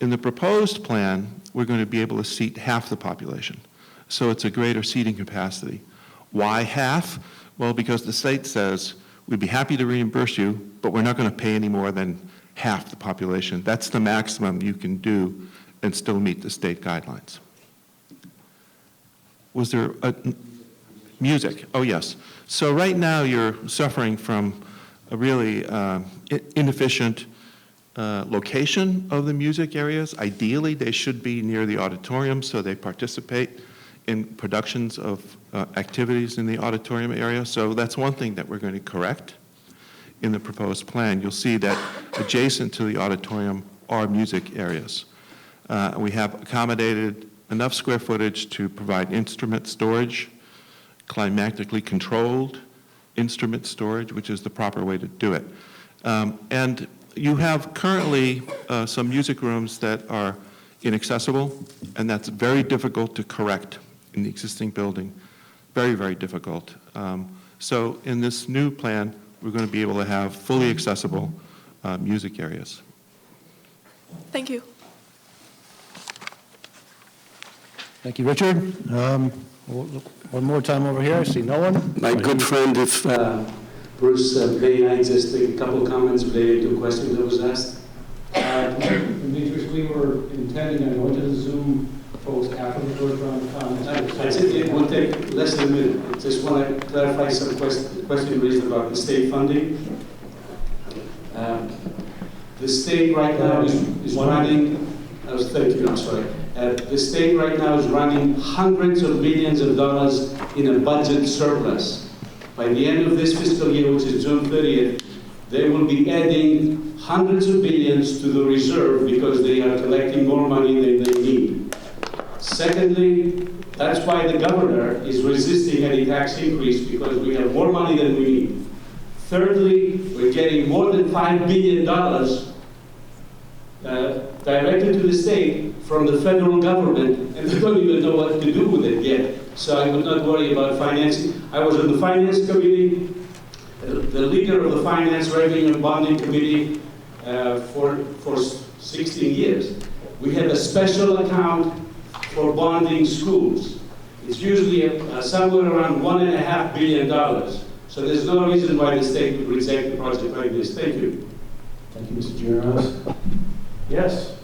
In the proposed plan, we're going to be able to seat half the population. So it's a greater seating capacity. Why half? Well, because the state says, we'd be happy to reimburse you, but we're not going to pay any more than half the population. That's the maximum you can do and still meet the state guidelines. Was there a music? Oh, yes. So right now you're suffering from a really inefficient location of the music areas. Ideally, they should be near the auditorium so they participate in productions of activities in the auditorium area. So that's one thing that we're going to correct. in the proposed plan, you'll see that adjacent to the auditorium are music areas. We have accommodated enough square footage to provide instrument storage, climatically controlled instrument storage, which is the proper way to do it. And you have currently some music rooms that are inaccessible, and that's very difficult to correct in the existing building. Very, very difficult. So in this new plan, we're going to be able to have fully accessible music areas. Thank you. Thank you, Richard. One more time over here. I see no one. My good friend, if Bruce, may I just make a couple of comments related to a question that was asked? Demetrius, we were intending on going to the Zoom folks after the first round of comments. That's it. It will take less than a minute. I just want to clarify some question raised about the state funding. The state right now is running, thank you, I'm sorry. The state right now is running hundreds of millions of dollars in a budget surplus. By the end of this fiscal year, which is June 30th, they will be adding hundreds of billions to the reserve because they are collecting more money than they need. Secondly, that's why the governor is resisting any tax increase, because we have more money than we need. Thirdly, we're getting more than $5 billion directly to the state from the federal government, and they don't even know what to do with it yet. So I would not worry about financing. I was on the finance committee, the leader of the finance, revenue, and bonding committee for 16 years. We have a special account for bonding schools. It's usually somewhere around $1.5 billion. So there's no reason why the state would reject a project like this. Thank you. Thank you, Mr. Gironos. Yes.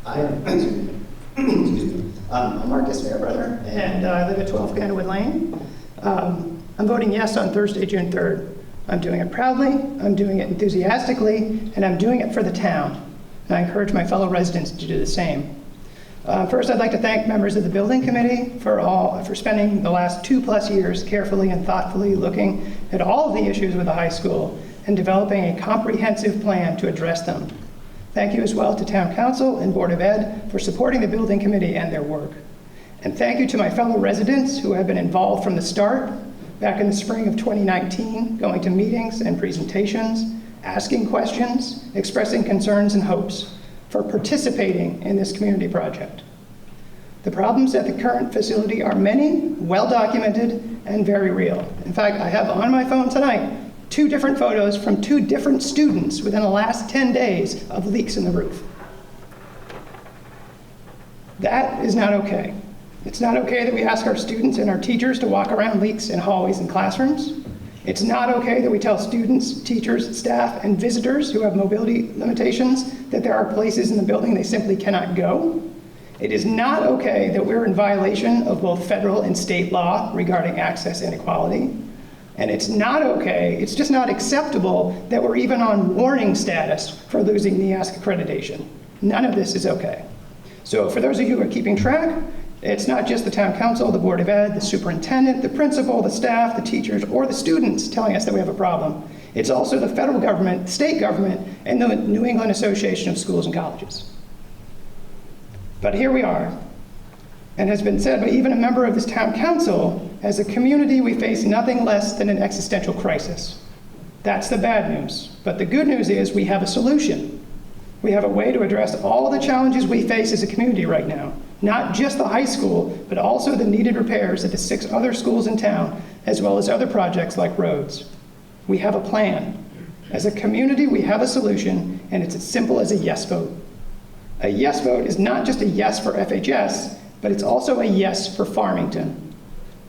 Hi. Excuse me. I'm Marcus Fairbrother, and I live at 12 Candlewood Lane. I'm voting yes on Thursday, June 3rd. I'm doing it proudly, I'm doing it enthusiastically, and I'm doing it for the town. And I encourage my fellow residents to do the same. First, I'd like to thank members of the building committee for spending the last 2+ years carefully and thoughtfully looking at all of the issues with the high school and developing a comprehensive plan to address them. Thank you as well to Town Council and Board of Ed for supporting the building committee and their work. And thank you to my fellow residents who have been involved from the start, back in the spring of 2019, going to meetings and presentations, asking questions, expressing concerns and hopes, for participating in this community project. The problems at the current facility are many, well documented, and very real. In fact, I have on my phone tonight 2 different photos from 2 different students within the last 10 days of leaks in the roof. That is not okay. It's not okay that we ask our students and our teachers to walk around leaks in hallways and classrooms. It's not okay that we tell students, teachers, staff, and visitors who have mobility limitations that there are places in the building they simply cannot go. It is not okay that we're in violation of both federal and state law regarding access and equality. And it's not okay, it's just not acceptable that we're even on warning status for losing NEASC accreditation. None of this is okay. So for those of you who are keeping track, it's not just the Town Council, the Board of Ed, the superintendent, the principal, the staff, the teachers, or the students telling us that we have a problem. It's also the federal government, state government, and the New England Association of Schools and Colleges. But here we are, and has been said by even a member of this Town Council, as a community we face nothing less than an existential crisis. That's the bad news. But the good news is we have a solution. We have a way to address all the challenges we face as a community right now. Not just the high school, but also the needed repairs at the 6 other schools in town, as well as other projects like roads. We have a plan. As a community, we have a solution, and it's as simple as a yes vote. A yes vote is not just a yes for FHS, but it's also a yes for Farmington.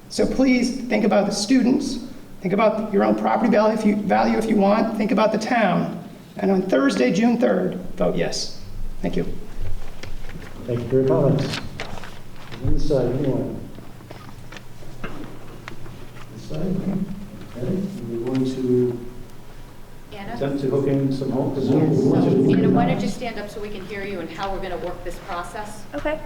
So please think about the students, think about your own property value if you want, think about the town, and on Thursday, June 3rd, vote yes. Thank you. Thank you for your comments. This side, anyone? This side? Okay. We're going to attempt to hook in some home. Anna, why don't you stand up so we can hear you and how we're going to work this process? Okay.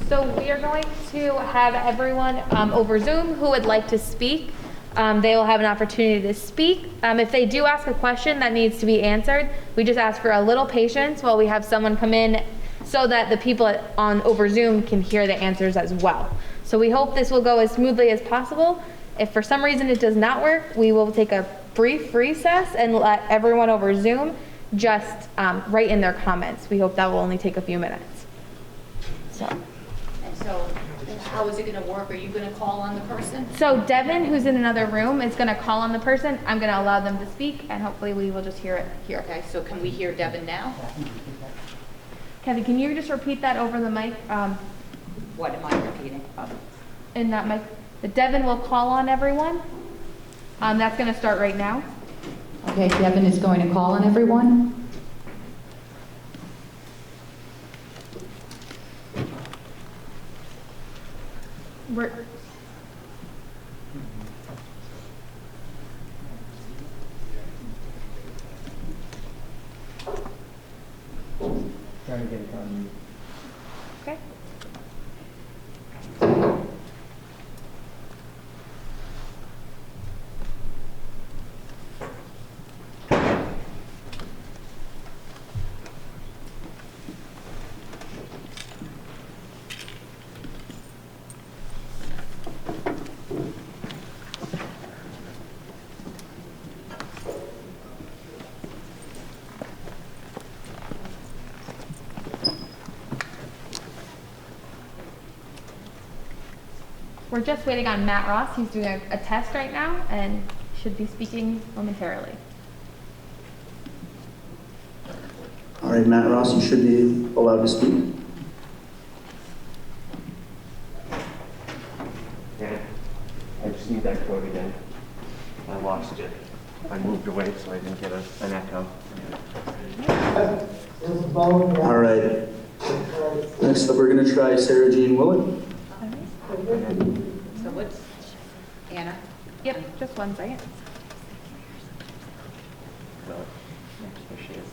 So we are going to have everyone over Zoom who would like to speak They will have an opportunity to speak. If they do ask a question that needs to be answered, we just ask for a little patience while we have someone come in so that the people over Zoom can hear the answers as well. So we hope this will go as smoothly as possible. If for some reason it does not work, we will take a brief recess and let everyone over Zoom just write in their comments. We hope that will only take a few minutes. And so how is it going to work? Are you going to call on the person? So Devin, who's in another room, is going to call on the person. I'm going to allow them to speak, and hopefully we will just hear it here. Okay, so can we hear Devin now? Kathy, can you just repeat that over the mic? What am I repeating? In that mic. The Devin will call on everyone. That's going to start right now. Okay, Devin is going to call on everyone. Trying to get it on. Okay. We're just waiting on Matt Ross. He's doing a test right now and should be speaking momentarily. All right, Matt Ross, you should be allowed to speak. Yeah, I just need that quote again. I lost it. I moved away so I didn't get an echo. All right. Next up, we're going to try Sarah Jean Willett. So what's Anna? Yep, just one second. No, there she is.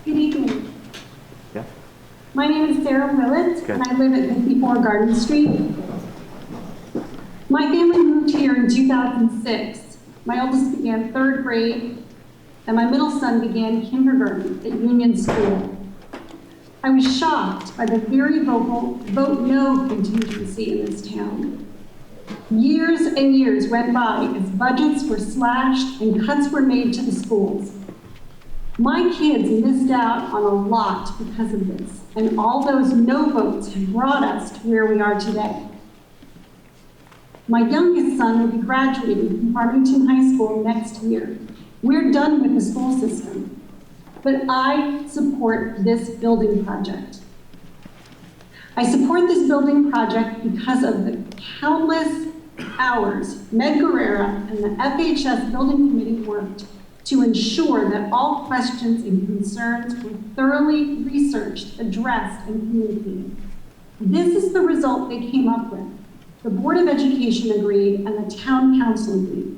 Good evening. Yeah. My name is Sarah Willett, and I live at 54 Garden Street. My family moved here in 2006. My oldest began 3rd grade, and my middle son began kindergarten at Union School. I was shocked by the very vocal vote no contingency in this town. Years and years went by as budgets were slashed and cuts were made to the schools. My kids missed out on a lot because of this, and all those no votes have brought us to where we are today. My youngest son will be graduating from Farmington High School next year. We're done with the school system, but I support this building project. I support this building project because of the countless hours Meg Guerrera and the FHS Building Committee worked to ensure that all questions and concerns were thoroughly researched, addressed, and communicated. This is the result they came up with. The Board of Education agreed and the Town Council agreed.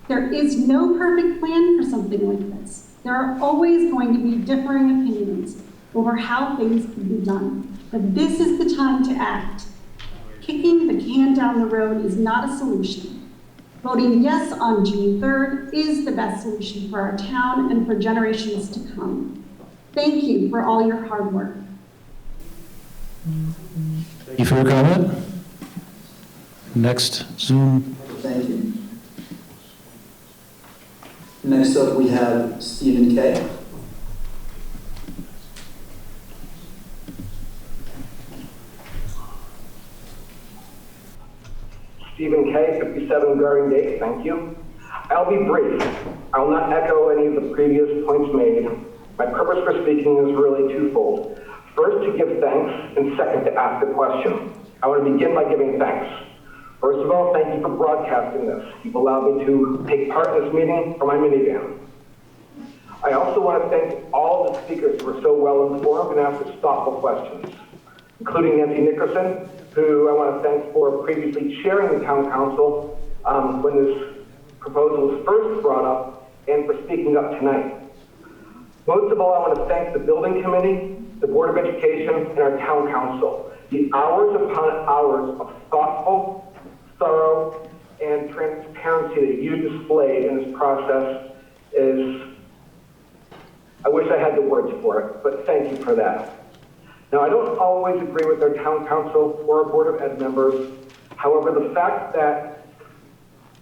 There is no perfect plan for something like this. There are always going to be differing opinions over how things can be done, but this is the time to act. Kicking the can down the road is not a solution. Voting yes on June 3rd is the best solution for our town and for generations to come. Thank you for all your hard work. Thank you for your comment. Next Zoom. Thank you. Next up, we have Stephen Kay. Stephen Kay, 57 Garden Gate, thank you. I'll be brief. I will not echo any of the previous points made. My purpose for speaking is really twofold. First, to give thanks, and second, to ask a question. I want to begin by giving thanks. First of all, thank you for broadcasting this. You've allowed me to take part in this meeting from my minivan. I also want to thank all the speakers who were so well informed and asked us thoughtful questions, including Nancy Nickerson, who I want to thank for previously chairing the town council when this proposal was first brought up, and for speaking up tonight. Most of all, I want to thank the building committee the Board of Education, and our town council. The hours upon hours of thoughtful, thorough, and transparency that you displayed in this process is, I wish I had the words for it, but thank you for that. Now, I don't always agree with our town council or our Board of Ed members. However, the fact that,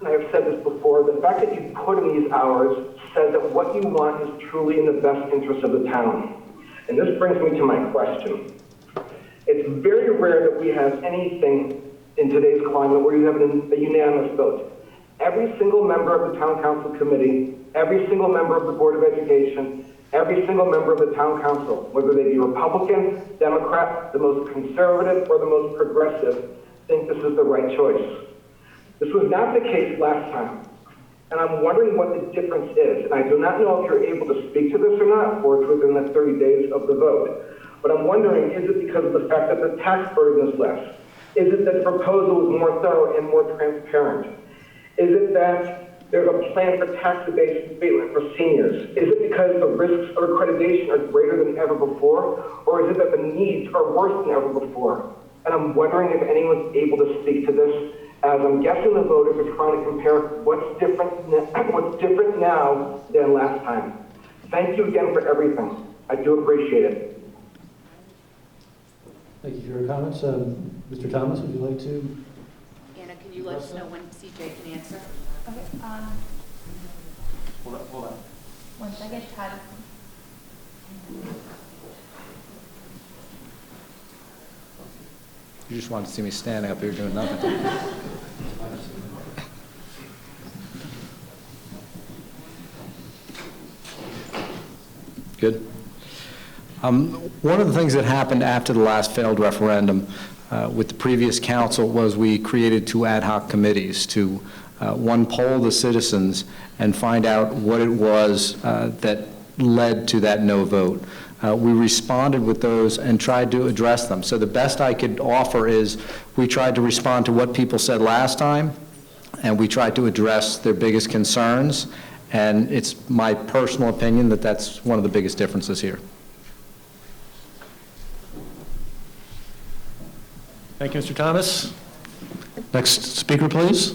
and I have said this before, the fact that you put in these hours says that what you want is truly in the best interest of the town. And this brings me to my question. It's very rare that we have anything in today's climate where you have a unanimous vote. Every single member of the town council committee, every single member of the Board of Education, every single member of the town council, whether they be Republican, Democrat, the most conservative, or the most progressive, think this is the right choice. This was not the case last time, and I'm wondering what the difference is. And I do not know if you're able to speak to this or not, or it's within the 30 days of the vote. But I'm wondering, is it because of the fact that the tax burden is less? Is it that the proposal is more thorough and more transparent? Is it that there's a plan for tax abatement for seniors? Is it because the risks of accreditation are greater than ever before? Or is it that the needs are worse than ever before? And I'm wondering if anyone's able to speak to this, as I'm guessing the voters are trying to compare what's different now than last time. Thank you again for everything. I do appreciate it. Thank you for your comments. Mr. Thomas, would you like to? Anna, can you let us know when CJ can answer? Okay, Hold on. 1 second, Todd. You just wanted to see me standing up here doing nothing. Good. One of the things that happened after the last failed referendum with the previous council was we created 2 ad hoc committees to, one, poll the citizens and find out what it was that led to that no vote. We responded with those and tried to address them. So the best I could offer is we tried to respond to what people said last time, and we tried to address their biggest concerns, and it's my personal opinion that that's one of the biggest differences here. Thank you, Mr. Thomas. Next speaker, please.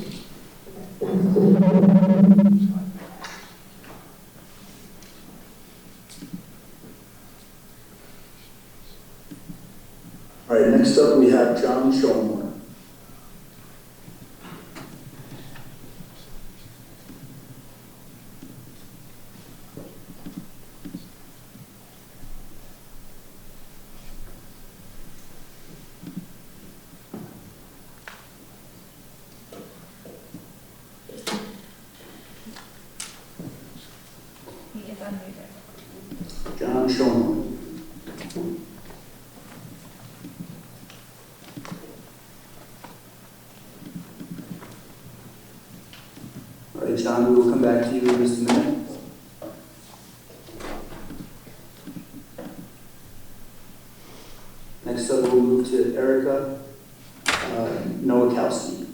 All right, next up we have John Shomore. John Shomore. All right, John, we will come back to you in just a minute. Next up, we'll move to Erica Nowakowski.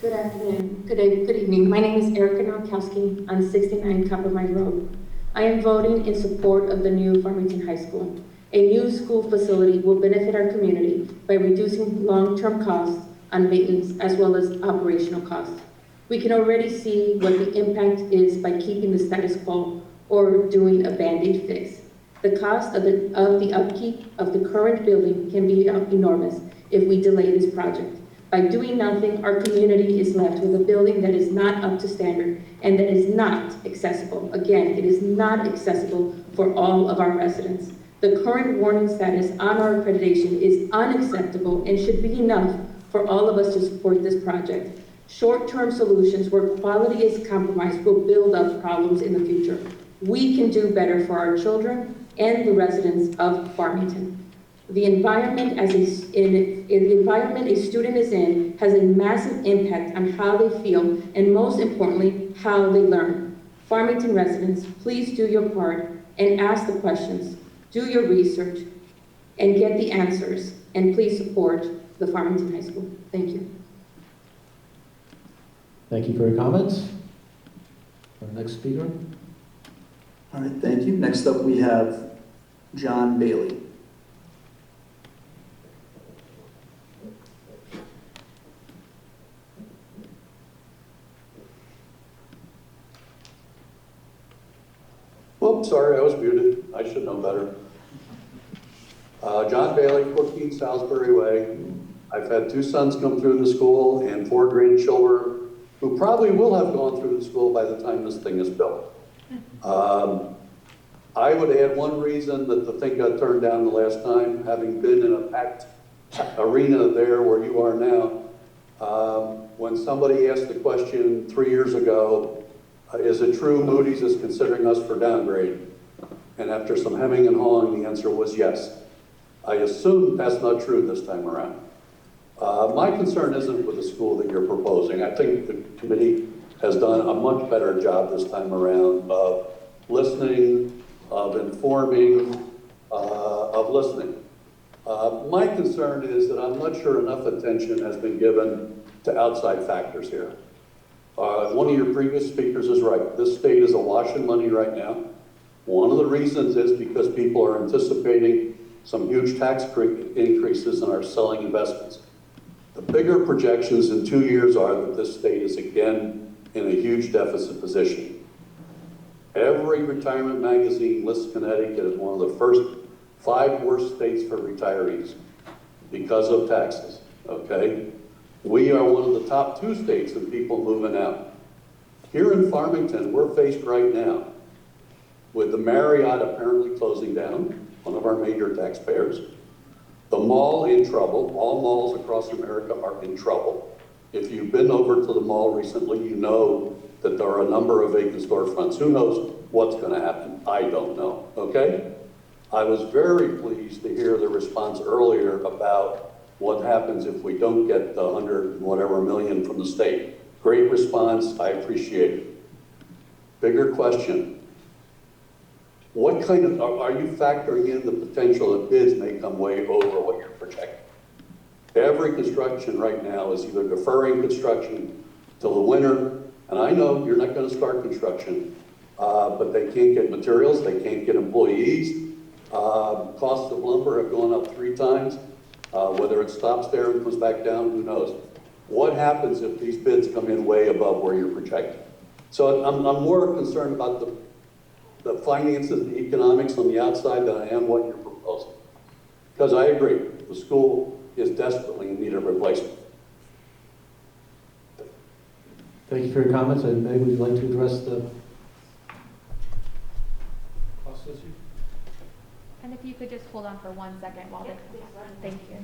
Good afternoon. Good evening. My name is Erica Nowakowski on 69 Coppermine Road. I am voting in support of the new Farmington High School. A new school facility will benefit our community by reducing long-term costs on maintenance as well as operational costs. We can already see what the impact is by keeping the status quo or doing a Band-Aid fix. The cost of the upkeep of the current building can be enormous if we delay this project. By doing nothing, our community is left with a building that is not up to standard and that is not accessible. Again, it is not accessible for all of our residents. The current warning status on our accreditation is unacceptable and should be enough for all of us to support this project. Short-term solutions where quality is compromised will build up problems in the future. We can do better for our children and the residents of Farmington. The environment a student is in has a massive impact on how they feel and, most importantly, how they learn. Farmington residents, please do your part and ask the questions, do your research, and get the answers, and please support the Farmington High School. Thank you. Thank you for your comments. Our next speaker. All right, thank you. Next up, we have John Bailey. Whoops, sorry, I was muted. I should know better. John Bailey, 14 Salisbury Way. I've had 2 sons come through the school and 4 grandchildren who probably will have gone through the school by the time this thing is built. I would add one reason that the thing got turned down the last time, having been in a packed arena there where you are now. When somebody asked the question 3 years ago, is it true Moody's is considering us for downgrade? And after some hemming and hawing, the answer was yes. I assume that's not true this time around. My concern isn't with the school that you're proposing. I think the committee has done a much better job this time around of listening, of informing, of listening. My concern is that I'm not sure enough attention has been given to outside factors here. One of your previous speakers is right. This state is awash in money right now. One of the reasons is because people are anticipating some huge tax increases in our selling investments. The bigger projections in 2 years are that this state is again in a huge deficit position. Every retirement magazine lists Connecticut as one of the first 5 worst states for retirees because of taxes, okay? We are one of the top 2 states in people moving out. Here in Farmington, we're faced right now with the Marriott apparently closing down, one of our major taxpayers, the mall in trouble. All malls across America are in trouble. If you've been over to the mall recently, you know that there are a number of vacant storefronts. Who knows what's going to happen? I don't know, okay? I was very pleased to hear the response earlier about what happens if we don't get the 100 whatever million from the state. Great response, I appreciate it. Bigger question. What kind of, are you factoring in the potential that bids may come way over what you're projecting? Every construction right now is either deferring construction till the winter, and I know you're not going to start construction, but they can't get materials, they can't get employees. Costs of lumber have gone up 3 times. Whether it stops there and comes back down, who knows? What happens if these bids come in way above where you're projecting? So I'm more concerned about the finances, the economics on the outside than I am what you're proposing. Because I agree, the school is desperately in need of replacement. Thank you for your comments. And Meg, would you like to address the cost issue? And if you could just hold on for 1 second while they, thank you.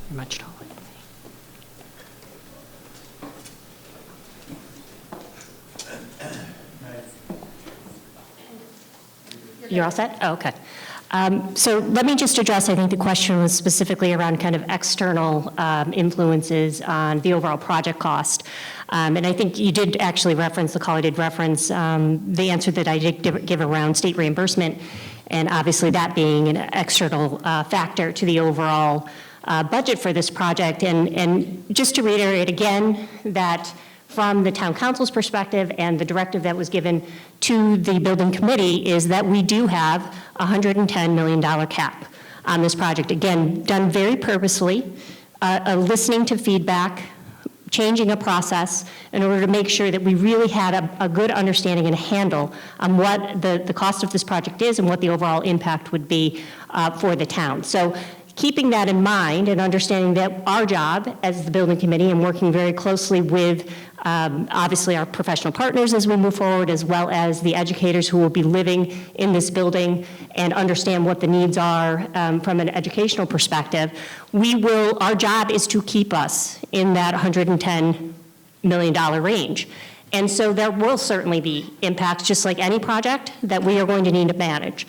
You're much taller. You're all set? Oh, okay. So let me just address, I think the question was specifically around kind of external influences on the overall project cost. And I think you did actually reference, the caller did reference the answer that I did give around state reimbursement, and obviously that being an external factor to the overall budget for this project. And just to reiterate again, that from the town council's perspective and the directive that was given to the building committee is that we do have a $110 million cap on this project. Again, done very purposefully, listening to feedback, changing a process in order to make sure that we really had a good understanding and a handle on what the cost of this project is and what the overall impact would be for the town. So keeping that in mind and understanding that our job as the building committee and working very closely with obviously our professional partners as we move forward, as well as the educators who will be living in this building and understand what the needs are from an educational perspective, our job is to keep us in that $110 million range. And so there will certainly be impacts, just like any project, that we are going to need to manage.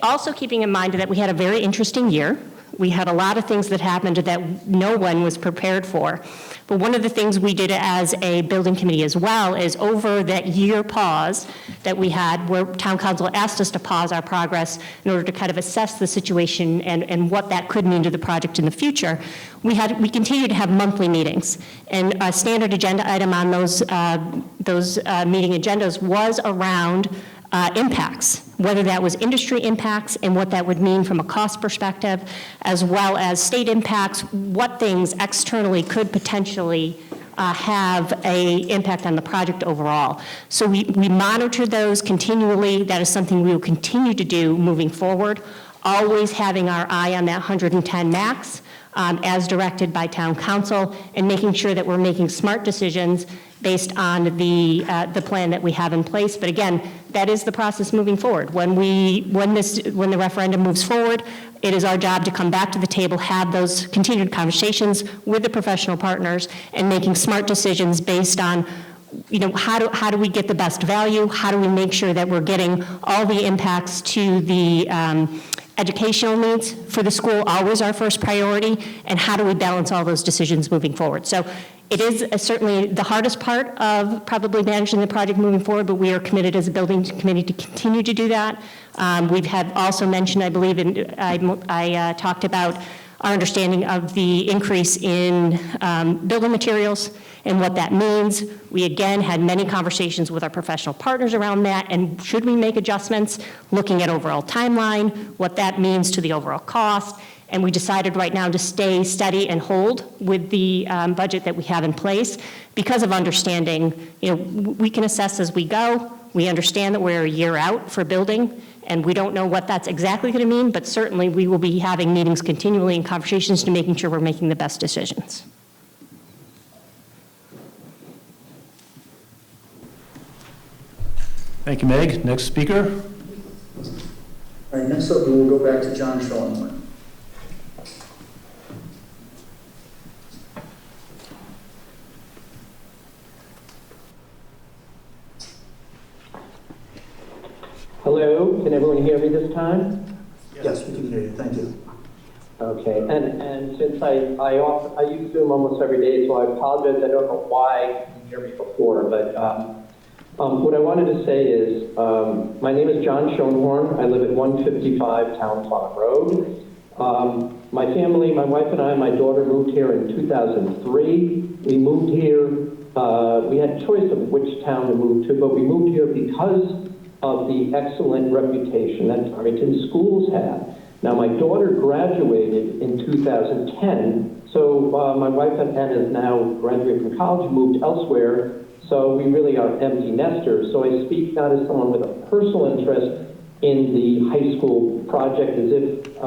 Also keeping in mind that we had a very interesting year We had a lot of things that happened that no one was prepared for. But one of the things we did as a building committee as well is over that year pause that we had where town council asked us to pause our progress in order to kind of assess the situation and what that could mean to the project in the future, we continued to have monthly meetings. And a standard agenda item on those meeting agendas was around impacts, whether that was industry impacts and what that would mean from a cost perspective, as well as state impacts, what things externally could potentially have an impact on the project overall. So we monitor those continually. That is something we will continue to do moving forward, always having our eye on that 110 max as directed by town council, and making sure that we're making smart decisions based on the plan that we have in place. But again, that is the process moving forward. When the referendum moves forward, it is our job to come back to the table, have those continued conversations with the professional partners, and making smart decisions based on, how do we get the best value? How do we make sure that we're getting all the impacts to the educational needs for the school, always our first priority, and how do we balance all those decisions moving forward? So it is certainly the hardest part of probably managing the project moving forward, but we are committed as a building committee to continue to do that. We've had also mentioned, I believe, I talked about our understanding of the increase in building materials and what that means. We again had many conversations with our professional partners around that, and should we make adjustments, looking at overall timeline, what that means to the overall cost. And we decided right now to stay steady and hold with the budget that we have in place because of understanding, we can assess as we go. We understand that we're a year out for building, and we don't know what that's exactly going to mean, but certainly we will be having meetings continually and conversations to making sure we're making the best decisions. Thank you, Meg. Next speaker. All right, next up, we will go back to John Schoenhorn. Hello, can everyone hear me this time? Yes, we can hear you. Thank you. Okay, and since I use Zoom almost every day, so I apologize. I don't know why you didn't hear me before, but what I wanted to say is, my name is John Schoenhorn. I live at 155 Town Farm Road. My family, my wife and I, my daughter moved here in 2003. We moved here, we had choice of which town to move to, but we moved here because of the excellent reputation that Farmington schools have. Now, my daughter graduated in 2010, so my wife and Anna is now graduated from college, moved elsewhere, so we really are empty nesters. So I speak not as someone with a personal interest in the high school project as if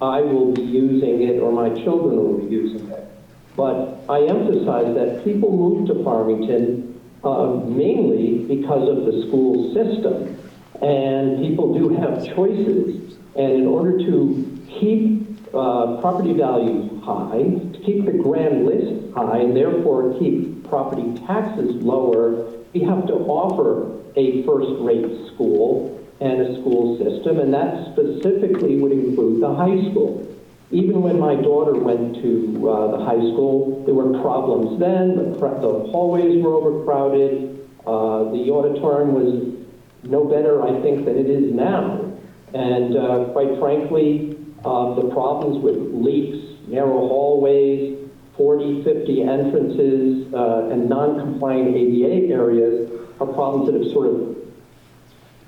I will be using it or my children will be using it. But I emphasize that people move to Farmington mainly because of the school system. And people do have choices. And in order to keep property values high, to keep the grand list high, and therefore keep property taxes lower, we have to offer a first-rate school and a school system, and that specifically would include the high school. Even when my daughter went to the high school, there were problems then. The hallways were overcrowded. The auditorium was no better, I think, than it is now. And quite frankly, the problems with leaks, narrow hallways, 40, 50 entrances, and non-compliant ADA areas are problems that have sort of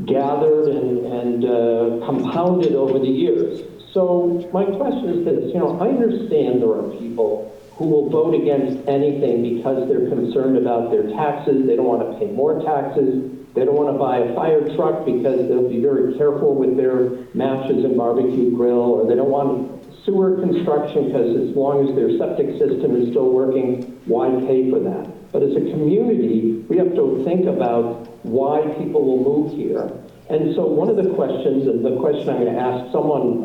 gathered and compounded over the years. So my question is this, I understand there are people who will vote against anything because they're concerned about their taxes, they don't want to pay more taxes, they don't want to buy a fire truck because they'll be very careful with their matches and barbecue grill, or they don't want sewer construction because as long as their septic system is still working, why pay for that? But as a community, we have to think about why people will move here. And so one of the questions, and the question I'm going to ask someone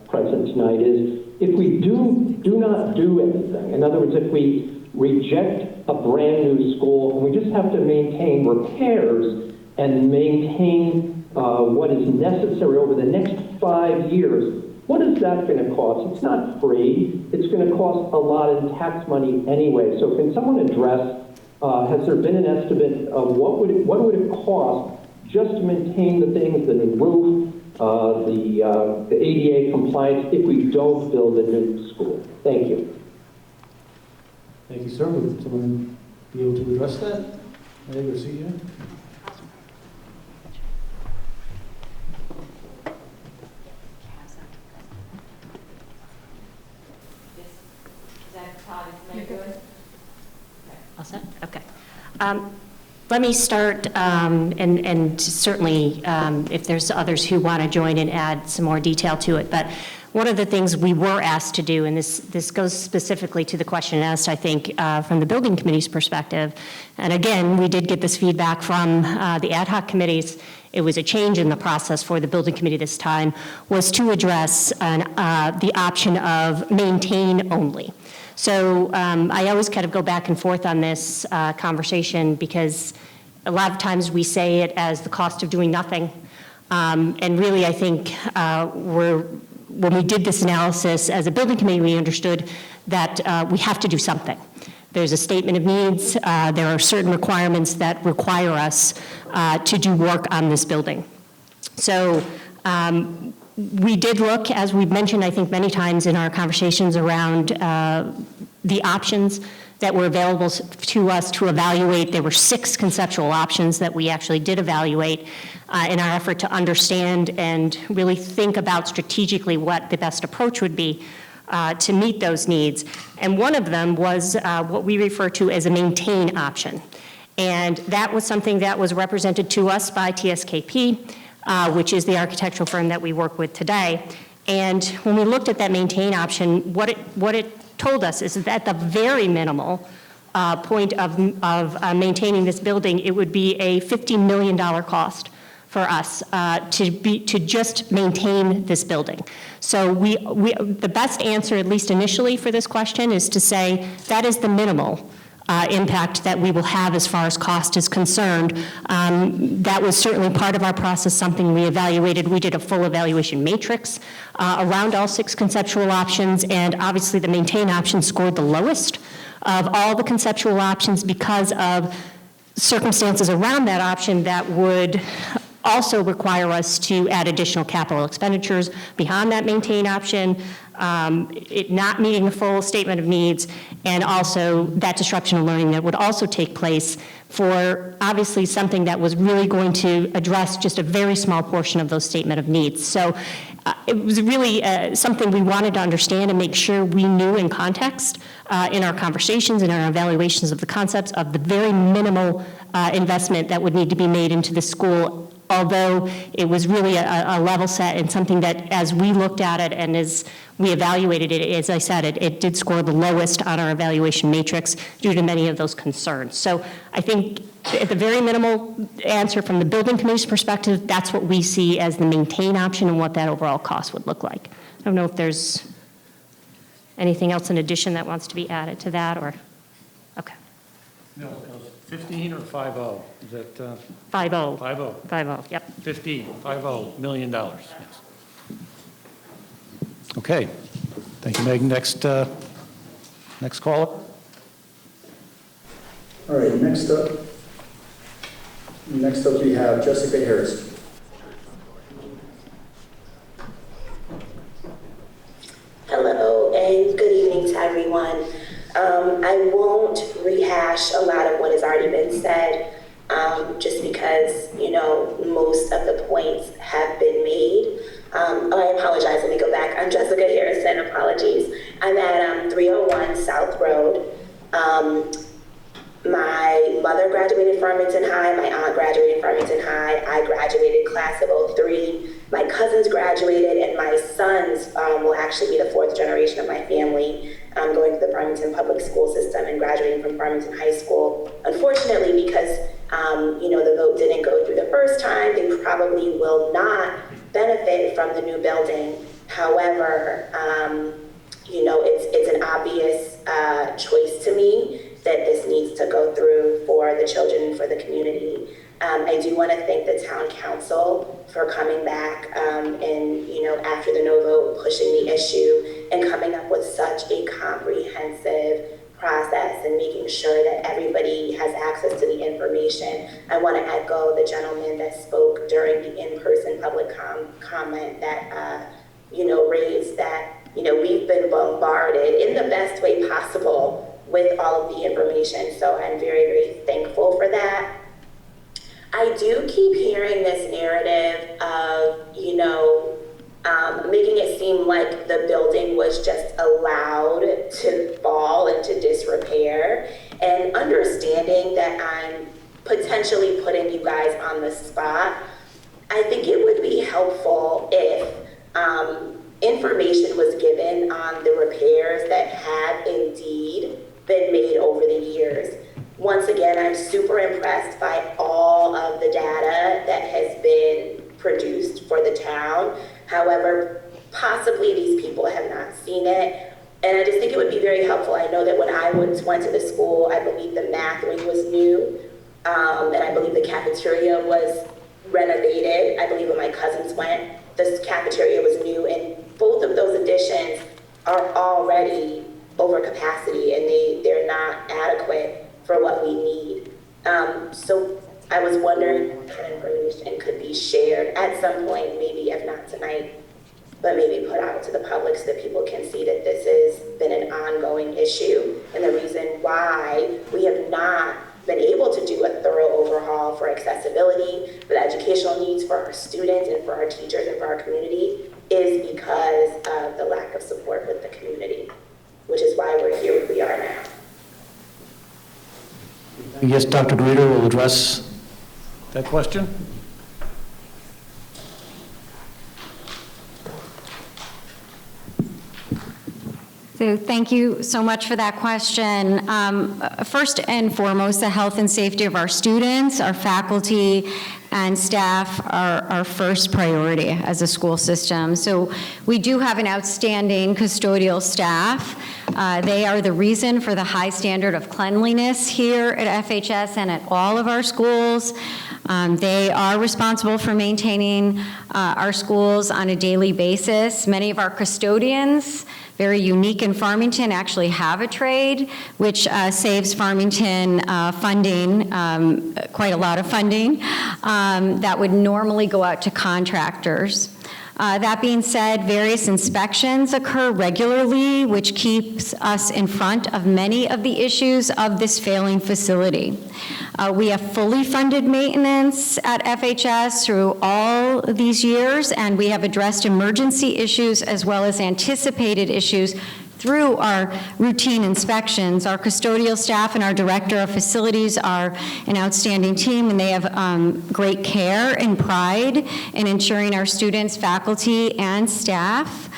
present tonight is, if we do not do anything, in other words, if we reject a brand new school and we just have to maintain repairs and maintain what is necessary over the next 5 years, What is that going to cost? It's not free. It's going to cost a lot in tax money anyway. So can someone address, has there been an estimate of what would it cost just to maintain the things, the new roof, the ADA compliance, if we don't build a new school? Thank you. Thank you, sir. Would someone be able to address that? May I go see you? All set? Okay. Let me start, and certainly if there's others who want to join and add some more detail to it, but one of the things we were asked to do, and this goes specifically to the question asked, I think, from the building committee's perspective, and again, we did get this feedback from the ad hoc committees. It was a change in the process for the building committee this time, was to address the option of maintain only. So I always kind of go back and forth on this conversation because a lot of times we say it as the cost of doing nothing. And really, I think when we did this analysis as a building committee, we understood that we have to do something. There's a statement of needs. There are certain requirements that require us to do work on this building. So we did look, as we've mentioned, I think, many times in our conversations around the options that were available to us to evaluate. There were 6 conceptual options that we actually did evaluate in our effort to understand and really think about strategically what the best approach would be to meet those needs. And one of them was what we refer to as a maintain option. And that was something that was represented to us by TSKP, which is the architectural firm that we work with today. And when we looked at that maintain option, what it told us is that at the very minimal point of maintaining this building, it would be a $50 million cost for us to just maintain this building. So the best answer, at least initially for this question, is to say that is the minimal impact that we will have as far as cost is concerned. That was certainly part of our process, something we evaluated. We did a full evaluation matrix around all 6 conceptual options, and obviously the maintain option scored the lowest of all the conceptual options because of circumstances around that option that would also require us to add additional capital expenditures beyond that maintain option, it not meeting the full statement of needs, and also that disruption of learning that would also take place for obviously something that was really going to address just a very small portion of those statement of needs. So it was really something we wanted to understand and make sure we knew in context in our conversations and our evaluations of the concepts of the very minimal investment that would need to be made into the school, although it was really a level set and something that as we looked at it and as we evaluated it, as I said, it did score the lowest on our evaluation matrix due to many of those concerns. So I think at the very minimal answer from the building committee's perspective, that's what we see as the maintain option and what that overall cost would look like. I don't know if there's anything else in addition that wants to be added to that, or, okay. No, 15 or 50? Is that? 50. 50. Yep. 50 million dollars. Yes. Okay. Thank you, Megan. Next caller. All right. Next up we have Jessica Harris. Hello, and good evening to everyone. I won't rehash a lot of what has already been said, just because, most of the points have been made. I apologize, let me go back. I'm Jessica Harrison, apologies. I'm at 301 South Road. My mother graduated Farmington High, my aunt graduated Farmington High, I graduated class of 03, my cousins graduated, and my sons will actually be the 4th generation of my family going to the Farmington public school system and graduating from Farmington High School. Unfortunately, because the vote didn't go through the first time, they probably will not benefit from the new building. However, it's an obvious choice to me that this needs to go through for the children and for the community. I do want to thank the town council for coming back and, you know, after the no vote, pushing the issue and coming up with such a comprehensive process and making sure that everybody has access to the information. I want to echo the gentleman that spoke during the in-person public comment that, you know, raised that, you know, we've been bombarded in the best way possible with all of the information. So I'm very, very thankful for that. I do keep hearing this narrative of, you know, making it seem like the building was just allowed to fall into disrepair, and understanding that I'm potentially putting you guys on the spot. I think it would be helpful if information was given on the repairs that have indeed been made over the years. Once again, I'm super impressed by all of the data that has been produced for the town. However, possibly these people have not seen it. And I just think it would be very helpful. I know that when I went to the school, I believe the math wing was new, and I believe the cafeteria was renovated. I believe when my cousins went, the cafeteria was new, and both of those additions are already over capacity, and they're not adequate for what we need. So I was wondering what kind of information could be shared at some point, maybe if not tonight, but maybe put out to the public so that people can see that this has been an ongoing issue, and the reason why we have not been able to do a thorough overhaul for accessibility, for the educational needs for our students and for our teachers and for our community is because of the lack of support with the community, which is why we're here where we are now. Yes, Dr. Greeter will address that question. So thank you so much for that question. First and foremost, the health and safety of our students, our faculty, and staff are our first priority as a school system. So we do have an outstanding custodial staff. They are the reason for the high standard of cleanliness here at FHS and at all of our schools. They are responsible for maintaining our schools on a daily basis. Many of our custodians, very unique in Farmington, actually have a trade, which saves Farmington funding, quite a lot of funding, that would normally go out to contractors. That being said, various inspections occur regularly, which keeps us in front of many of the issues of this failing facility. We have fully funded maintenance at FHS through all these years, and we have addressed emergency issues as well as anticipated issues through our routine inspections. Our custodial staff and our director of facilities are an outstanding team, and they have great care and pride in ensuring our students, faculty, and staff,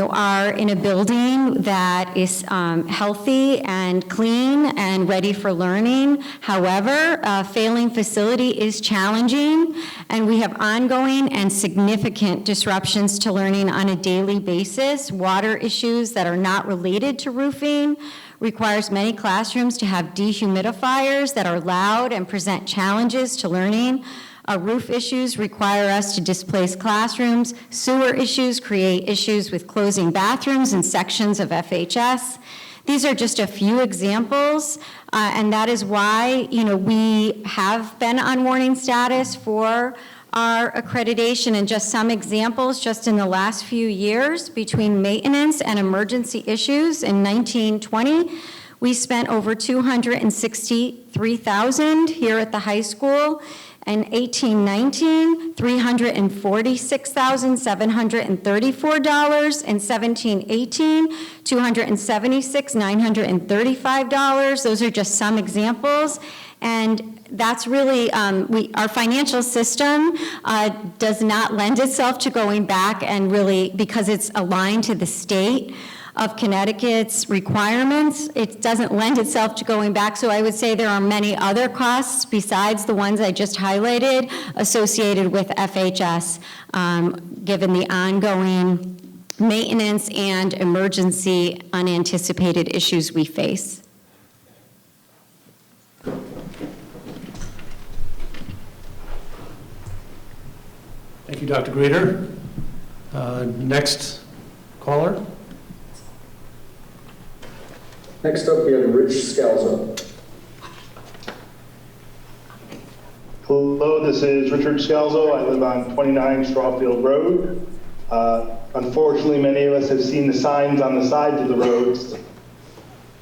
are in a building that is healthy and clean and ready for learning. However, a failing facility is challenging, and we have ongoing and significant disruptions to learning on a daily basis. Water issues that are not related to roofing requires many classrooms to have dehumidifiers that are loud and present challenges to learning. Roof issues require us to displace classrooms. Sewer issues create issues with closing bathrooms in sections of FHS. These are just a few examples, and that is why, we have been on warning status for our accreditation. And just some examples, just in the last few years, between maintenance and emergency issues in 1920, we spent over $263,000 here at the high school. In 1819, $346,734. In 1718, $276,935. Those are just some examples. And that's really, our financial system does not lend itself to going back and really, because it's aligned to the state of Connecticut's requirements, it doesn't lend itself to going back. So I would say there are many other costs besides the ones I just highlighted associated with FHS, given the ongoing maintenance and emergency unanticipated issues we face. Thank you, Dr. Greeter. Next caller. Next up, we have Rich Scalzo. Hello, this is Richard Scalzo. I live on 29 Strawfield Road. Unfortunately, many of us have seen the signs on the sides of the roads.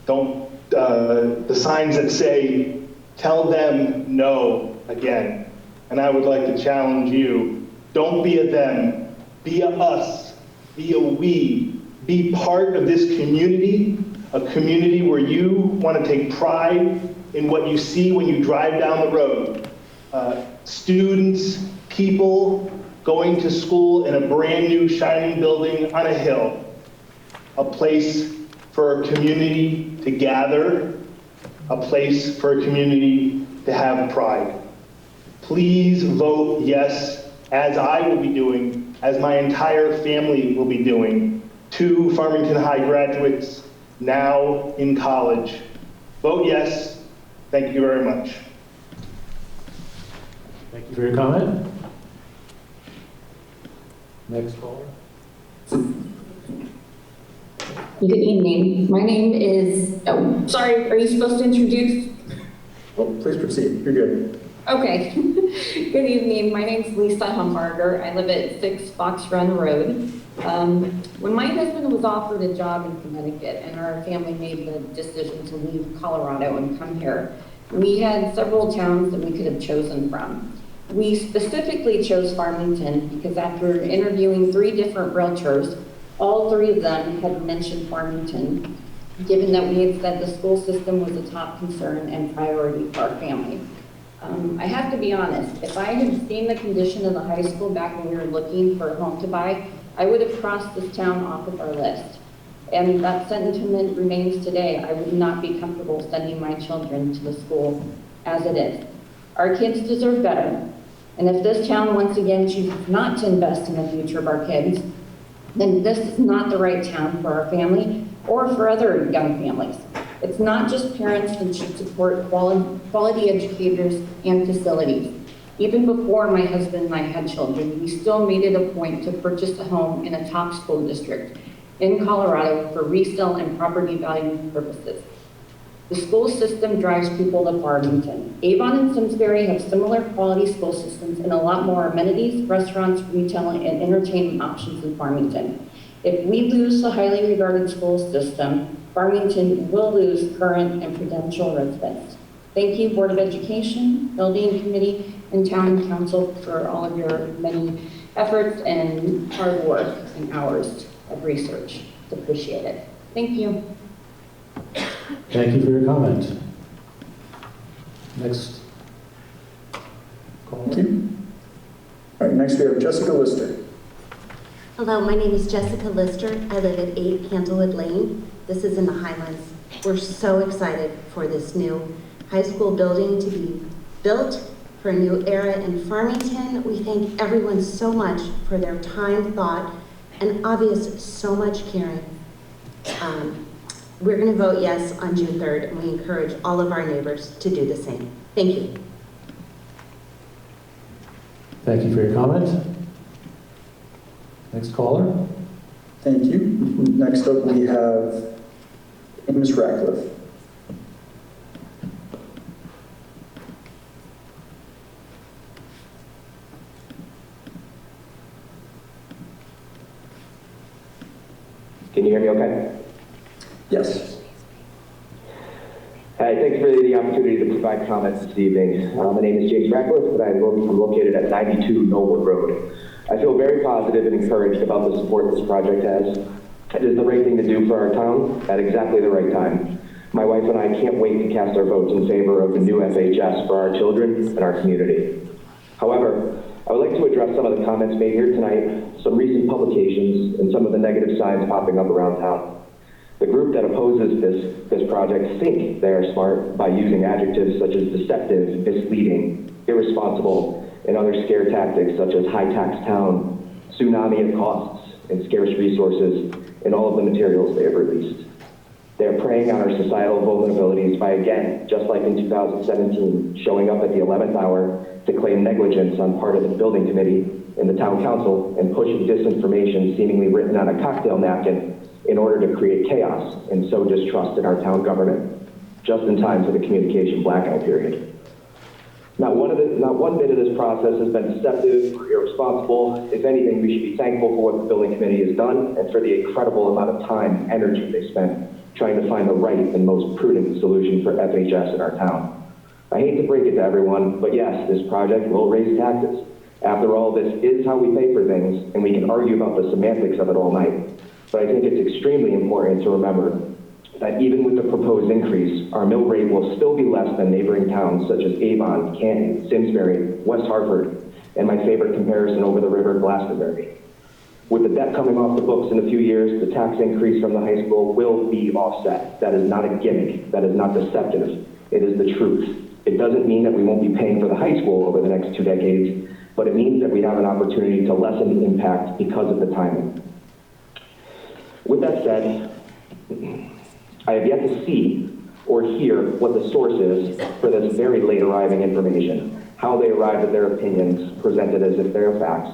The signs that say, "Tell them no" again. And I would like to challenge you, don't be a them, be a us, be a we, be part of this community, a community where you want to take pride in what you see when you drive down the road. Students, people going to school in a brand new shining building on a hill, a place for a community to gather, a place for a community to have pride. Please vote yes, as I will be doing, as my entire family will be doing, to Farmington High graduates now in college. Vote yes. Thank you very much. Thank you for your comment. Next caller. Good evening. My name is, oh, sorry, are you supposed to introduce? Well, please proceed. You're good. Okay. Good evening. My name's Lisa Humbarger. I live at 6 Fox Run Road. When my husband was offered a job in Connecticut and our family made the decision to leave Colorado and come here, we had several towns that we could have chosen from. We specifically chose Farmington because after interviewing 3 different realtors, all 3 of them had mentioned Farmington, given that we had said the school system was a top concern and priority for our family. I have to be honest, if I had seen the condition of the high school back when we were looking for a home to buy, I would have crossed this town off of our list. And that sentiment remains today. I would not be comfortable sending my children to the school as it is. Our kids deserve better. And if this town once again chooses not to invest in the future of our kids, then this is not the right town for our family or for other young families. It's not just parents that should support quality educators and facilities. Even before my husband and I had children, we still made it a point to purchase a home in a top school district in Colorado for resale and property value purposes. The school system drives people to Farmington. Avon and Simsbury have similar quality school systems and a lot more amenities, restaurants, retail, and entertainment options in Farmington. If we lose the highly regarded school system, Farmington will lose current and potential residents. Thank you, Board of Education, Building Committee, and Town Council for all of your many efforts and hard work and hours of research. Appreciate it. Thank you. Thank you for your comment. Next caller. Thank you. All right, next we have Jessica Lister. Hello, my name is Jessica Lister. I live at 8 Candlewood Lane. This is in the Highlands. We're so excited for this new high school building to be built for a new era in Farmington. We thank everyone so much for their time, thought, and obvious so much caring. We're going to vote yes on June 3rd, and we encourage all of our neighbors to do the same. Thank you. Thank you for your comment. Next caller. Thank you. Next up, we have Ms. Ratcliffe. Can you hear me okay? Yes. Hi, thanks for the opportunity to provide comments this evening. My name is James Ratcliffe, and I'm located at 92 Knollwood Road. I feel very positive and encouraged about the support this project has. It is the right thing to do for our town at exactly the right time. My wife and I can't wait to cast our votes in favor of the new FHS for our children and our community. However, I would like to address some of the comments made here tonight, some recent publications, and some of the negative signs popping up around town. The group that opposes this project think they are smart by using adjectives such as deceptive, misleading, irresponsible, and other scare tactics such as high-tax town, tsunami of costs, and scarce resources in all of the materials they have released. They are preying on our societal vulnerabilities by, again, just like in 2017, showing up at the 11th hour to claim negligence on part of the building committee in the town council and pushing disinformation seemingly written on a cocktail napkin in order to create chaos and sow distrust in our town government, just in time for the communication blackout period. Not one bit of this process has been deceptive or irresponsible. If anything, we should be thankful for what the building committee has done and for the incredible amount of time and energy they spent trying to find the right and most prudent solution for FHS in our town. I hate to break it to everyone, but yes, this project will raise taxes. After all, this is how we pay for things, and we can argue about the semantics of it all night. But I think it's extremely important to remember that even with the proposed increase, our mill rate will still be less than neighboring towns such as Avon, Canton, Simsbury, West Hartford, and my favorite comparison over the river, Glastonbury. With the debt coming off the books in a few years, the tax increase from the high school will be offset. That is not a gimmick. That is not deceptive. It is the truth. It doesn't mean that we won't be paying for the high school over the next 2 decades, but it means that we have an opportunity to lessen the impact because of the timing. With that said, I have yet to see or hear what the source is for this very late arriving information, how they arrived at their opinions presented as if they're facts,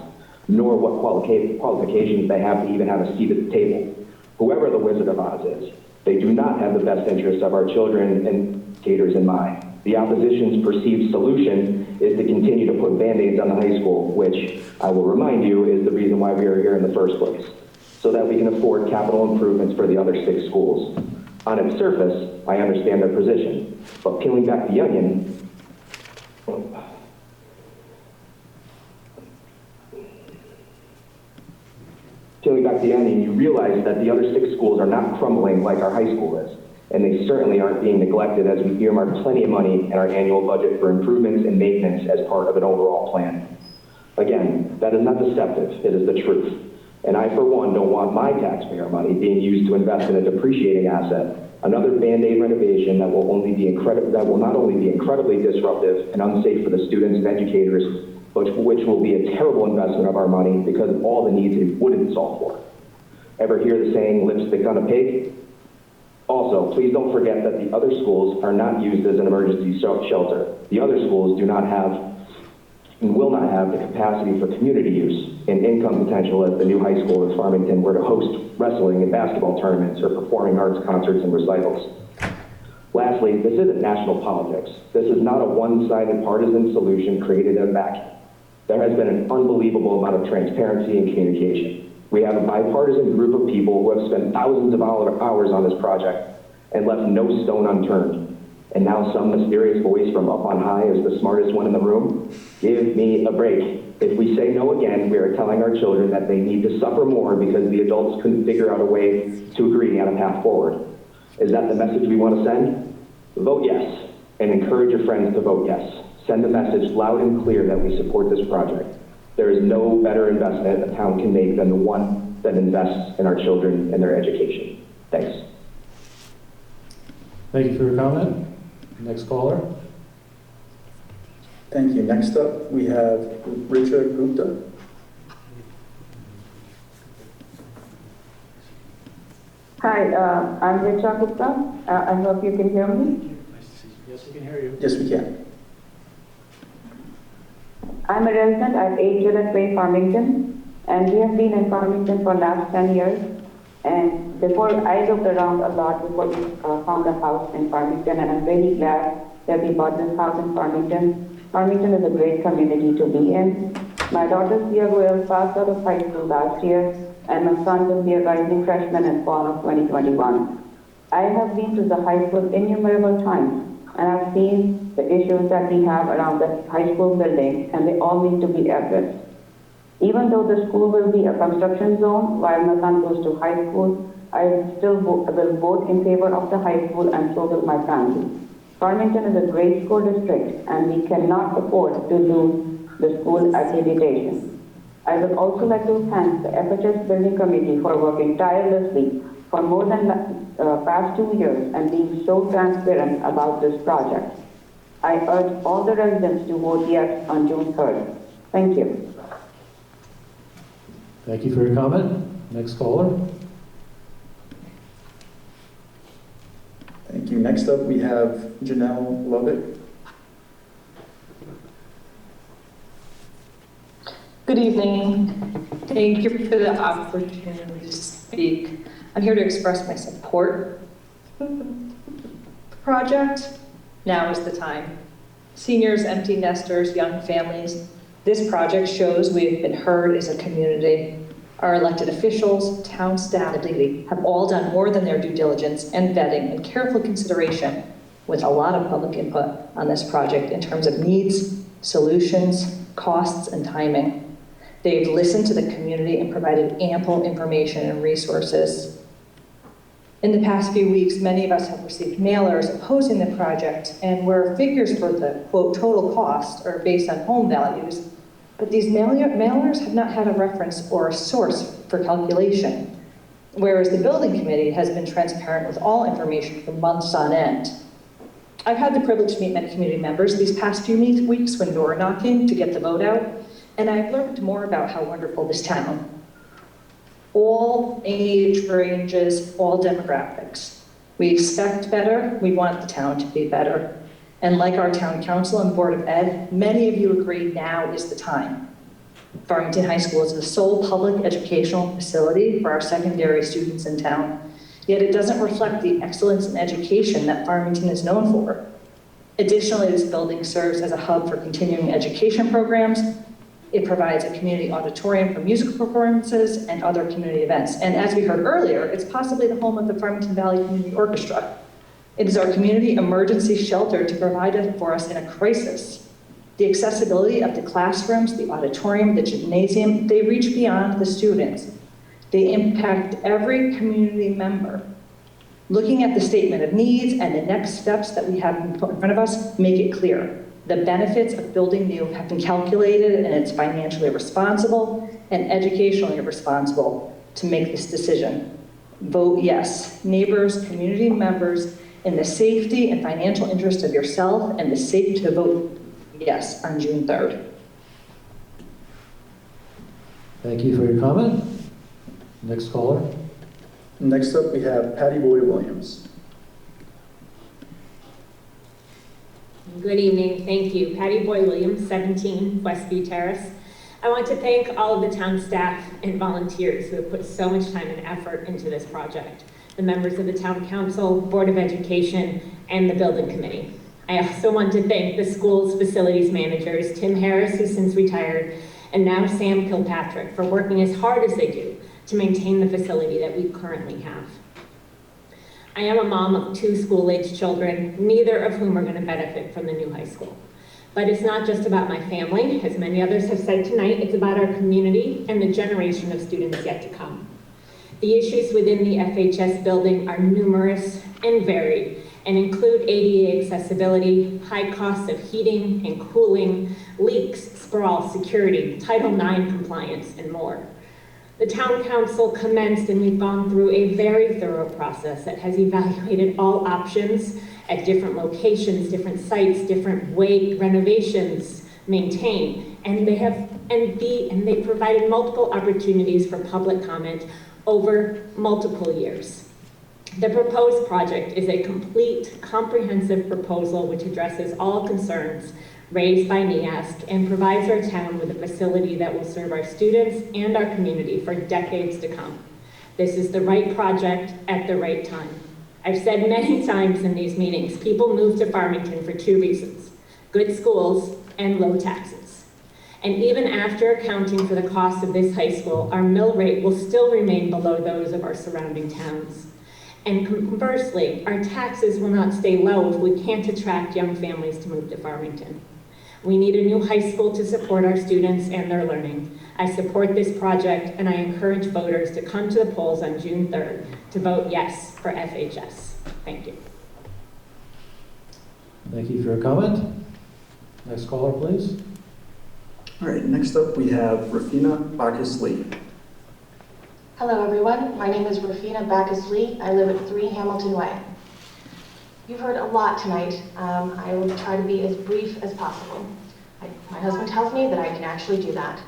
nor what qualifications they have to even have a seat at the table. Whoever the Wizard of Oz is, they do not have the best interests of our children and educators in mind. The opposition's perceived solution is to continue to put Band-Aids on the high school, which I will remind you is the reason why we are here in the first place, so that we can afford capital improvements for the other 6 schools. On its surface, I understand their position, but peeling back the onion, you realize that the other 6 schools are not crumbling like our high school is, and they certainly aren't being neglected as we earmark plenty of money in our annual budget for improvements and maintenance as part of an overall plan. Again, that is not deceptive, it is the truth. And I, for one, don't want my taxpayer money being used to invest in a depreciating asset, another Band-Aid renovation that will not only be incredibly disruptive and unsafe for the students and educators, but which will be a terrible investment of our money because of all the needs it wouldn't solve for. Ever hear the saying, lipstick on a pig? Also, please don't forget that the other schools are not used as an emergency shelter. The other schools do not have and will not have the capacity for community use and income potential as the new high school in Farmington were to host wrestling and basketball tournaments or performing arts concerts and recitals. Lastly, this isn't national politics. This is not a one-sided partisan solution created in a vacuum. There has been an unbelievable amount of transparency and communication. We have a bipartisan group of people who have spent thousands of hours on this project and left no stone unturned. And now some mysterious voice from up on high is the smartest one in the room? Give me a break. If we say no again, we are telling our children that they need to suffer more because the adults couldn't figure out a way to agree on a path forward. Is that the message we want to send? Vote yes, and encourage your friends to vote yes. Send the message loud and clear that we support this project. There is no better investment a town can make than the one that invests in our children and their education. Thanks. Thank you for your comment. Next caller. Thank you. Next up, we have Richa Gupta. Hi, I'm Richa Gupta. I hope you can hear me. Yes, we can hear you. Yes, we can. I'm a resident at 8 Gillette Way, Farmington, and we have been in Farmington for the last 10 years. And before, I looked around a lot before we found a house in Farmington, and I'm really glad that we bought this house in Farmington. Farmington is a great community to be in. My daughter Sia Will passed out of high school last year, and my son will be a rising freshman in fall of 2021. I have been to the high school innumerable times, and I've seen the issues that we have around the high school building, and they all need to be addressed. Even though the school will be a construction zone while my son goes to high school, I still will vote in favor of the high school, and so will my family. Farmington is a great school district, and we cannot afford to lose the school accreditation. I would also like to thank the FHS Building Committee for working tirelessly for more than the past 2 years and being so transparent about this project. I urge all the residents to vote yes on June 3rd. Thank you. Thank you for your comment. Next caller. Thank you. Next up, we have Janelle Lovett. Good Good evening. Thank you for the opportunity to speak. I'm here to express my support for the project. Now is the time. Seniors, empty nesters, young families, this project shows we have been heard as a community. Our elected officials, town staff, and dignity have all done more than their due diligence and vetting and careful consideration with a lot of public input on this project in terms of needs, solutions, costs, and timing. They've listened to the community and provided ample information and resources. In the past few weeks, many of us have received mailers opposing the project, and where figures for the, quote, total cost are based on home values, but these mailers have not had a reference or a source for calculation, whereas the building committee has been transparent with all information for months on end. I've had the privilege to meet many community members these past few weeks when door knocking to get the vote out, and I've learned more about how wonderful this town. All age ranges, all demographics. We expect better, we want the town to be better. And like our town council and board of ed, many of you agree now is the time. Farmington High School is the sole public educational facility for our secondary students in town, yet it doesn't reflect the excellence in education that Farmington is known for. Additionally, this building serves as a hub for continuing education programs. It provides a community auditorium for musical performances and other community events. And as we heard earlier, it's possibly the home of the Farmington Valley Community Orchestra. It is our community emergency shelter to provide for us in a crisis. The accessibility of the classrooms, the auditorium, the gymnasium, they reach beyond the students. They impact every community member. Looking at the statement of needs and the next steps that we have in front of us make it clear. The benefits of building new have been calculated, and it's financially responsible and educationally responsible to make this decision. Vote yes. Neighbors, community members, in the safety and financial interest of yourself and the safety to vote yes on June 3rd. Thank you for your comment. Next caller. Next up, we have Patty Boyd Williams. Good evening, thank you. Patty Boy Williams, 17 Westview Terrace. I want to thank all of the town staff and volunteers who have put so much time and effort into this project, the members of the town council, board of education, and the building committee. I also want to thank the school's facilities managers, Tim Harris, who's since retired, and now Sam Kilpatrick, for working as hard as they do to maintain the facility that we currently have. I am a mom of 2 school-aged children, neither of whom are going to benefit from the new high school. But it's not just about my family. As many others have said tonight, it's about our community and the generation of students yet to come. The issues within the FHS building are numerous and varied and include ADA accessibility, high costs of heating and cooling, leaks, sprawl, security, Title IX compliance, and more. The town council commenced, and we've gone through a very thorough process that has evaluated all options at different locations, different sites, different way renovations maintained, and they provided multiple opportunities for public comment over multiple years. The proposed project is a complete, comprehensive proposal which addresses all concerns raised by NEASC and provides our town with a facility that will serve our students and our community for decades to come. This is the right project at the right time. I've said many times in these meetings, people move to Farmington for 2 reasons: good schools and low taxes. And even after accounting for the cost of this high school, our mill rate will still remain below those of our surrounding towns. And conversely, our taxes will not stay low if we can't attract young families to move to Farmington. We need a new high school to support our students and their learning. I support this project, and I encourage voters to come to the polls on June 3rd to vote yes for FHS. Thank you. Thank you for your comment. Next caller, please. All right, next up we have Rafina Bacchus-Lee. Hello everyone, my name is Rafina Bacchus-Lee. I live at 3 Hamilton Way. You've heard a lot tonight. I will try to be as brief as possible. My husband tells me that I can actually do that.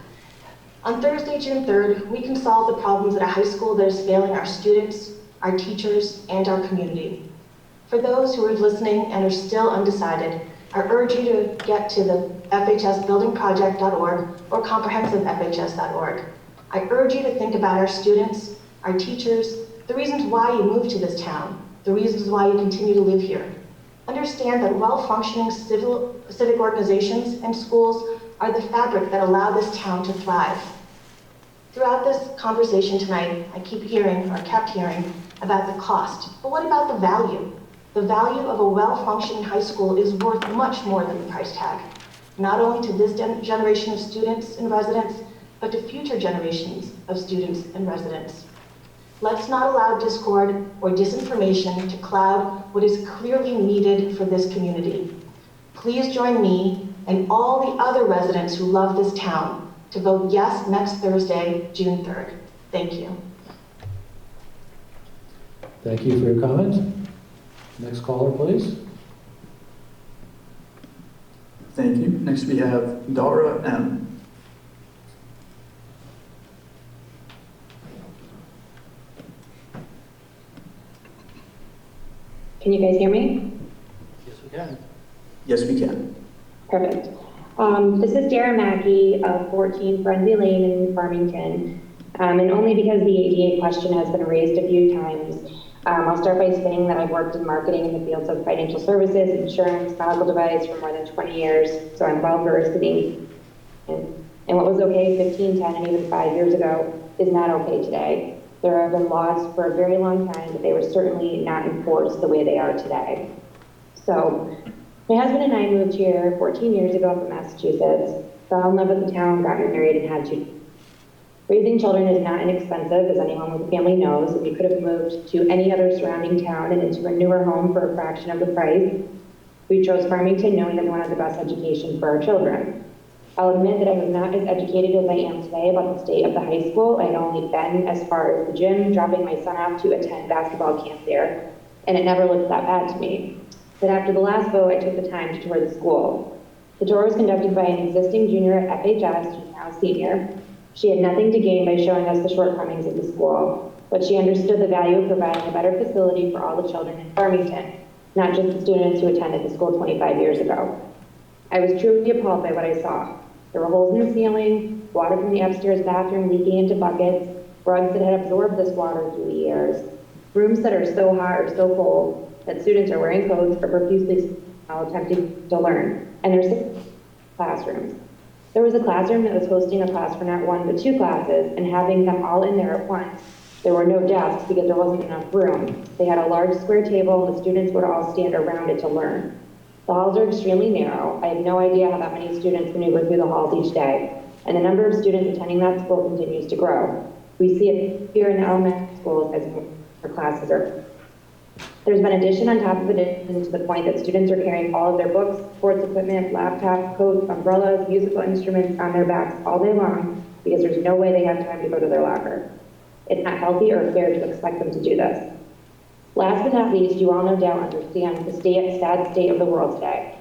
On Thursday, June 3rd, we can solve the problems at a high school that is failing our students, our teachers, and our community. For those who are listening and are still undecided, I urge you to get to the fhsbuildingproject.org or comprehensivefhs.org. I urge you to think about our students, our teachers, the reasons why you moved to this town, the reasons why you continue to live here. Understand that well-functioning civic organizations and schools are the fabric that allow this town to thrive. Throughout this conversation tonight, I kept hearing about the cost, but what about the value? The value of a well-functioning high school is worth much more than the price tag, not only to this generation of students and residents, but to future generations of students and residents. Let's not allow discord or disinformation to cloud what is clearly needed for this community. Please join me and all the other residents who love this town to vote yes next Thursday, June 3rd. Thank you. Thank you for your comment. Next caller, please. Thank you. Next we have Dara M. Can you guys hear me? Yes, we can. Yes, we can. Perfect. This is Dara Mackey of 14 Frenzy Lane in Farmington. And only because the ADA question has been raised a few times, I'll start by saying that I've worked in marketing in the fields of financial services, insurance, medical device for more than 20 years, so I'm well versed in these. And what was okay 15, 10, and even 5 years ago is not okay today. There have been laws for a very long time, but they were certainly not enforced the way they are today. So my husband and I moved here 14 years ago from Massachusetts, fell in love with the town, got married, and had 2. Raising children is not inexpensive, as anyone with a family knows, and we could have moved to any other surrounding town and into a newer home for a fraction of the price. We chose Farmington knowing that we wanted the best education for our children. I'll admit that I was not as educated as I am today about the state of the high school. I had only been as far as the gym, dropping my son off to attend basketball camp there, and it never looked that bad to me. But after the last vote, I took the time to tour the school. The tour was conducted by an existing junior at FHS, who's now a senior. She had nothing to gain by showing us the shortcomings of the school, but she understood the value of providing a better facility for all the children in Farmington, not just the students who attended the school 25 years ago. I was truly appalled by what I saw. There were holes in the ceiling, water from the upstairs bathroom leaking into buckets, rugs that had absorbed this water through the years, rooms that are so hot or so cold that students are wearing coats or profusely while attempting to learn, and there's classrooms. There was a classroom that was hosting a class for not 1 but 2 classes and having them all in there at once. There were no desks because there wasn't enough room. They had a large square table and the students would all stand around it to learn. The halls are extremely narrow. I have no idea how that many students maneuver through the halls each day, and the number of students attending that school continues to grow. We see it here in the elementary schools as more classes are. There's been addition on top of addition to the point that students are carrying all of their books, sports equipment, laptops, coats, umbrellas, musical instruments on their backs all day long because there's no way they have time to go to their locker. It's not healthy or fair to expect them to do this. Last but not least, you all no doubt understand the sad state of the world today.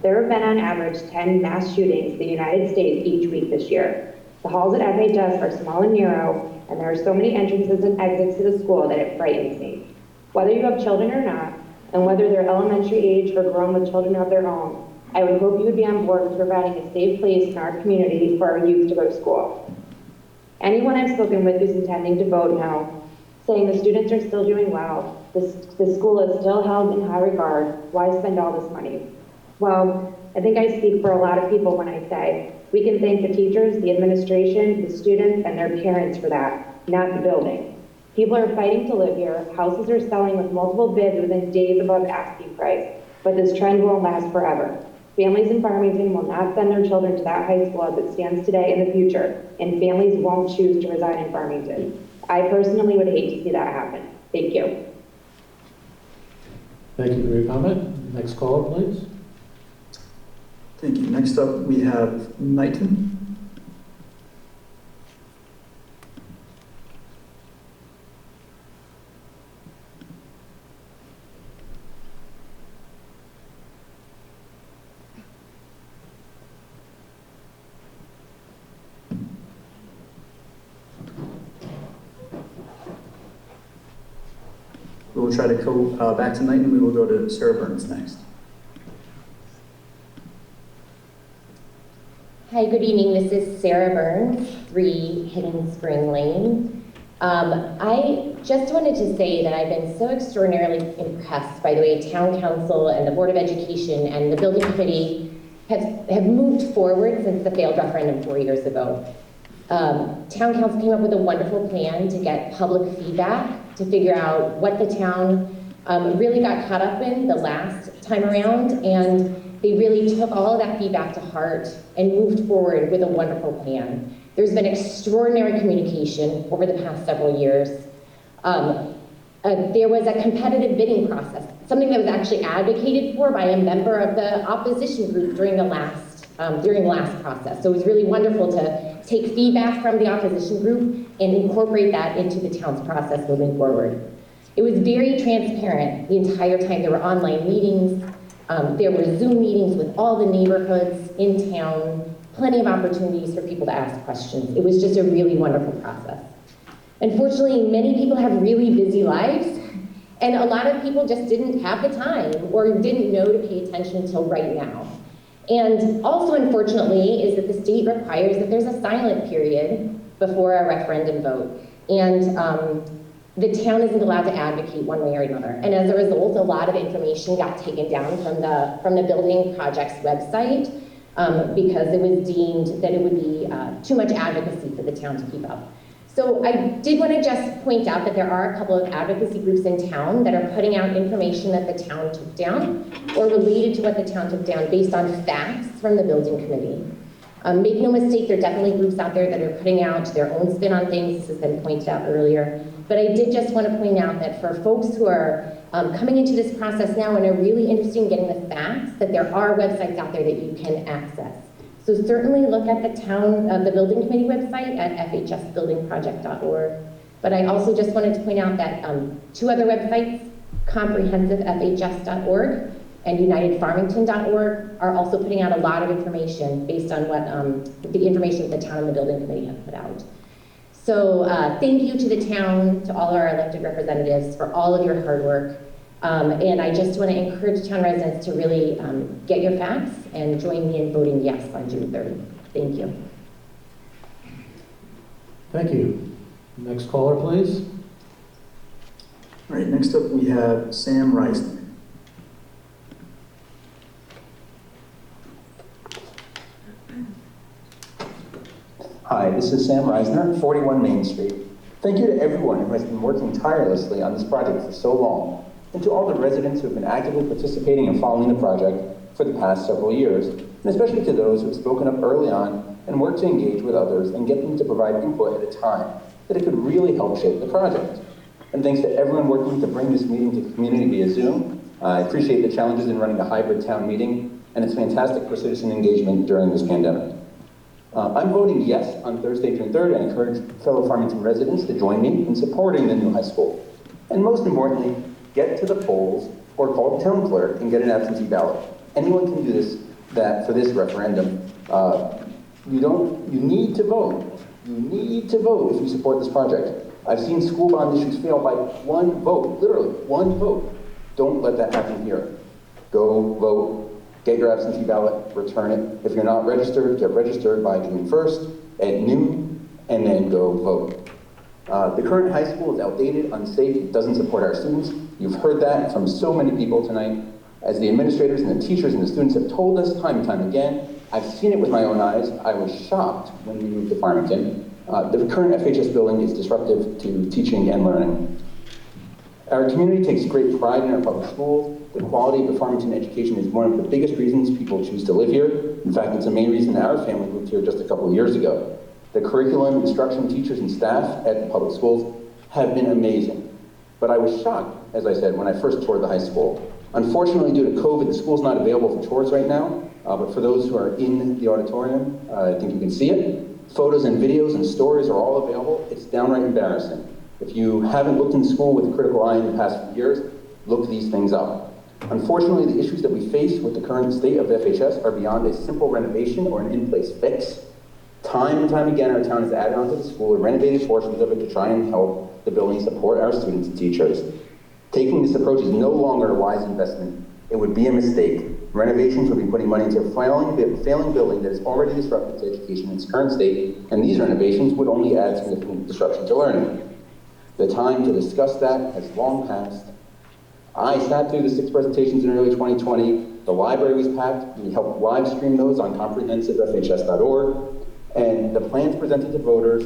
There have been on average 10 mass shootings in the United States each week this year. The halls at FHS are small and narrow, and there are so many entrances and exits to the school that it frightens me. Whether you have children or not, and whether they're elementary age or grown with children of their own, I would hope you would be on board with providing a safe place in our community for our youth to go to school. Anyone I've spoken with who's intending to vote no, saying the students are still doing well, the school is still held in high regard, why spend all this money? Well, I think I speak for a lot of people when I say we can thank the teachers, the administration, the students, and their parents for that, not the building. People are fighting to live here, houses are selling with multiple bids within days above asking price, but this trend won't last forever. Families in Farmington will not send their children to that high school as it stands today in the future, and families won't choose to reside in Farmington. I personally would hate to see that happen. Thank you. Thank you for your comment. Next caller, please. Thank you. Next up, we have Knighton. We will try to go back to Knighton. We will go to Sarah Burns next. Hi, good evening. This is Sarah Burns, 3 Hidden Spring Lane. I just wanted to say that I've been so extraordinarily impressed by the way Town Council and the Board of Education and the Building Committee have moved forward since the failed referendum 4 years ago. Town Council came up with a wonderful plan to get public feedback, to figure out what the town really got caught up in the last time around, and they really took all of that feedback to heart and moved forward with a wonderful plan. There's been extraordinary communication over the past several years. There was a competitive bidding process, something that was actually advocated for by a member of the opposition group during the last process. So it was really wonderful to take feedback from the opposition group and incorporate that into the town's process moving forward. It was very transparent the entire time. There were online meetings, there were Zoom meetings with all the neighborhoods in town, plenty of opportunities for people to ask questions. It was just a really wonderful process. Unfortunately, many people have really busy lives, and a lot of people just didn't have the time or didn't know to pay attention until right now. And also, unfortunately, is that the state requires that there's a silent period before a referendum vote. And the town isn't allowed to advocate one way or another. And as a result, a lot of information got taken down from the building project's website because it was deemed that it would be too much advocacy for the town to keep up. So I did want to just point out that there are a couple of advocacy groups in town that are putting out information that the town took down or related to what the town took down based on facts from the building committee. Make no mistake, there are definitely groups out there that are putting out their own spin on things. This has been pointed out earlier. But I did just want to point out that for folks who are coming into this process now and are really interested in getting the facts, that there are websites out there that you can access. So certainly look at the building committee website at fhsbuildingproject.org. But I also just wanted to point out that 2 other websites, comprehensivefhs.org and unitedfarmington.org, are also putting out a lot of information based on what the information that the town and the building committee have put out. So thank you to the town, to all our elected representatives for all of your hard work. And I just want to encourage town residents to really get your facts and join me in voting yes on June 3rd. Thank you. Thank you. Next caller, please. All right, next up we have Sam Reisner. Hi, this is Sam Reisner, 41 Main Street. Thank you to everyone who has been working tirelessly on this project for so long, and to all the residents who have been actively participating and following the project for the past several years, and especially to those who have spoken up early on and worked to engage with others and get them to provide input at a time that it could really help shape the project. And thanks to everyone working to bring this meeting to the community via Zoom. I appreciate the challenges in running a hybrid town meeting, and it's fantastic for citizen engagement during this pandemic. I'm voting yes on Thursday, June 3rd, and encourage fellow Farmington residents to join me in supporting the new high school. And most importantly, get to the polls or call the town clerk and get an absentee ballot. Anyone can do this, for this referendum. You need to vote. You need to vote if you support this project. I've seen school bond issues fail by 1 vote, literally 1 vote. Don't let that happen here. Go vote. Get your absentee ballot, return it. If you're not registered, get registered by June 1st at noon, and then go vote. The current high school is outdated, unsafe, it doesn't support our students. You've heard that from so many people tonight. As the administrators and the teachers and the students have told us time and time again, I've seen it with my own eyes. I was shocked when we moved to Farmington. The current FHS building is disruptive to teaching and learning. Our community takes great pride in our public schools. The quality of the Farmington education is one of the biggest reasons people choose to live here. In fact, it's the main reason our family moved here just a couple of years ago. The curriculum, instruction, teachers, and staff at the public schools have been amazing. But I was shocked, as I said, when I first toured the high school. Unfortunately, due to COVID, the school's not available for tours right now, but for those who are in the auditorium, I think you can see it. Photos and videos and stories are all available. It's downright embarrassing. If you haven't looked in the school with a critical eye in the past few years, look these things up. Unfortunately, the issues that we face with the current state of FHS are beyond a simple renovation or an in-place fix. Time and time again, our town has added onto the school and renovated portions of it to try and help the building support our students and teachers. Taking this approach is no longer a wise investment. It would be a mistake. Renovations will be putting money into a failing building that is already disruptive to education in its current state, and these renovations would only add significant disruption to learning. The time to discuss that has long passed. I sat through the 6 presentations in early 2020. The library was packed. We helped live stream those on comprehensivefhs.org. And the plans presented to voters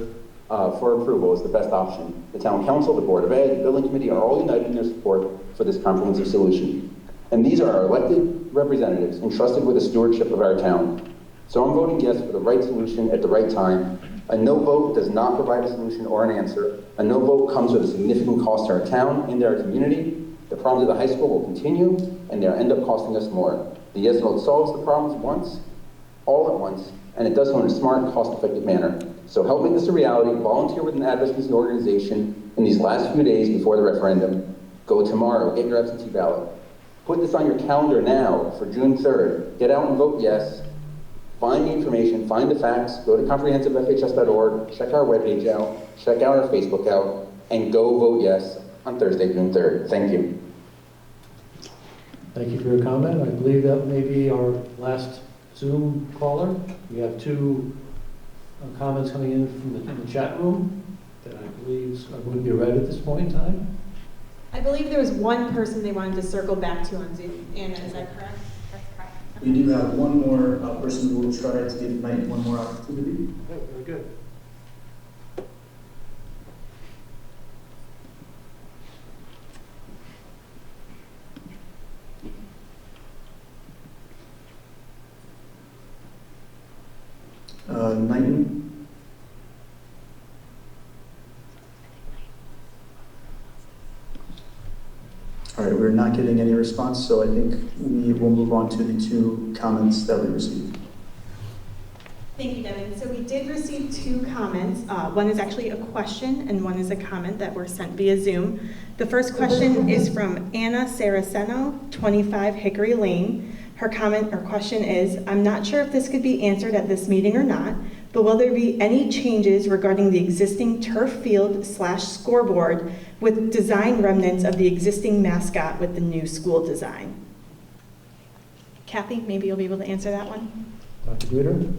for approval is the best option. The town council, the board of ed, the building committee are all united in their support for this comprehensive solution. And these are our elected representatives entrusted with the stewardship of our town. So I'm voting yes for the right solution at the right time. A no vote does not provide a solution or an answer. A no vote comes with a significant cost to our town and our community. The problems at the high school will continue, and they'll end up costing us more. The yes vote solves the problems once, all at once, and it does so in a smart, cost-effective manner. So help make this a reality. Volunteer with an advocacy organization in these last few days before the referendum. Go tomorrow. Get your absentee ballot. Put this on your calendar now for June 3rd. Get out and vote yes. Find the information, find the facts, go to comprehensivefhs.org, check our webpage out, check out our Facebook out, and go vote yes on Thursday, June 3rd. Thank you. Thank you for your comment. I believe that may be our last Zoom caller. We have 2 comments coming in from the chat room that I believe are going to be read at this point in time. I believe there was one person they wanted to circle back to on Zoom. Anna, is that correct? That's correct. We do have one more person who will try to give Knight one more opportunity. Okay, very good. Knighton. All right, we're not getting any response, so I think we will move on to the 2 comments that we received. Thank you, Devin. So we did receive 2 comments. One is actually a question and one is a comment that were sent via Zoom. The first question is from Anna Saraceno, 25 Hickory Lane. Her comment or question is, I'm not sure if this could be answered at this meeting or not, but will there be any changes regarding the existing turf field / scoreboard with design remnants of the existing mascot with the new school design? Kathy, maybe you'll be able to answer that one. Dr. Guider?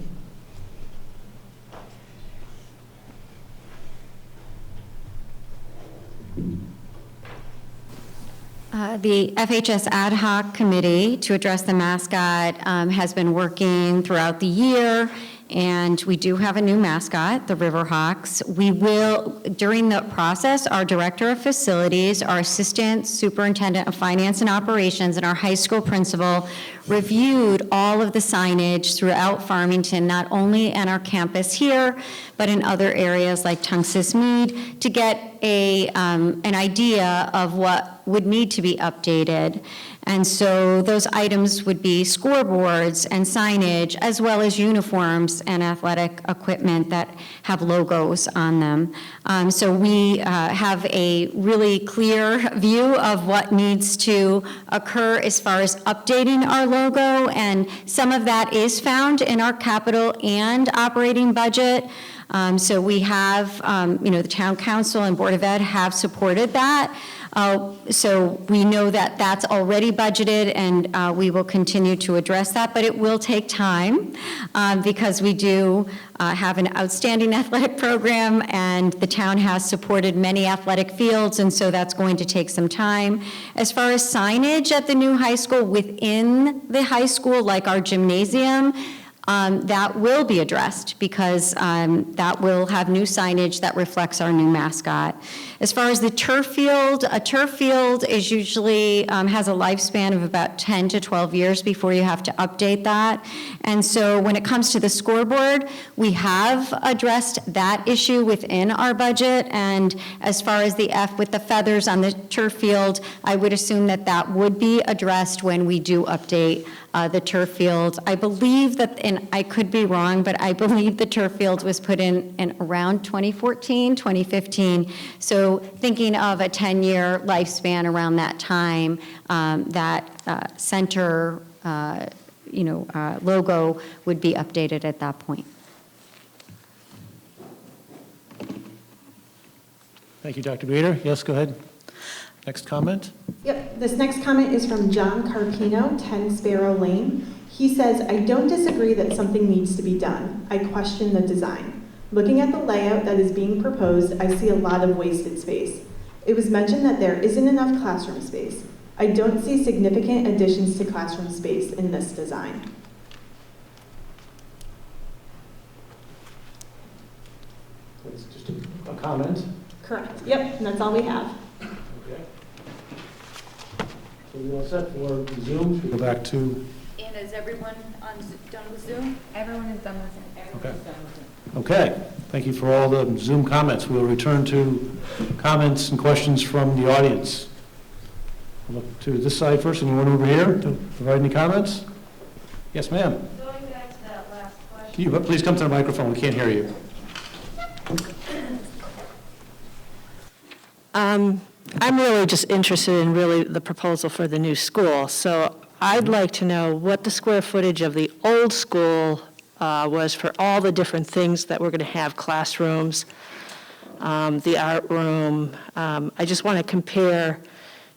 The FHS Ad Hoc Committee to address the mascot has been working throughout the year, and we do have a new mascot, the Riverhawks. We will, during the process, our Director of Facilities, our Assistant Superintendent of Finance and Operations, and our high school principal reviewed all of the signage throughout Farmington, not only on our campus here, but in other areas like Tungus Mead, to get an idea of what would need to be updated. And so those items would be scoreboards and signage, as well as uniforms and athletic equipment that have logos on them. So we have a really clear view of what needs to occur as far as updating our logo, and some of that is found in our capital and operating budget. So we have, the town council and board of ed have supported that. So we know that that's already budgeted, and we will continue to address that, but it will take time because we do have an outstanding athletic program, and the town has supported many athletic fields, and so that's going to take some time. As far as signage at the new high school, within the high school, like our gymnasium, that will be addressed because that will have new signage that reflects our new mascot. As far as the turf field, a turf field is usually has a lifespan of about 10 to 12 years before you have to update that. And so when it comes to the scoreboard, we have addressed that issue within our budget. And as far as the F with the feathers on the turf field, I would assume that that would be addressed when we do update the turf field. I believe that, and I could be wrong, but I believe the turf field was put in around 2014, 2015. So thinking of a 10-year lifespan around that time, that center, logo would be updated at that point. Thank you, Dr. Bader. Yes, go ahead. Next comment? Yep, this next comment is from John Carpino, 10 Sparrow Lane. He says, I don't disagree that something needs to be done. I question the design. Looking at the layout that is being proposed, I see a lot of wasted space. It was mentioned that there isn't enough classroom space. I don't see significant additions to classroom space in this design. That's just a comment. Correct. Yep, and that's all we have. Okay. So we all set for Zoom? Should we go back to? And is everyone done with Zoom? Everyone is done with Zoom. Okay. Okay, thank you for all the Zoom comments. We will return to comments and questions from the audience. I'll look to this side first. Anyone over here to provide any comments? Yes, ma'am. Going back to that last question. Can you please come to the microphone? We can't hear you. I'm really just interested in really the proposal for the new school. So I'd like to know what the square footage of the old school was for all the different things that we're going to have, classrooms, the art room. I just want to compare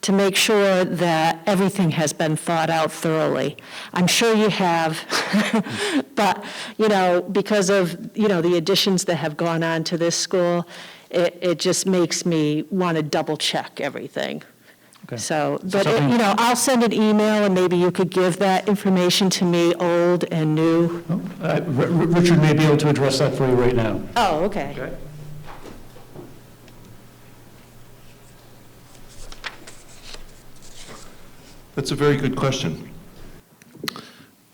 to make sure that everything has been thought out thoroughly. I'm sure you have, but, because of, the additions that have gone on to this school, it just makes me want to double check everything. Okay. So, but, I'll send an email and maybe you could give that information to me, old and new. Richard may be able to address that for you right now. Oh, okay. Okay. That's a very good question.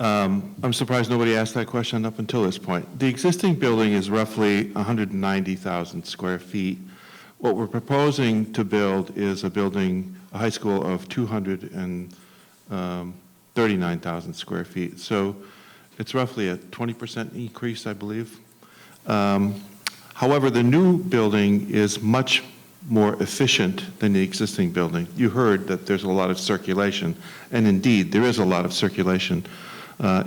I'm surprised nobody asked that question up until this point. The existing building is roughly 190,000 square feet. What we're proposing to build is a high school of 239,000 square feet. So it's roughly a 20% increase, I believe. However, the new building is much more efficient than the existing building. You heard that there's a lot of circulation, and indeed, there is a lot of circulation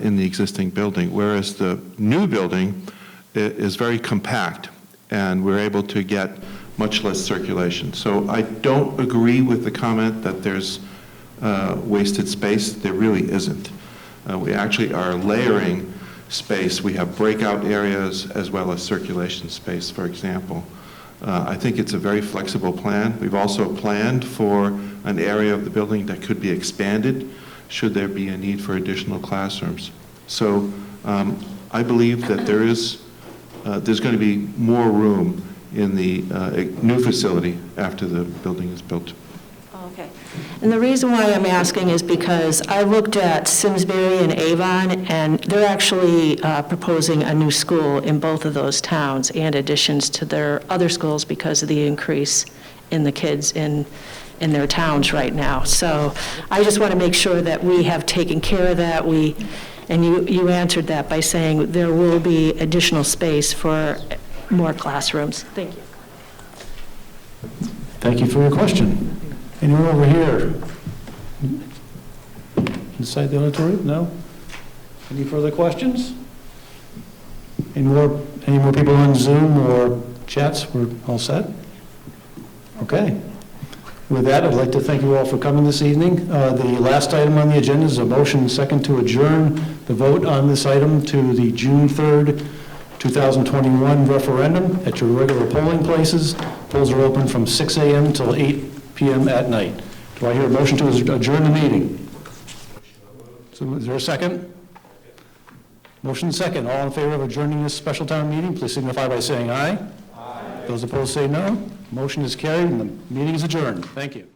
in the existing building, whereas the new building is very compact, and we're able to get much less circulation. So I don't agree with the comment that there's wasted space. There really isn't. We actually are layering space. We have breakout areas as well as circulation space, for example. I think it's a very flexible plan. We've also planned for an area of the building that could be expanded should there be a need for additional classrooms. So I believe that there's going to be more room in the new facility after the building is built. Okay. And the reason why I'm asking is because I looked at Simsbury and Avon, and they're actually proposing a new school in both of those towns and additions to their other schools because of the increase in the kids in their towns right now. So I just want to make sure that we have taken care of that. And you answered that by saying there will be additional space for more classrooms. Thank you. Thank you for your question. Anyone over here? Inside the auditorium? No? Any further questions? Any more people on Zoom or chats? We're all set? Okay. With that, I'd like to thank you all for coming this evening. The last item on the agenda is a motion second to adjourn the vote on this item to the June 3rd, 2021 referendum at your regular polling places. Polls are open from 6 a.m. till 8 p.m. at night. Do I hear a motion to adjourn the meeting? So is there a second? Motion second. All in favor of adjourning this special town meeting, please signify by saying aye. Aye. Those opposed say no. Motion is carried and the meeting is adjourned. Thank you.